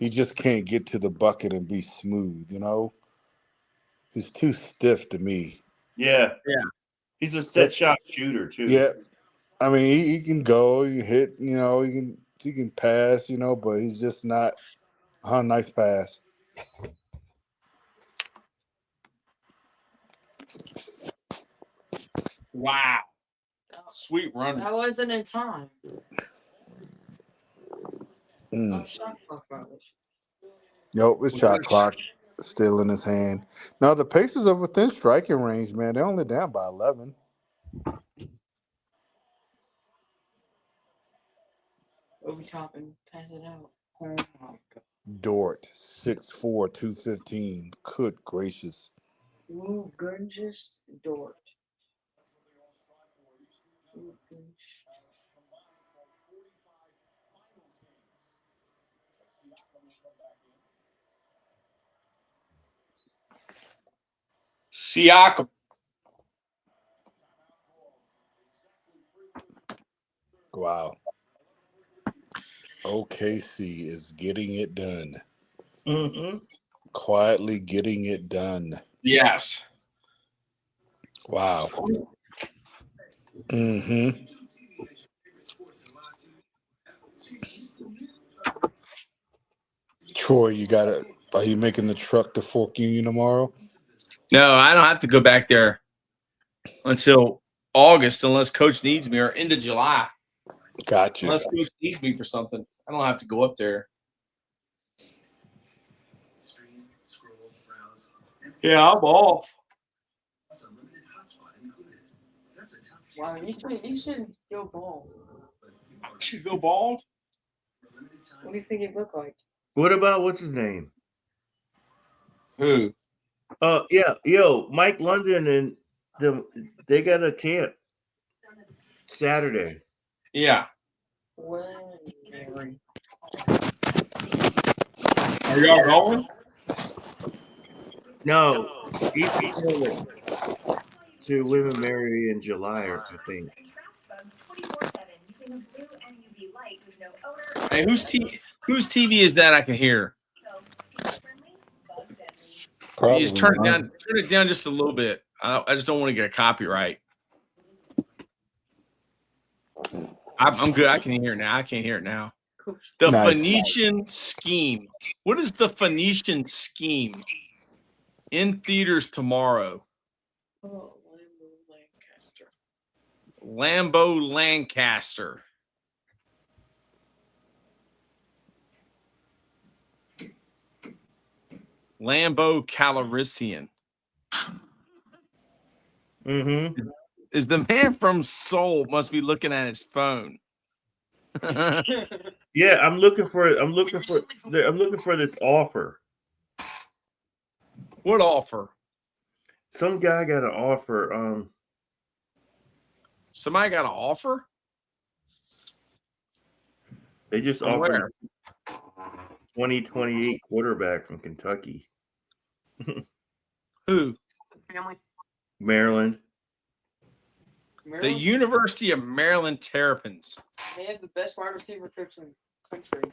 he just can't get to the bucket and be smooth. He's too stiff to me. Yeah. Yeah. He's a set shot shooter too. Yeah, I mean he can go, he can hit, he can pass, but he's just not a nice pass. Wow. Sweet run. That wasn't in time. Mm. Shot clock violation. Nope, his shot clock still in his hand. Now the Pacers are within striking range, man. They're only down by 11. Obi Toppin, pass it out. Oh my God. Dort, 6'4", 215. Good gracious. Ooh, Gurgis Dort. Siakam. Wow. OKC is getting it done. Mm-hmm. Quietly getting it done. Yes. Wow. Mm-hmm. Troy, are you making the truck to Fork Union tomorrow? No, I don't have to go back there until August unless Coach needs me, or into July. Gotcha. Unless Coach needs me for something. I don't have to go up there. Yeah, I'm off. Wow, you should go bald. I should go bald. What do you think it looked like? What about what's his name? Who? Yeah, Mike London and they got a camp Saturday. Yeah. When, Mary? Are y'all going? No, he's going to Women Mary in July, I think. Hey, whose TV is that I can hear? Probably You just turn it down just a little bit. I just don't want to get a copyright. I'm good. I can hear it now. I can't hear it now. The Nice. Phoenician Scheme. What is the Phoenician Scheme? In theaters tomorrow. Oh, Lambo Lancaster. Lambo Lancaster. Lambo Calrissian. Mm-hmm. Is the man from Seoul must be looking at his phone. Yeah, I'm looking for this offer. What offer? Some guy got an offer. Somebody got an offer? They just From offered where? 2028 quarterback from Kentucky. Who? Family. Maryland. The University of Maryland Terrapins. They have the best wide receiver coach in the country.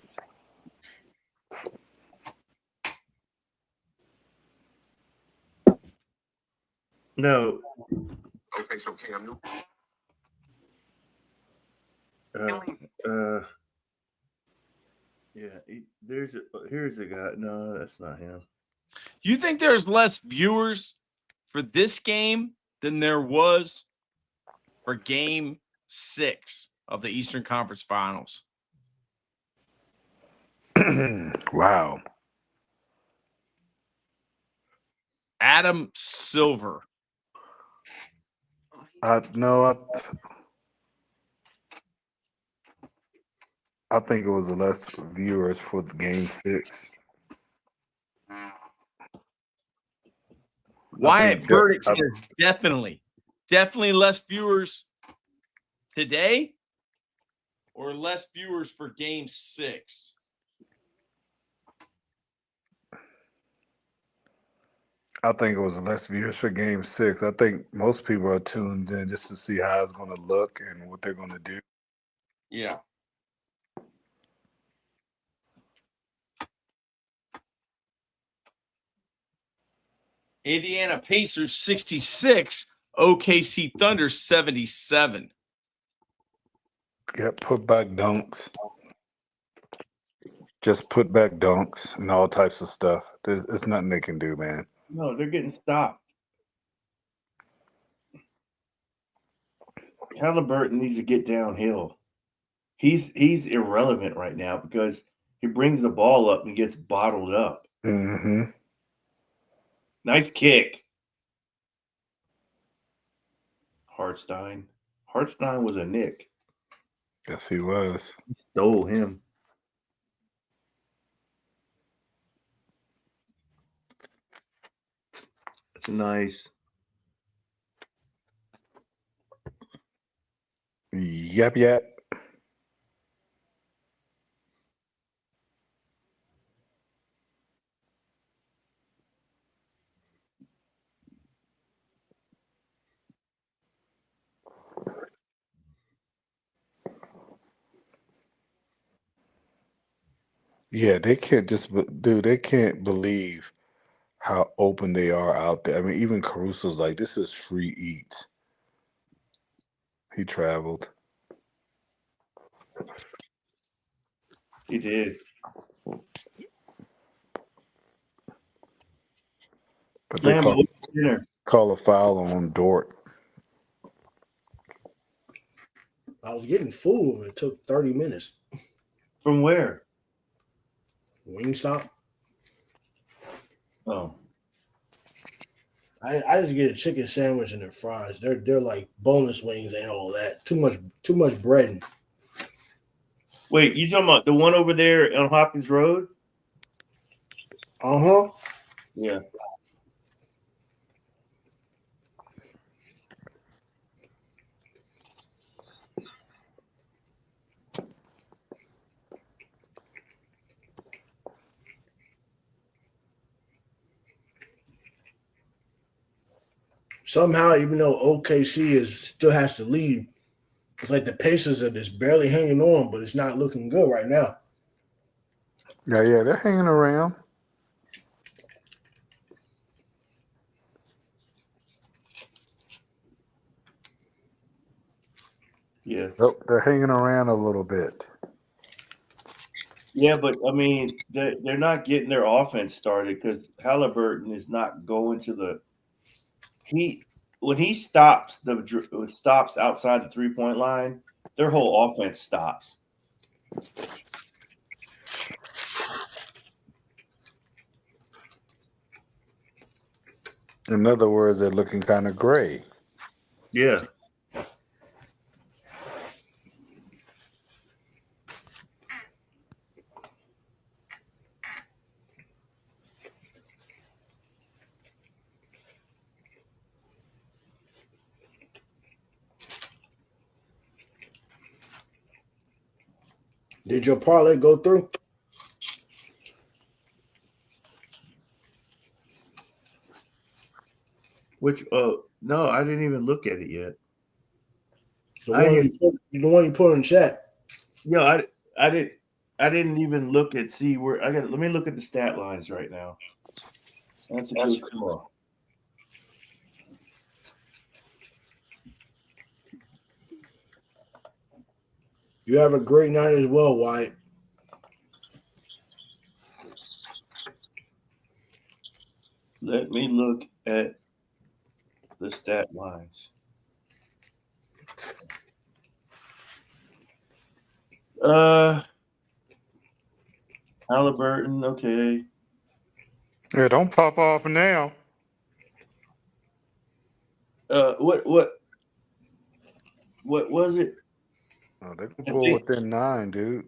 No. Okay, so Cam Newton. Yeah, here's a guy. No, that's not him. Do you think there's less viewers for this game than there was for Game 6 of the Eastern Conference Finals? Wow. Adam Silver. I think it was less viewers for the Game 6. Wyatt Burdick says definitely less viewers today, or less viewers for Game 6. I think it was less viewers for Game 6. I think most people are tuned in just to see how it's going to look and what they're going to do. Yeah. Indiana Pacers 66, OKC Thunder 77. Yeah, put back dunks. Just put back dunks and all types of stuff. There's nothing they can do, man. No, they're getting stopped. Haliburton needs to get downhill. He's irrelevant right now because he brings the ball up and gets bottled up. Mm-hmm. Nice kick. Hartstein. Hartstein was a Knick. Yes, he was. Stole him. That's nice. Yep. Yeah, they can't they can't believe how open they are out there. I mean, even Caruso's like, this is free eats. He traveled. He did. But they Lambo, what's for dinner? call a foul on Dort. I was getting food. It took 30 minutes. From where? Wingstop. Oh. I just get a chicken sandwich and their fries. They're like boneless wings and all that. Too much bread. Wait, you talking about the one over there on Hopkins Road? Uh-huh. Yeah. Somehow, even though OKC still has to lead, it's like the Pacers are just barely hanging on, but it's not looking good right now. Yeah, they're hanging around. Yeah. Oh, they're hanging around a little bit. Yeah, but I mean, they're not getting their offense started because Haliburton is not going to the when he stops outside the 3-point line, their whole offense stops. In other words, they're looking kind of gray. Yeah. Did your parlay go through? Which no, I didn't even look at it yet. The one you put in chat. Yeah, I didn't even look at see where let me look at the stat lines right now. That's a good call. You have a great night as well, Wyatt. Let me look at the stat lines. Haliburton, okay. Yeah, don't pop off now. What was it? Oh, they can pull within 9, dude.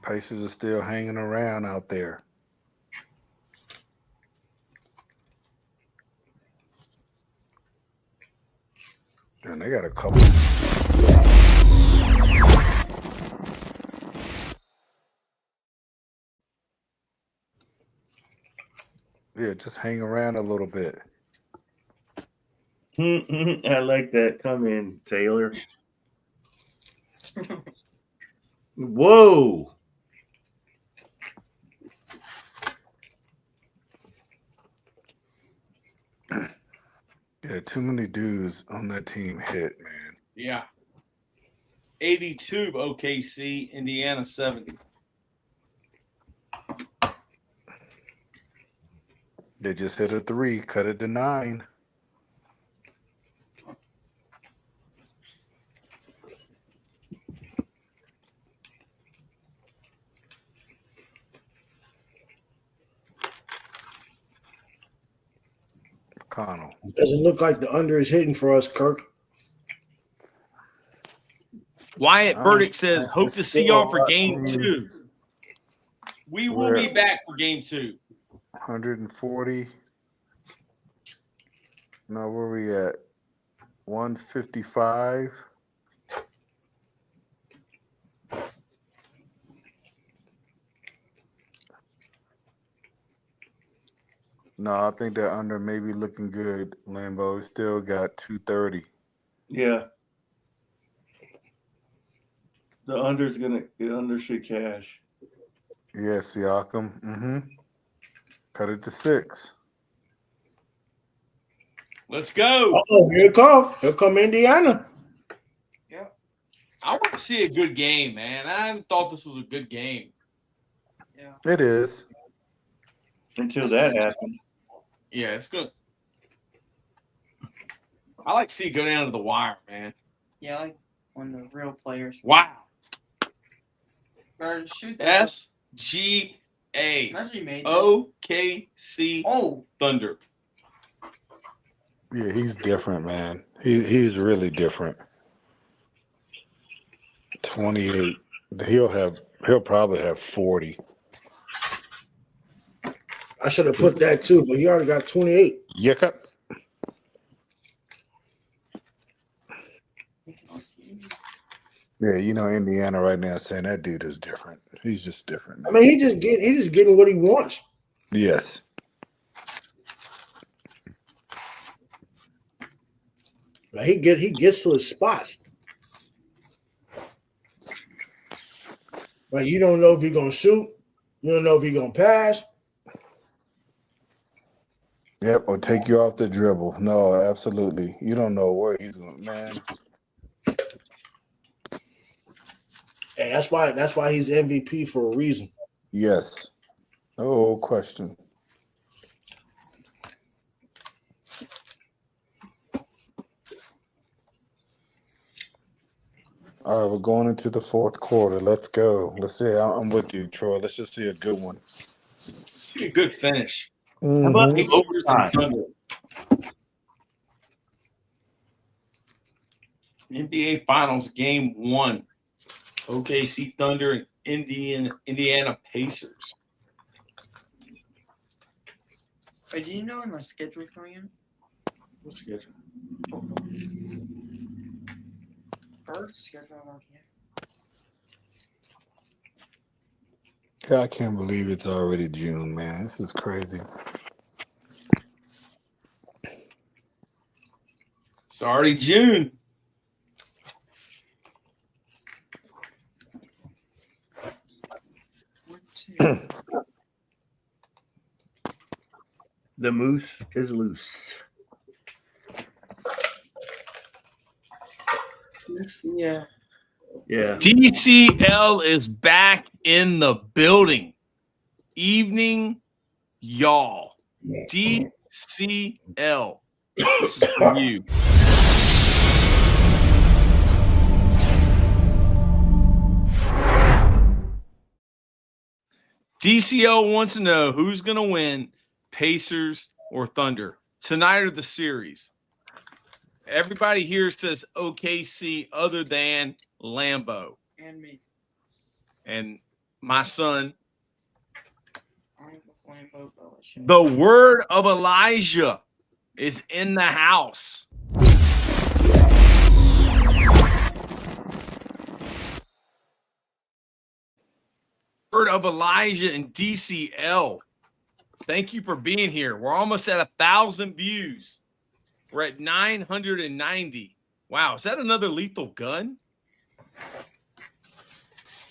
Pacers are still hanging around out there. And they got a couple. Yeah, just hang around a little bit. I like that. Come in, Taylor. Whoa. Yeah, too many dudes on that team hit, man. Yeah. 82 OKC, Indiana 70. They just hit a 3, cut it to 9. McConnell. Doesn't look like the under is hitting for us, Kirk. Wyatt All Burdick right. says, hope It's to see still y'all for a lot. game 2. We will We're- be back for game 2. 140. No, where we at? 155. No, I think that under may be looking good, Lambo. It's still got 230. Yeah. The under should cash. Yes, Siakam. Cut it to 6. Let's go. Oh, here it come. Here come Indiana. Yep. I want to see a good game, man. I thought this was a good game. Yeah. It is. Until that happened. Yeah, it's good. I like to see it go down to the wire, man. Yeah, like when the real players. Wow. Or shoot the SGA. Imagine you made that. OKC Oh, Thunder. Yeah, he's different, man. He's really different. 28. He'll probably have 40. I should have put that too, but he already got 28. Yucca. Yeah, you know Indiana right now saying that dude is different. He's just different. I mean, he just getting what he wants. Yes. Like he gets to his spots. Like you don't know if he's gonna shoot, you don't know if he's gonna pass. Yep, or take you off the dribble. No, absolutely. You don't know where he's going, man. And that's why he's MVP for a reason. Yes. No question. All right, we're going into the fourth quarter. Let's go. Let's see. I'm with you, Troy. Let's just see a good one. See a good finish. How about the Pacers and overtime? Thunder. NBA Finals Game 1. OKC Thunder and Indiana Pacers. wait, do you know when my schedule is coming in? What's the schedule? First schedule I'm looking at. Yeah, I can't believe it's already June, man. This is crazy. It's already June. The moose is loose. Yeah. Yeah. DCL is back in the building. Evening, y'all. DCL. This is for you. DCL wants to know who's going to win, Pacers or Thunder, tonight or the series. Everybody here says OKC other than Lambo. And me. And my son, I'm playing both LSU. the word of Elijah is in the house. Word of Elijah and DCL. Thank you for being here. We're almost at 1,000 views. We're at 990. Wow, is that another Lethal Gun?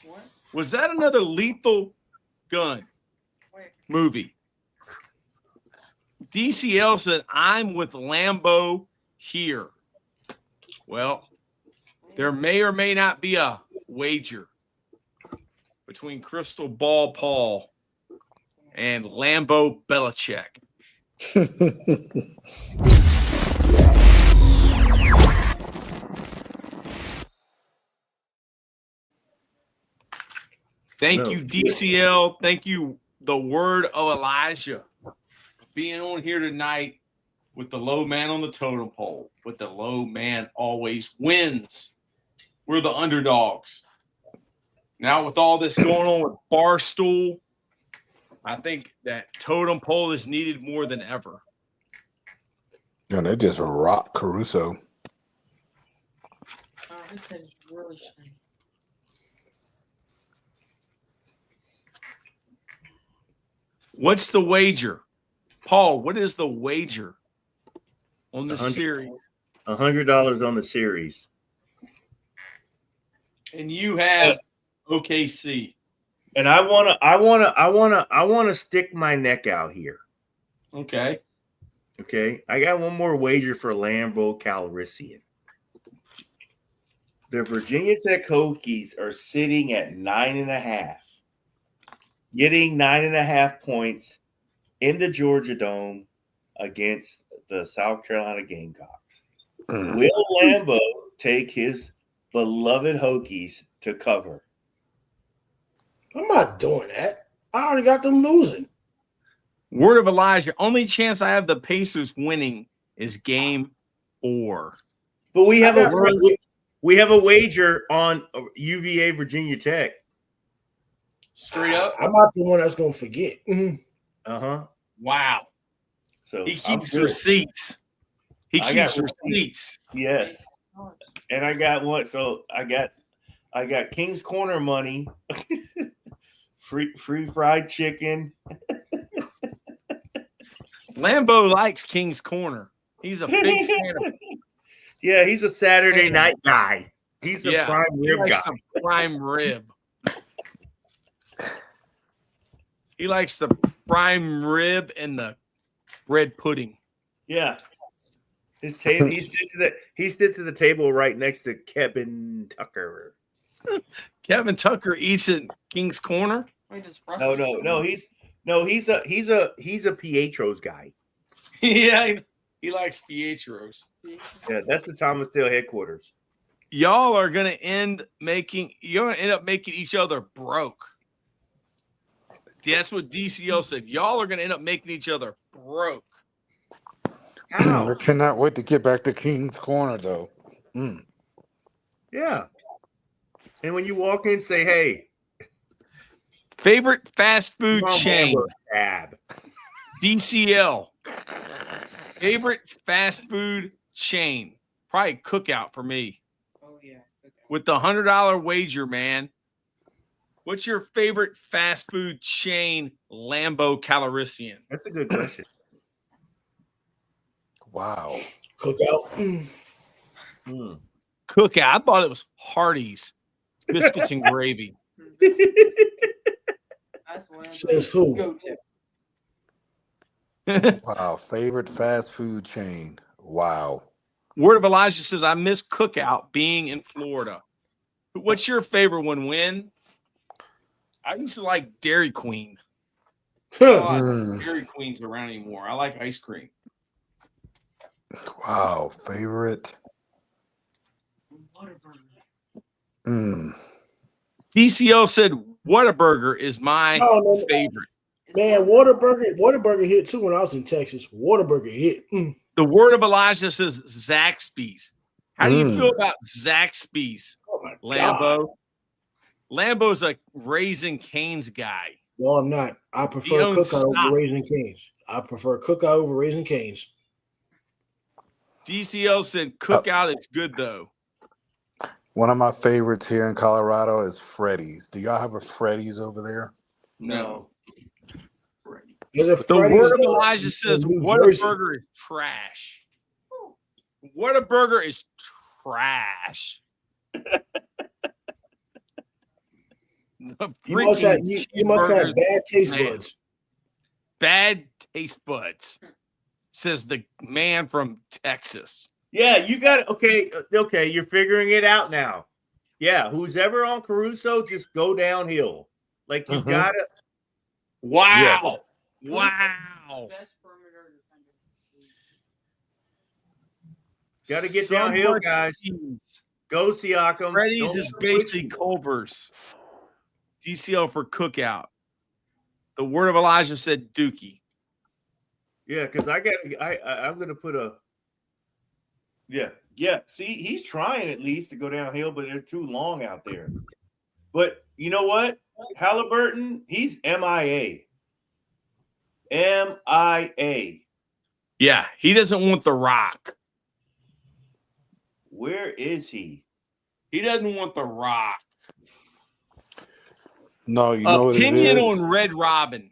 What? Was that another Lethal Gun Wait. movie? DCL said, I'm with Lambo here. Well, there may or may not be a wager between Crystal Ball Paul and Lambo Belichick. Thank you, DCL. Thank you, the word of Elijah, for being on here tonight with the low man on the totem pole. But the low man always wins. We're the underdogs. Now, with all this going on with Barstool, I think that totem pole is needed more than ever. And they just rock Caruso. Oh, his head is really shiny. What's the wager? Paul, what is the wager on the series? $100 on the series. And you have OKC. And I wanna stick my neck out here. Okay. Okay. I got one more wager for Lambeau Calrissian. The Virginia Tech Hokies are sitting at 9.5. Getting 9.5 points in the Georgia Dome against the South Carolina Gamecocks. Will Lambeau take his beloved Hokies to cover? I'm not doing that. I already got them losing. Word of Elijah. Only chance I have the Pacers winning is game 4. But we have a wager on UVA Virginia Tech. Straight up. I'm not the one that's going to forget. Uh-huh. Wow. So he keeps receipts. He keeps receipts. Yes. And I got one. So I got King's Corner money. free fried chicken. Lambeau likes King's Corner. He's a big fan of it. Yeah, he's a Saturday night guy. He's a prime rib guy. The prime rib. He likes the prime rib and the bread pudding. Yeah. His table. He sits to the table right next to Kevin Tucker. Kevin Tucker eats at King's Corner. No. He's a Pietro's guy. Yeah, he likes Pietros. Yeah, that's the Thomas Dale headquarters. Y'all are gonna end up making each other broke. That's what DCO said. Y'all are gonna end up making each other broke. I cannot wait to get back to King's Corner, though. Yeah. And when you walk in, say, hey. Favorite fast food chain? DCL. Favorite fast food chain? Probably Cookout for me. Oh, yeah. With the $100 wager, man. What's your favorite fast food chain, Lambeau Calrissian? That's a good question. Wow. Cookout. Cookout. I thought it was Hardee's. Biscuits and gravy. Says who? Wow. Favorite fast food chain. Wow. Word of Elijah says, I miss Cookout being in Florida. What's your favorite one, Win? I used to like Dairy Queen. Dairy Queen's around anymore. I like ice cream. Wow. Favorite. DCO said Whataburger is my favorite. Man, Whataburger hit too when I was in Texas. Whataburger hit. The word of Elijah says Zaxby's. How do you feel about Zaxby's, Lambeau? Lambeau's a Raising Cane's guy. No, I'm not. I prefer Cookout over Raising Cane's. over Raising Cane's. DCL said Cookout is good, though. One of my favorites here in Colorado is Freddy's. Do y'all have a Freddy's over there? No. The word of Elijah says Whataburger is trash. Whataburger is trash. You must have bad taste buds. Bad taste buds, says the man from Texas. Yeah, you got it. Okay, you're figuring it out now. Yeah, who's ever on Caruso, just go downhill. Like you gotta. Wow. Yes. Wow. Best perimeter defender. Gotta get downhill, guys. Go Siakam. Freddie's Don't is let them push basically you. Culver's. DCL for cookout. The word of Elijah said Dookie. Yeah, because I'm gonna put a. Yeah. See, he's trying at least to go downhill, but they're too long out there. But you know what? Haliburton, he's MIA. MIA. Yeah, he doesn't want the rock. Where is he? He doesn't want the rock. No, you know what it Opinion is? on Red Robin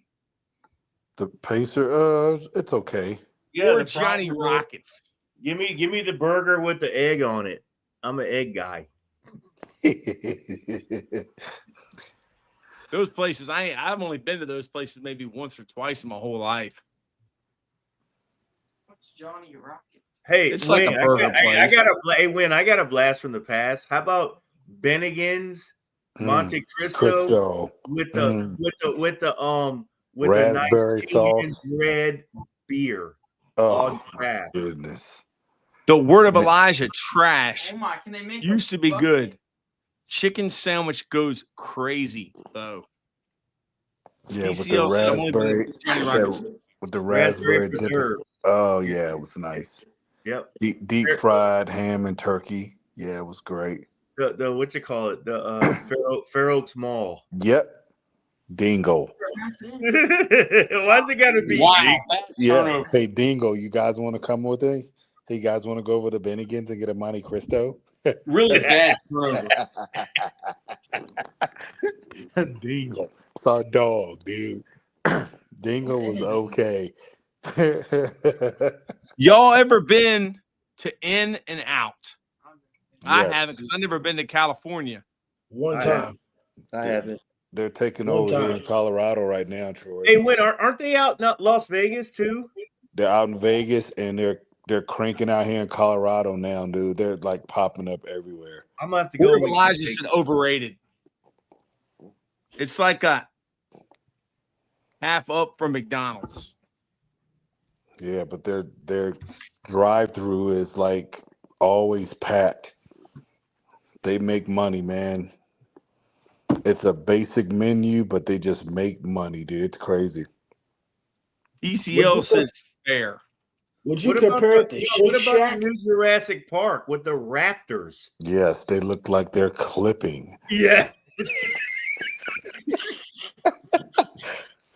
The Pacer, it's okay. Yeah, or the Johnny problem is- Rockets. Give me the burger with the egg on it. I'm an egg guy. Those places, I've only been to those places maybe once or twice in my whole life. What's Johnny Rockets? Hey, It's like a Win, burger place. I got a blast from the past. How about Bennigan's Monte Cristo, with the raspberry nice sauce. red beer. Oh on my draft. goodness. The word of Elijah, trash. Oh my, can they make Used a to be bucket? good. Chicken sandwich goes crazy, though. Yeah, with the DCL said, "I'm only been raspberry, to Johnny Rockets." with the Raspberry raspberry dip. preserve. Oh yeah, it was nice. Yep. Deep fried ham and turkey. Yeah, it was great. The what you call it? The Fair Oaks Mall. Yep. Dingo. Why's it gotta be? Wow, Dick? bad Yeah. turnover. Hey, Dingo, you guys want to come with me? Hey, you guys want to go over to Bennigan's and get a Monte Cristo? Really bad turnover. Dingo. It's our dog, dude. Dingo was okay. Y'all ever been to In and Out? I Yes. haven't because I've never been to California. One I time. I haven't. They're taking One over here time. in Colorado right now, Troy. Hey, Win, aren't they out in Las Vegas too? They're out in Vegas and they're cranking out here in Colorado now, dude. They're like popping up everywhere. I'm gonna have to go. Word of with Elijah Vegas. said overrated. It's like a half up from McDonald's. Yeah, but their drive-through is like always packed. They make money, man. It's a basic menu, but they just make money, dude. It's crazy. ECL said fair. Would you What about compare it to what Shake about Shack? the New Jurassic Park with the Raptors? Yes, they look like they're clipping. Yeah,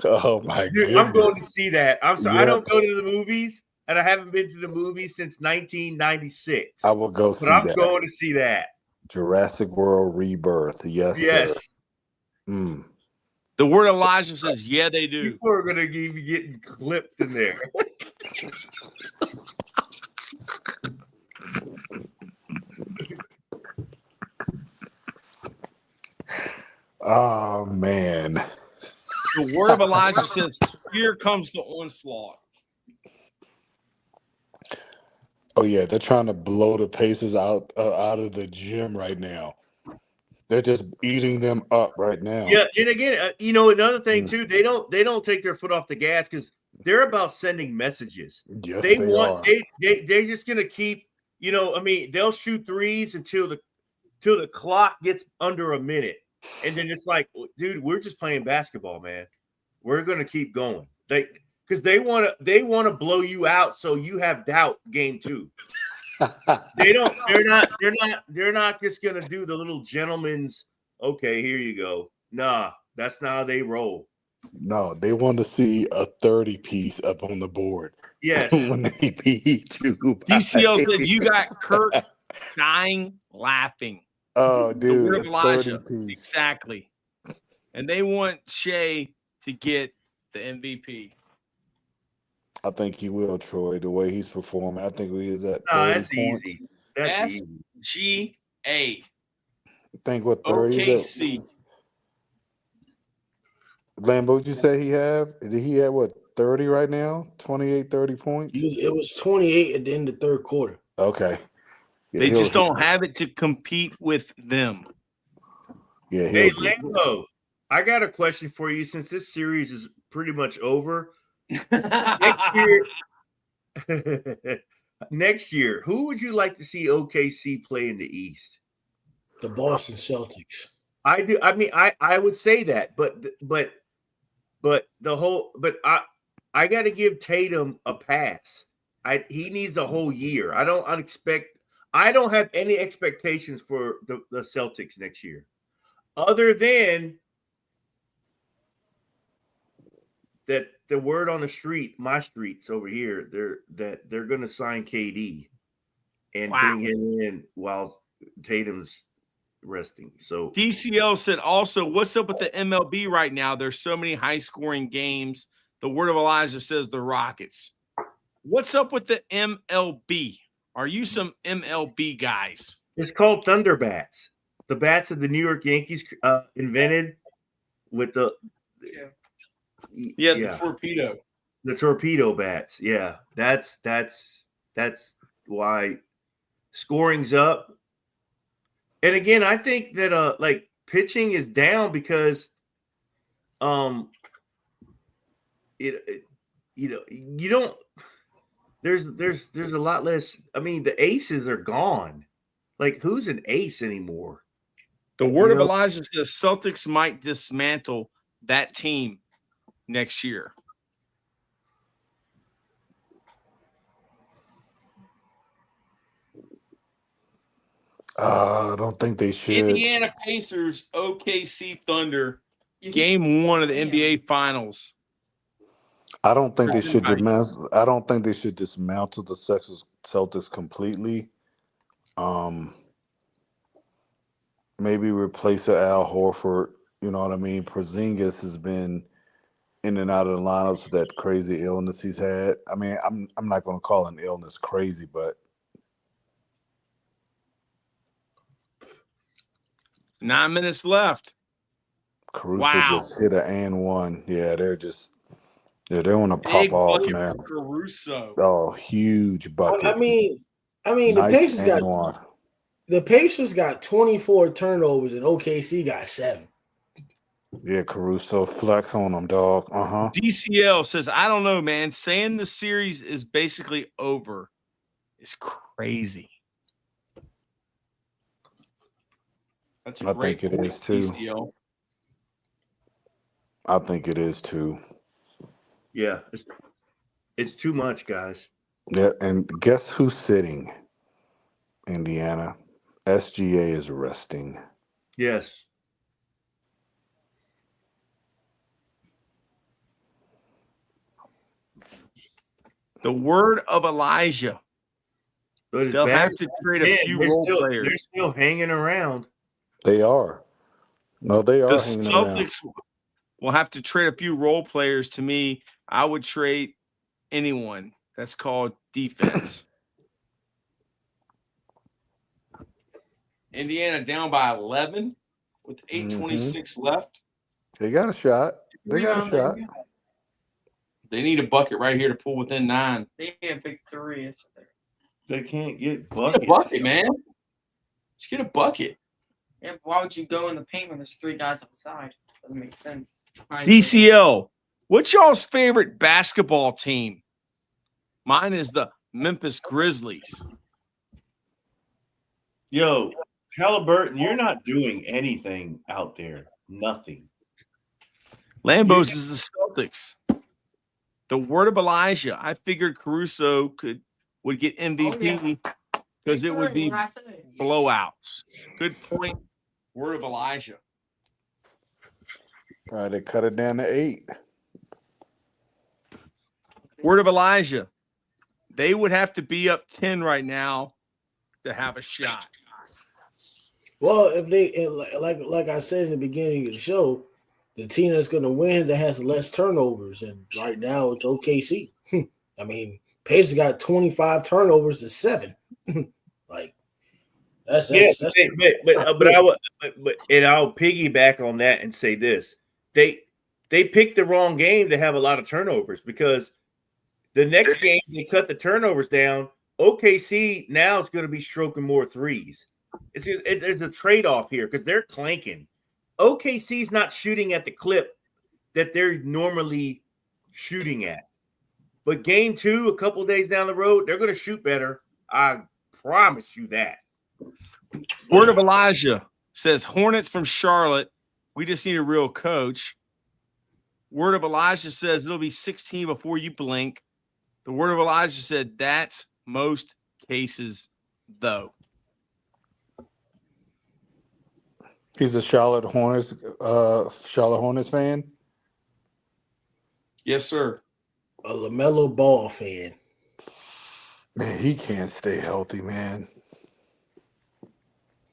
Oh my dude, goodness. I'm going to see that. I'm sorry, I Yep. don't go to the movies, and I haven't been to the movies since 1996. I will go see But I'm that. going to see that. Jurassic World Rebirth. Yes, Yes, sir. Mm. The word Elijah says, yeah, they do. people are gonna be getting clipped in there. Oh man. The word of Elijah says, here comes the onslaught. Oh yeah, they're trying to blow the Pacers out of the gym right now. They're just eating them up right now. Yeah, and again, another thing Mm. too, they don't take their foot off the gas because they're about sending messages. Yes, They they want are. they're just gonna keep, they'll shoot threes until the clock gets under a minute, and then it's like, dude, we're just playing basketball, man. We're gonna keep going. Because they want to blow you out, so you have doubt game 2. They're not just gonna do the little gentleman's, okay, here you go. Nah, that's not how they roll. No, they want to see a 30 piece up on the board. Yes. When they beat you. DCL said, you got Kirk dying laughing. Oh, The word dude, of a Elijah. 30 piece. Exactly. And they want Shea to get the MVP. I think he will, Troy, the way he's performing. I think he is at 30 No, that's points. easy. That's easy. SGA. I think what 30 is OKC. that? Lambo, what'd you say he have? Did he have what 30 right now? 28, 30 points? It was 28 at the end of the third quarter. Okay. Yeah, They just don't have it to compete with them. Yeah, Hey, Lambo, I got a question for you since this series is pretty much over. Next year, who would you like to see OKC play in the East? The Boston Celtics. I do. I mean, I would say that, but I got to give Tatum a pass. He needs a whole year. I don't have any expectations for the Celtics next year, other than that the word on the street, my streets over here, they're going to sign KD and bring him in while Tatum's resting. So DCL said also, what's up with the MLB right now? There's so many high scoring games. The word of Elijah says the Rockets. What's up with the MLB? Are you some MLB guys? It's called Thunder Bats. The bats that the New York Yankees invented with the the torpedo. The torpedo bats. Yeah. That's why scoring's up. And again, I think that like pitching is down because you don't there's a lot less. I mean, the aces are gone. Like, who's an ace anymore? The word of Elijah says Celtics might dismantle that team next year. I don't think they should. Indiana Pacers, OKC Thunder, game 1 of the NBA Finals. I don't think they should dismantle. I don't think they should dismantle the Celtics completely. Maybe replace Al Horford. You know what I mean? Porzingis has been in and out of the lineups with that crazy illness he's had. I mean, I'm not going to call an illness crazy, but 9 minutes left. Caruso just hit an and one. Yeah, they want to pop Big off bucket now. for Caruso. Oh, huge bucket. I mean, Nice the Pacers got 24 turnovers and OKC got 7. Yeah, Caruso flex on them, dog. DCL says, I don't know, man. Saying the series is basically over is crazy. That's a great think it point, is too. DCL. I think it is too. Yeah, it's too much, guys. Yeah, and guess who's sitting? Indiana. SGA is resting. Yes. The word of Elijah. They'll have to trade a few role players. They're still hanging around. They are. No, they are. The hanging Celtics around. will have to trade a few role players. To me, I would trade anyone. That's called defense. Indiana down by 11 with 8:26 left. They got a shot. They need a bucket right here to pull within 9. They need a big 3. They can't get buckets. Get a bucket, man. Just get a bucket. Yeah, but why would you go in the paint when there's 3 guys outside? Doesn't make sense. DCL, what's y'all's favorite basketball team? Mine is the Memphis Grizzlies. Yo, Haliburton, you're not doing anything out there. Nothing. Lambos is the Celtics. The word of Elijah. I figured Caruso would get MVP because it would be blowouts. Good point. Word of Elijah. They cut it down to 8. Word of Elijah. They would have to be up 10 right now to have a shot. Well, if they like I said in the beginning of the show, the team that's going to win that has less turnovers, and right now it's OKC. I mean, Pacers got 25 turnovers to 7. Like that's but I'll piggyback on that and say this: they picked the wrong game to have a lot of turnovers because the next game they cut the turnovers down. OKC now is going to be stroking more threes. There's a trade-off here because they're clanking. OKC's not shooting at the clip that they're normally shooting at. But game 2, a couple days down the road, they're going to shoot better. I promise you that. Word of Elijah says Hornets from Charlotte. We just need a real coach. Word of Elijah says it'll be 16 before you blink. The word of Elijah said that's most cases, though. He's a Charlotte Hornets fan. Yes, sir. A LaMelo Ball fan. Man, he can't stay healthy, man.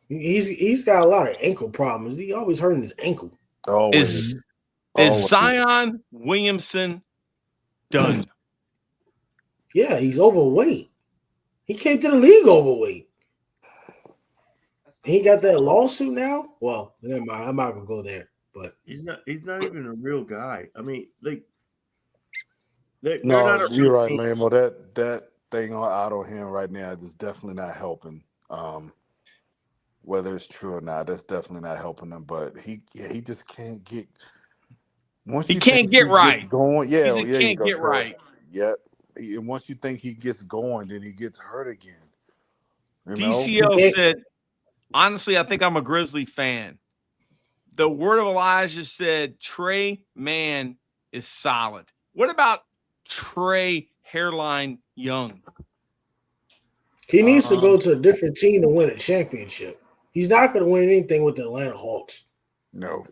He's got a lot of ankle problems. He always hurting his ankle. Always. Is Zion Williamson done? Yeah, he's overweight. He came to the league overweight. He got that lawsuit now. Well, never mind. I'm not gonna go there. But he's not even a real guy. I mean, like, they're No, not a you're real right, team. Lambo. That thing out on him right now is definitely not helping. Whether it's true or not, that's definitely not helping him. But he just can't get. Once He you can't think get he right. gets going, He there you can't go, get Troy. right. Yep. And once you think he gets going, then he gets hurt again. You know? DCL said, honestly, I think I'm a Grizzly fan. The word of Elijah said Trey Mann is solid. What about Trey Hairline Young? he needs to go to a different team to win a championship. He's not going to win anything with the Atlanta Hawks. No.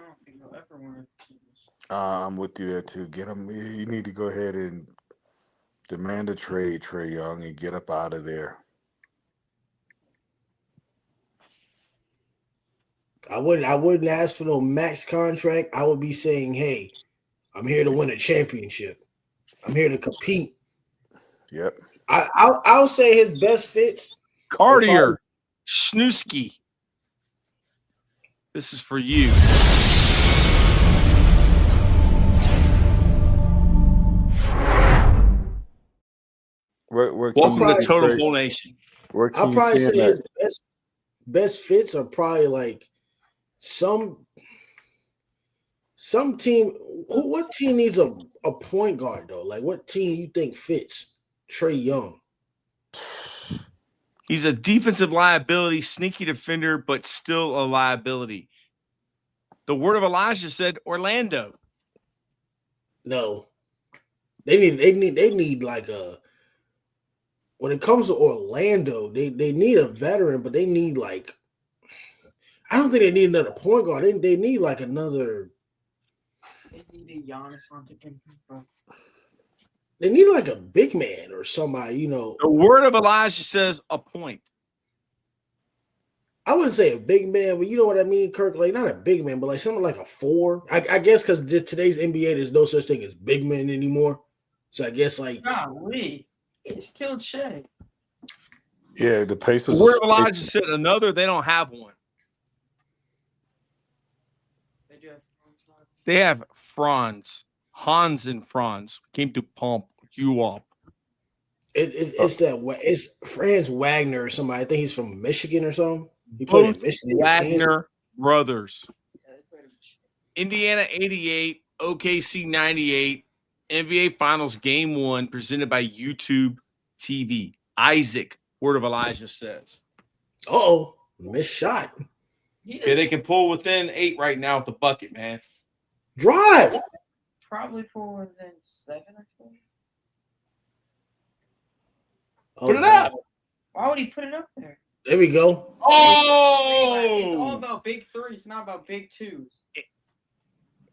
I don't think he'll ever win. I'm with you there too. Get him. You need to go ahead and demand a trade, Trey Young, and get up out of there. I wouldn't ask for no max contract. I would be saying, hey, I'm here to win a championship. I'm here to compete. Yep. I'll say his best fits. Cartier Snooski. This is for you. Where Welcome to can you Total say- Bull Nation. Where can I'll you probably see say him at? his best fits are probably like some team. What team needs a point guard though? Like what team you think fits Trey Young? He's a defensive liability, sneaky defender, but still a liability. The word of Elijah said Orlando. No, they need like a. When it comes to Orlando, they need a veteran, but they need like. I don't think they need another point guard. They need like another. They need a Giannis on the team, bro. They need like a big man or somebody, you know. The word of Elijah says a point. I wouldn't say a big man, but you know what I mean, Kirk. Like not a big man, but like something like a 4. I guess because today's NBA, there's no such thing as big men anymore. So I guess like Golly, he just killed Shea. Yeah, the Pacers. The word of Elijah said another. They don't have one. They do have. They have Hans and Franz came to pump you up. it's Franz Wagner or somebody. I think he's from Michigan or something. He played in Both Michigan. or Kansas. Wagner brothers. Yeah, they played him. Indiana 88, OKC 98, NBA Finals Game 1 presented by YouTube TV. Isaac, word of Elijah says. Uh-oh, missed shot. Okay, they can pull within 8 right now with the bucket, man. Drive. Probably pull within 7 or 4. Put it up. Why would he put it up there? There we go. It's all Oh! about big 3s, not about big 2s.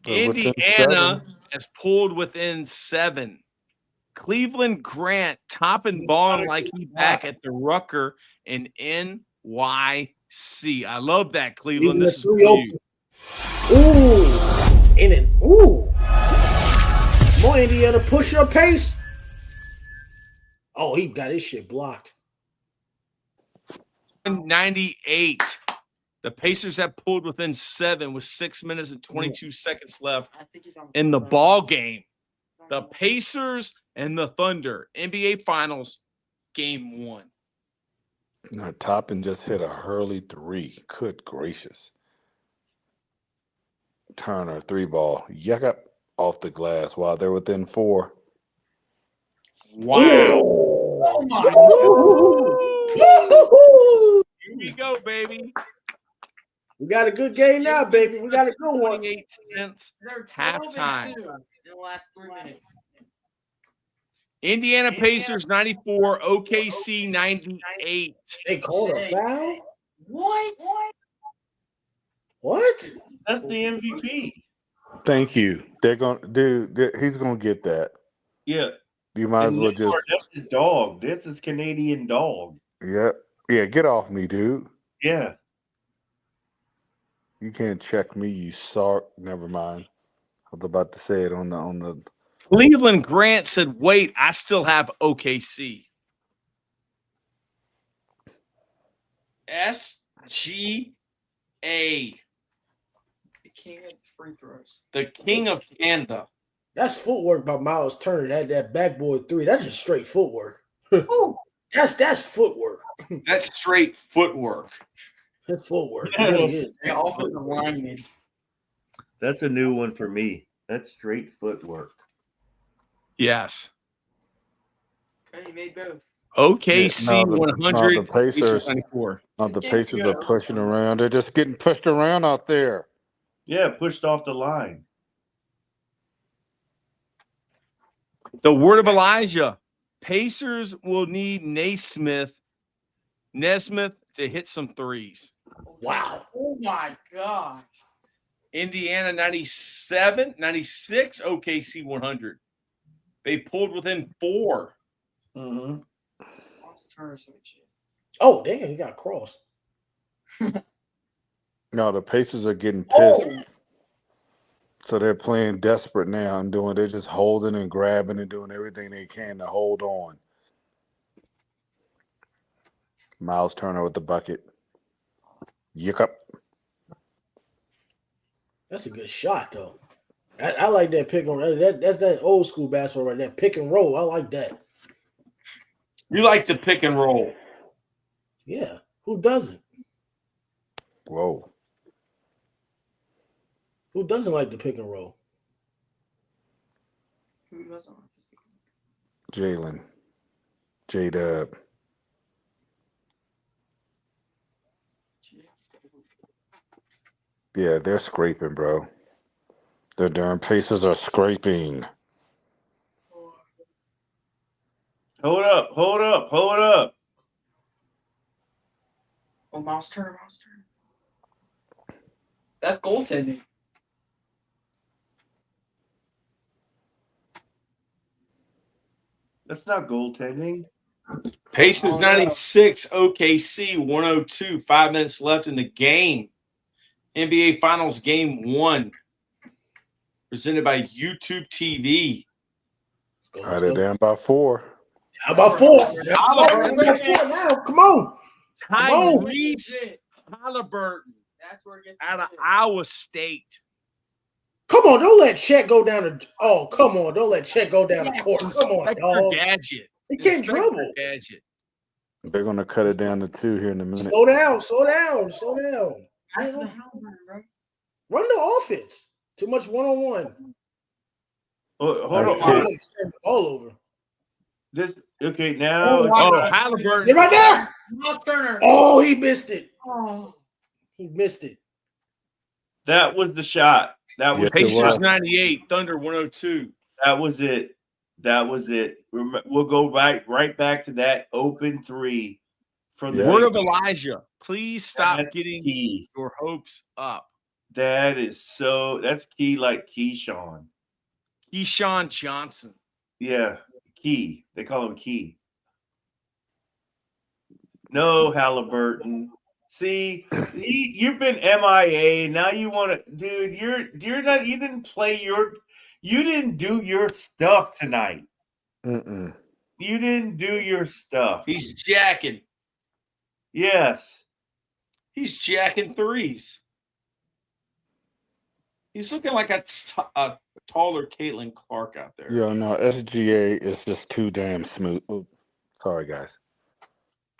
Within Indiana 7. has pulled within 7. Cleveland Grant topping ball like he back at the Rucker in NYC. I love that, Cleveland. This is for you. Ooh. In it. Ooh. More Indiana, push your pace. Oh, he got his shit blocked. 98. The Pacers have pulled within 7 with 6 minutes and 22 seconds left I think he's on in the ball game. He's on The Pacers and the Thunder, NBA Finals, Game 1. No, Toppin just hit a Hurley 3. Good gracious. Turner 3-ball. Yuck up off the glass while they're within 4. Wow. Oh my Woo-hoo-hoo! Here we go, baby. We got a good game now, baby. We got a good one. 28 cents. They're 12 and Halftime. 2 in the last 3 minutes. Indiana Pacers 94, OKC 98. They called a foul? What? What? That's the MVP. Thank you. They're going to do. He's going to get that. Yeah. You might as And well just. that's his dog. That's his Canadian dog. Yeah. Yeah. Get off me, dude. Yeah. You can't check me, you sark. Never mind. I was about to say it on the. Cleveland Grant said, wait, I still have OKC. SGA. The king of free throws. The king of Canada. That's footwork by Miles Turner. That backboard 3. That's just straight footwork. Ooh. That's footwork. That's straight footwork. That's footwork. It really is. They offered the lineman. That's a new one for me. That's straight footwork. Yes. Okay, he made both. OKC Yeah, no, the 100. Pacers- 94. The This Pacers game's are good. pushing around. They're just getting pushed around out there. Yeah, pushed off the line. The word of Elijah. Pacers will need Nesmith to hit some threes. Wow. Oh my gosh. Indiana 97, 96, OKC 100. They pulled within 4. Mm-hmm. Turner switch. Oh, damn, he got crossed. No, the Pacers are getting pissed. Oh, So they're playing desperate now and they're just holding and grabbing and doing everything they can to hold on. Miles Turner with the bucket. Yuck up. that's a good shot, though. I like that pick and roll. That's that old school basketball right there. Pick and roll. I like that. You like the pick and roll. Yeah. Who doesn't? Whoa. Who doesn't like the pick and roll? Who doesn't? Jalen. J-Dub. Yeah, they're scraping, bro. The darn Pacers are scraping. Hold up. Oh, Miles Turner. That's goaltending. That's not goaltending. Pacers Oh, no. 96, OKC 102. 5 minutes left in the game. NBA Finals Game 1. Presented by YouTube TV. Let's go, All right, let's they're go. down by 4. How about 4? Haliburton. Now, come on. Tyrese Haliburton That's where it gets out of legit. Iowa State. Come on, don't let Chet go down the. Oh, come on, don't let Chet go down the court. Come on, Inspector dog. Gadget. He can't Inspector dribble. Gadget. They're going to cut it down to 2 here in a minute. Slow down. That's the Haliburton, bro. Run the offense. Too much one-on-one. Oh, hold Nice on. pick. All over. This okay now. Oh, Haliburton. Get right there. Miles Turner. Oh, he missed it. Oh. He missed it. That was the shot. That was Yes, it Pacers was. 98, Thunder 102. that was it. We'll go right back to that open 3 from the Yeah. Word of Elijah. Please stop That's getting key. your hopes up. That's key like Keyshawn. Keyshawn Johnson. Yeah, Key. They call him Key. No, Haliburton. See, you've been MIA. Now you want to, dude. You're not. You didn't play your. You didn't do your stuff tonight. Mm-mm. You didn't do your stuff. He's jacking. Yes. He's jacking threes. He's looking like a taller Caitlin Clark out there. Yo, no, SGA is just too damn smooth. Sorry, guys.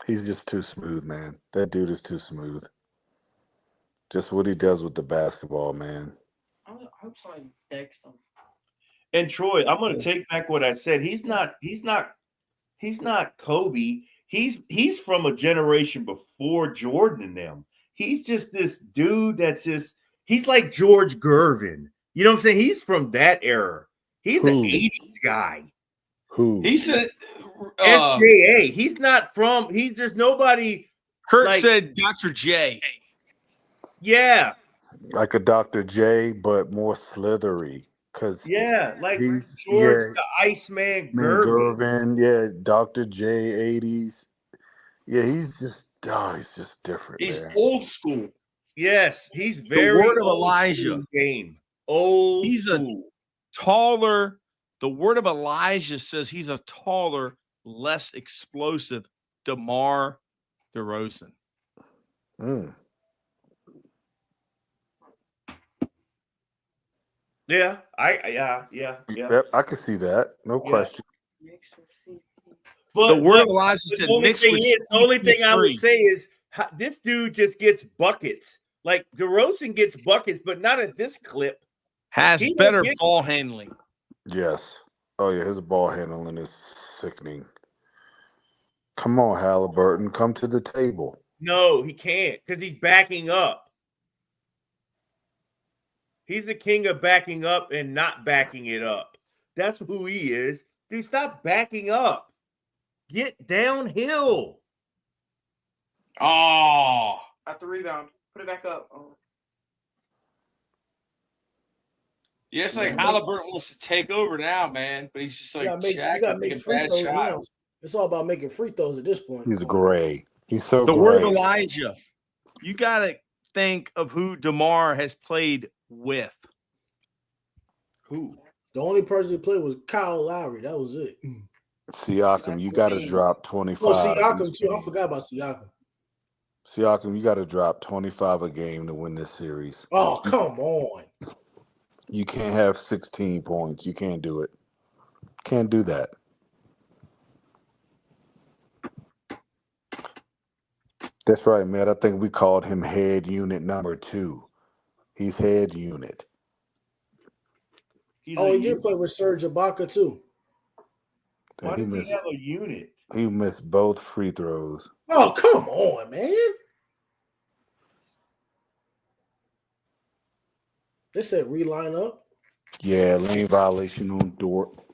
He's just too smooth, man. That dude is too smooth. Just what he does with the basketball, man. I hope somebody decks him. And Troy, I'm going to take back what I said. He's not Kobe. He's from a generation before Jordan and them. He's just this dude he's like George Gervin. You know what I'm saying? He's from that era. He's an 80s guy. Who? He said SJA. He's not from. There's nobody. Kurt said Dr. J. Yeah. Like a Dr. J, but more slithery. Like he's George the Iceman Gervin. Yeah, Dr. J, 80s. Yeah, he's just different. He's man. old school. Yes, he's very the word of old Elijah game. Old he's school. Taller. The word of Elijah says he's a taller, less explosive DeMar DeRozan. Yeah, Yep, I can see that. No question. But the word of Elijah said the only thing I would say is this dude just gets buckets. Like DeRozan gets buckets, but not at this clip. Has better ball handling. Yes. Oh yeah, his ball handling is sickening. Come on, Haliburton, come to the table. No, he can't because he's backing up. He's the king of backing up and not backing it up. That's who he is. Dude, stop backing up. Get downhill. Oh. At the rebound. Put it back up. Oh. Yeah, it's like Haliburton wants to take over now, man. But he's just like, you gotta make free throws now. It's all about making free throws at this point. He's gray. He's so the gray. word of Elijah. You got to think of who DeMar has played with. Who? The only person who played was Kyle Lowry. That was it. Siakam, you got to drop 25. Oh, Siakam too. I forgot about Siakam. Siakam, you got to drop 25 a game to win this series. Oh, come on. You can't have 16 points. You can't do it. Can't do that. That's right, man. I think we called him head unit number 2. He's head unit. He did play with Serge Ibaka too. Why does he have a unit? He missed both free throws. Oh, come on, man. They said reline up. Yeah, lane violation on Dort.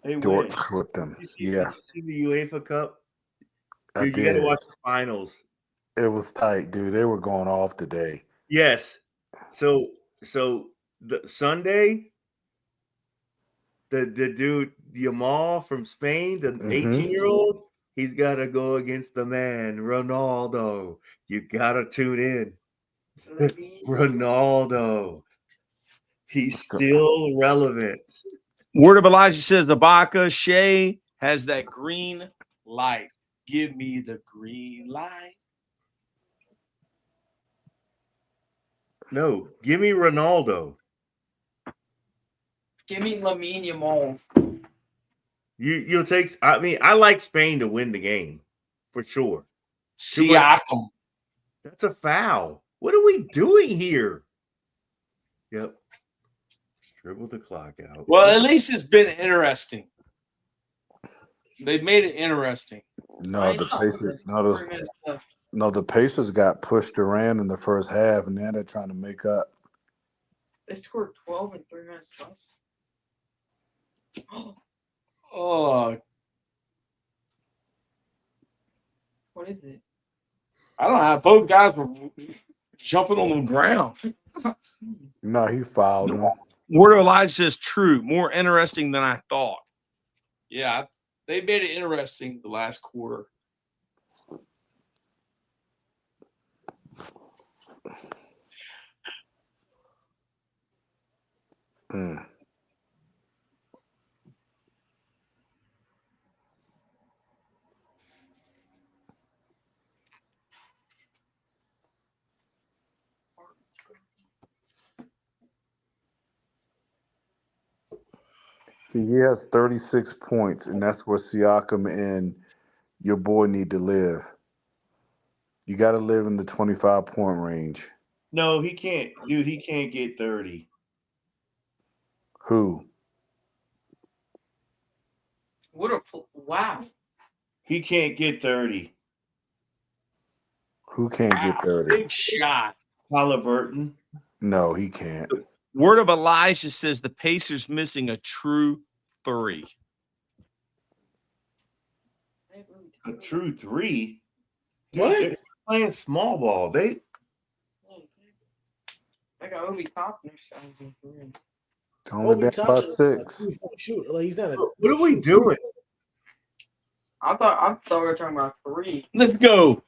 Hey, Dort clipped him. Yeah. Did you see the UEFA Cup? Dude, you got to watch the finals. It was tight, dude. They were going off today. Yes. So the Sunday, the dude Yamal from Spain, the 18-year-old, he's got to go against the man Ronaldo. You got to tune in. Ronaldo. He's still relevant. Word of Elijah says Ibaka, Shea has that green light. Give me the green light. No, give me Ronaldo. Give me Lamine Yamal. You'll take. I mean, I like Spain to win the game for sure. Siakam. That's a foul. What are we doing here? Yep. Dribble the clock out. Well, at least it's been interesting. They've made it interesting. No, the Pacers got pushed around in the first half, and now they're trying to make up. They scored 12 in 3 minutes less. Oh. What is it? I don't know. Both guys were jumping on the ground. No, he fouled him. Word of Elijah says true. More interesting than I thought. Yeah, they made it interesting the last quarter. See, he has 36 points, and that's where Siakam and your boy need to live. You got to live in the 25-point range. No, he can't. Dude, he can't get 30. Who? Wow. He can't get 30. Who can't get 30? Big shot. Haliburton. No, he can't. Word of Elijah says the Pacers missing a true 3. A true 3. Dude, What? they're playing small ball. They got Obi Toppin sizing for him. Only down by 6. Shoot, like he's not a. What are we doing? I thought we were talking about 3. Let's go.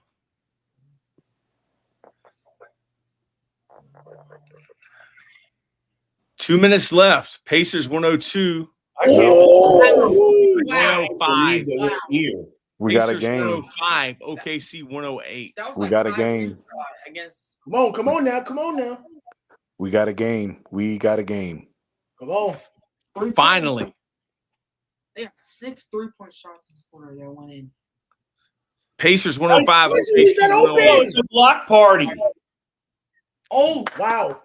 Two minutes left. Pacers 102. I can't Oh, Wow. 105. believe that we're here. We got a Pacers game. 105. OKC 108. That was We like got a 5 game. minutes against. come on now, come on now, We got a game. We got a game. come on. Finally. They got 6 3-point shots this quarter that went in. Pacers 105. He's OKC not open. 108. It's a block party. Oh, Wow.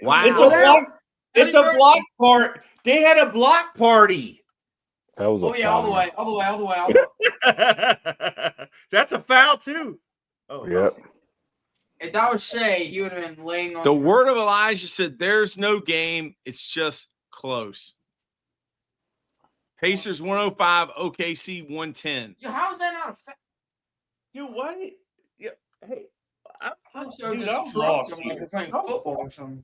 Wow. It's a block. It's a block part. They had a block party. That was a oh yeah, all the foul. way, all the way, all the way, all the way. That's a foul too. Oh, Yep. If that was Shea, he would have been laying on The word of Elijah said there's no game. It's just close. Pacers 105. OKC 110. Yo, how is that not a fact? Dude, what? Yeah. Hey, I'm so dude, I'm distraught. lost I'm like here. playing football or something.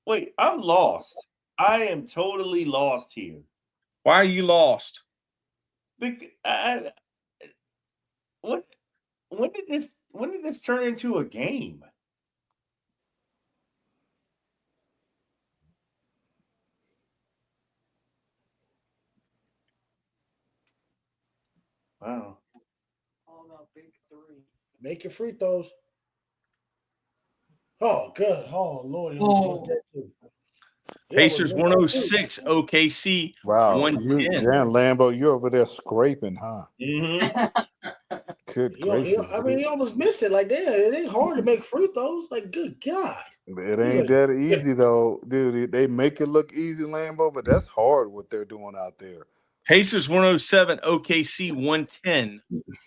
Wait, I'm lost. I am totally lost here. Why are you lost? When did this turn into a game? Wow. All about big threes. Make your free throws. Oh, good. Oh, Lord. He Oh. almost missed that too. He Pacers almost missed that, 106. OKC Wow. 110. Darren Lambo, you're over there scraping, huh? Mm-hmm. Good too. gracious. I mean, he almost missed it. Like, damn, it ain't hard to make free throws. Like, good God. It ain't that easy, though. Dude, they make it look easy, Lambo, but that's hard what they're doing out there. Pacers 107. OKC 110.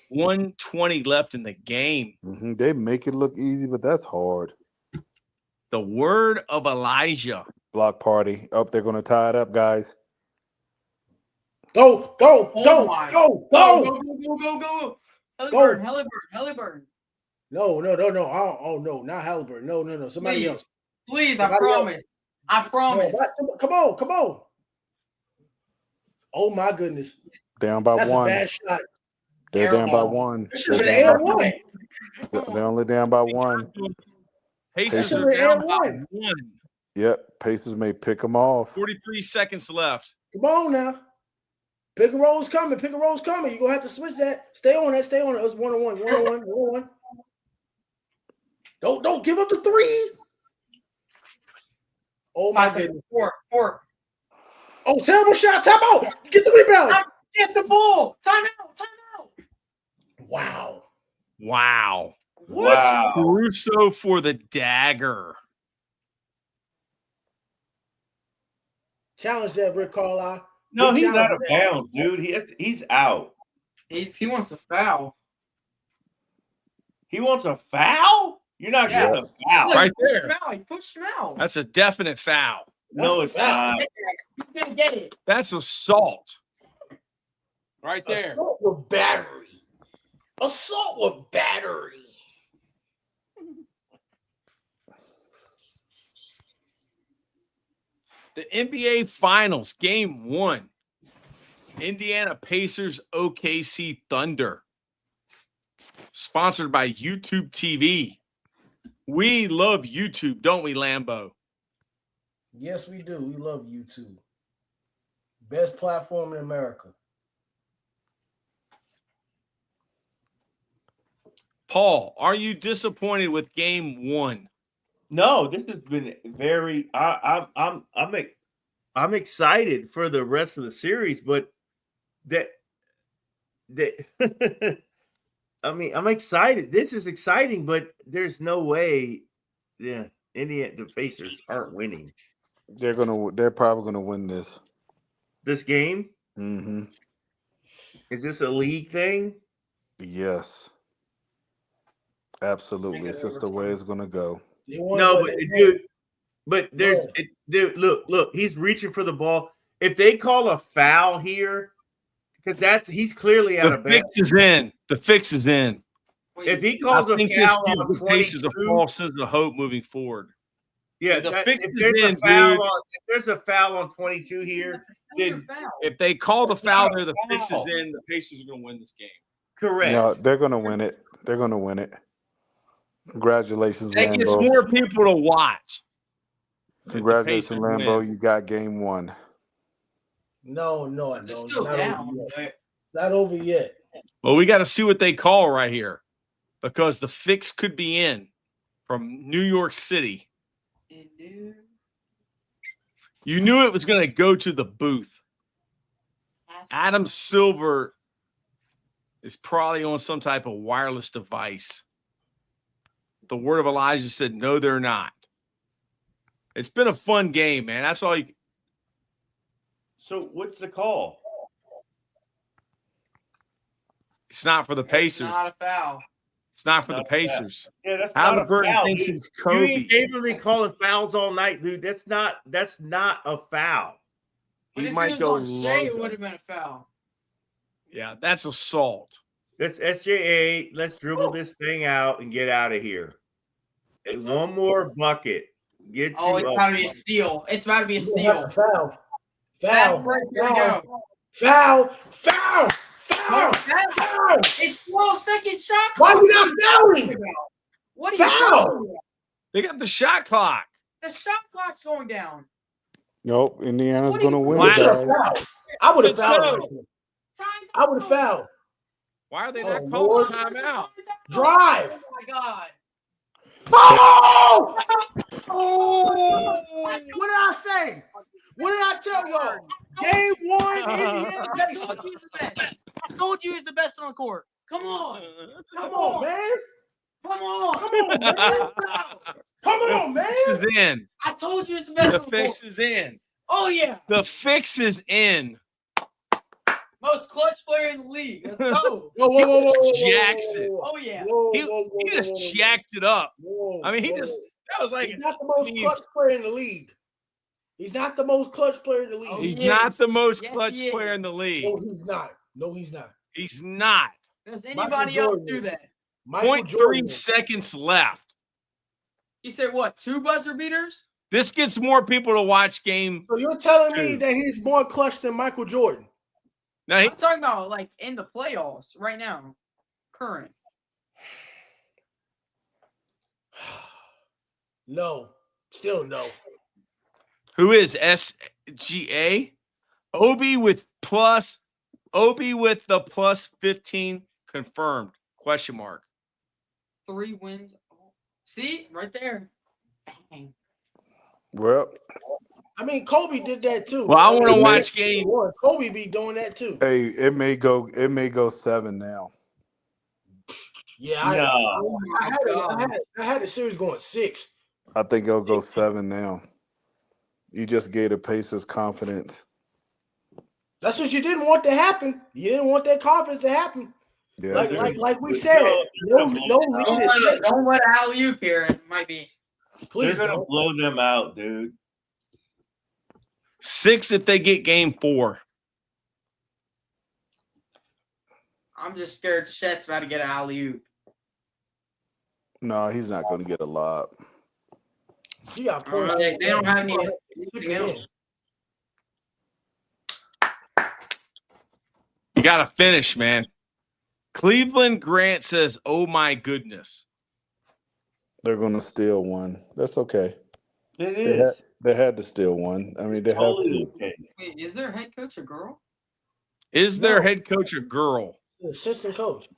120 left in the game. They make it look easy, but that's hard. The word of Elijah. Block party. Up, they're going to tie it up, guys. Go, go, Oh go, my. go, Go, go. go, go, go, go. Go. Haliburton. No. Oh, no, not Haliburton. No. Somebody else. Please, I Somebody else. promise. I promise. No, come on. Oh, my goodness. Down by That's one. a bad shot. They're Air down by ball. one. This is They're an down by- air one. They're only down by one. Pacers This is are an down air by one. 1. Yep, Pacers may pick them off. 43 seconds left. Come on now. Pick and roll's coming. You're going to have to switch that. Stay on that. It's 1-on-1. Don't give up the 3. Oh, my 5 goodness. seconds. 4. Oh, terrible shot. Time out. Get the rebound. Get the ball. Time out. Wow. Wow. What? Wow. Caruso for the dagger. Challenge that, Rick Carlisle. No, Big he's out challenge of that. bounds, dude. He's out. He wants to foul. He wants a foul? You're not Yeah. getting a foul. Look, Right he pushed there. him out. He pushed him out. That's a definite foul. No, That's it's a foul. not. He's gonna get it. That's assault. Right there. Assault with battery. The NBA Finals, Game 1. Indiana Pacers, OKC Thunder. Sponsored by YouTube TV. We love YouTube, don't we, Lambo? Yes, we do. We love YouTube. Best platform in America. Paul, are you disappointed with Game 1? No, this has been very. I'm I'm excited for the rest of the series, but that I mean, I'm excited. This is exciting, but there's no way the Pacers aren't winning They're probably gonna win this. this game. Mm-hmm. Is this a league thing? Yes. Absolutely. It's just the way it's gonna go. No, but there's dude, look, he's reaching for the ball. If they call a foul here, because he's clearly out of bounds. The fix is in. If he calls a foul on the Pacers a false sense of hope moving forward. Yeah, if there's a foul on 22 here, then if they call the foul there, the fix is in. The Pacers are going to win this game. Correct. No, they're going to win it. They're going to win it. Congratulations, that Lambeau. Gets more people to watch. Congratulations, Lambeau. You got game 1. No. They're still down. Not over yet. Well, we got to see what they call right here, because the fix could be in from New York City. You knew it was going to go to the booth. Adam Silver is probably on some type of wireless device. The word of Elijah said, no, they're not. It's been a fun game, man. That's all you. So what's the call? It's not for the Pacers. It's not a foul. It's not for the Pacers. Yeah, that's not a Haliburton foul. thinks Dude. it's Kobe. You ain't capably calling fouls all night, dude. That's not a foul. But He if might it go was on Shea, it low. would have been a foul. Yeah, that's assault. That's SJA. Let's dribble this thing out and get out of here. And one more bucket. It's about to be a steal. It's about to be a steal. Foul. It's 12-second shot clock. Why are we not fouling? What are you talking about? They got the shot clock. The shot clock's going down. Nope. Indiana's going to win, Wow. guys. I would have Let's fouled. go. I would have fouled. Why are they not Lord. calling timeout? Drive. Oh my God. Oh! What did I say? What did I tell y'all? Game 1, Indiana Pacers. I told you he's the best on the court. Come on. Come on, man. Come on. Come on, man. The fix is in. I told you it's the best The on the fix court. is in. Oh, yeah. The fix is in. Most clutch player in the league. Let's go. Whoa. Jackson. Oh, yeah. He just jacked it up. I mean, that was like. He's not the most clutch player in the league. He's not the most clutch player in the league. He's not the most clutch player in the league. No, he's not. He's not. Does anybody else do that? 0.3 seconds left. He said what? 2 buzzer beaters? This gets more people to watch game. So you're telling me that he's more clutch than Michael Jordan? Now, I'm talking about like in the playoffs right now. Current. No. Still no. who is SGA? Obi with the plus 15 confirmed. Question mark. 3 wins. See, right there. Bang. Well, I mean, Kobe did that too. Well, I want to watch game. Kobe be doing that too. hey, it may go 7 now. Yeah, No. I had the series going 6. I think it'll go 7 now. You just gave the Pacers confidence. That's what you didn't want to happen. You didn't want that confidence to happen. Yeah, like we said, no lead is safe. Don't let alley-oop here. It might be. Please They're gonna don't. blow them out, dude. 6 if they get game 4. I'm just scared Chet's about to get an alley-oop. No, he's not going to get a lot. You got They don't have any. You got to finish, man. Cleveland Grant says, oh, my goodness. They're going to steal one. That's okay. It is. They had to steal one. I mean, they have to. Okay. Wait, is their head coach a girl? Is their head coach a girl? Assistant coach.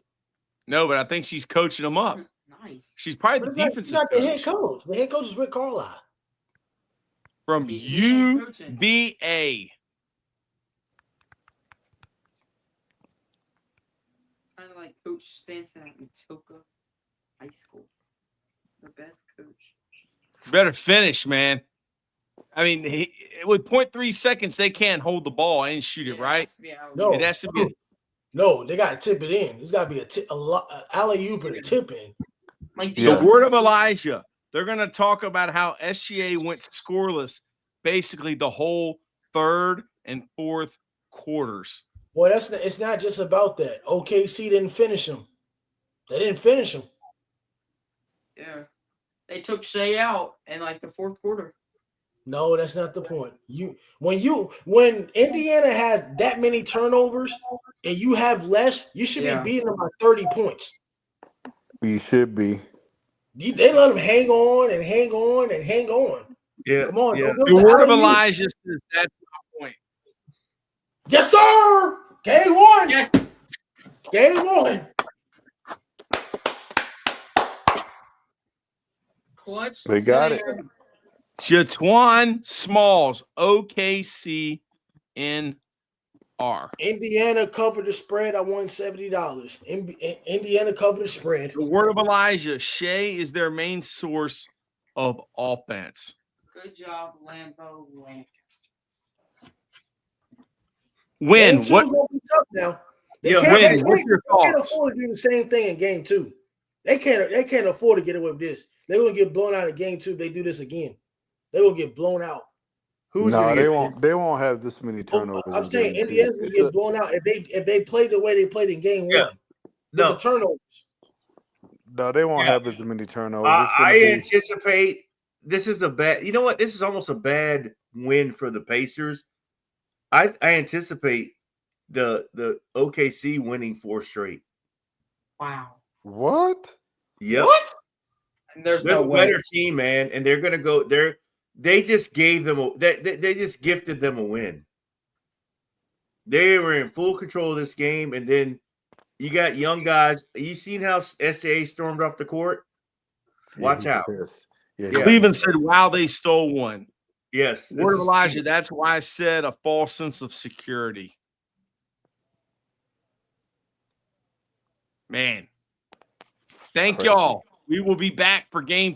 No, but I think she's coaching them up. Nice. She's probably the defensive He's not the head coach. coach. The head coach is Rick Carlisle. from He ain't coaching. UVA. Kind of like Coach Stanton at Matoka High School. The best coach. Better finish, man. I mean, with 0.3 seconds, they can't hold the ball and shoot it, right? No, It has to be. no, they got to tip it in. It's got to be a alley-oop and a tip in. Like The word of Elijah. They're going to talk about how SGA went scoreless basically the whole third and fourth quarters. Boy, it's not just about that. OKC didn't finish him. They didn't finish him. Yeah. They took Shea out in like the fourth quarter. No, that's not the point. When Indiana has that many turnovers and you have less, you should be beating them by 30 points. You should be. They let them hang on and hang on and hang on. Yeah. Come on. Yeah. The word of Elijah says that's my point. Yes, sir. Game one. Yes. Game one. Clutch. They got it. Jatwan Smalls, OKC NR. Indiana covered the spread. I won $70. Indiana covered the spread. The word of Elijah, Shea is their main source of offense. Good job, Lambeau Lancaster. Win. Game two What? is gonna be tough now. They What's your can't thoughts? afford to do the same thing in game two. They can't afford to get away with this. They're gonna get blown out in game two if they do this again. They will get blown out. No, they won't. They won't have this many turnovers. I'm saying in game Indiana's two. gonna get blown out if they play the way they played in game one. No. With the turnovers. No, they won't have as many turnovers. I anticipate this is a bad. You know what? This is almost a bad win for the Pacers. I anticipate the OKC winning 4 straight. Wow. What? Yep. What? There's They're no the way. better team, man, and they're gonna go. They just gave them. They just gifted them a win. They were in full control of this game, and then you got young guys. You seen how SJA stormed off the court? Watch out. Cleveland said, wow, they stole one. Yes. Word of Elijah, that's why I said a false sense of security. Man. Thank y'all. We will be back for game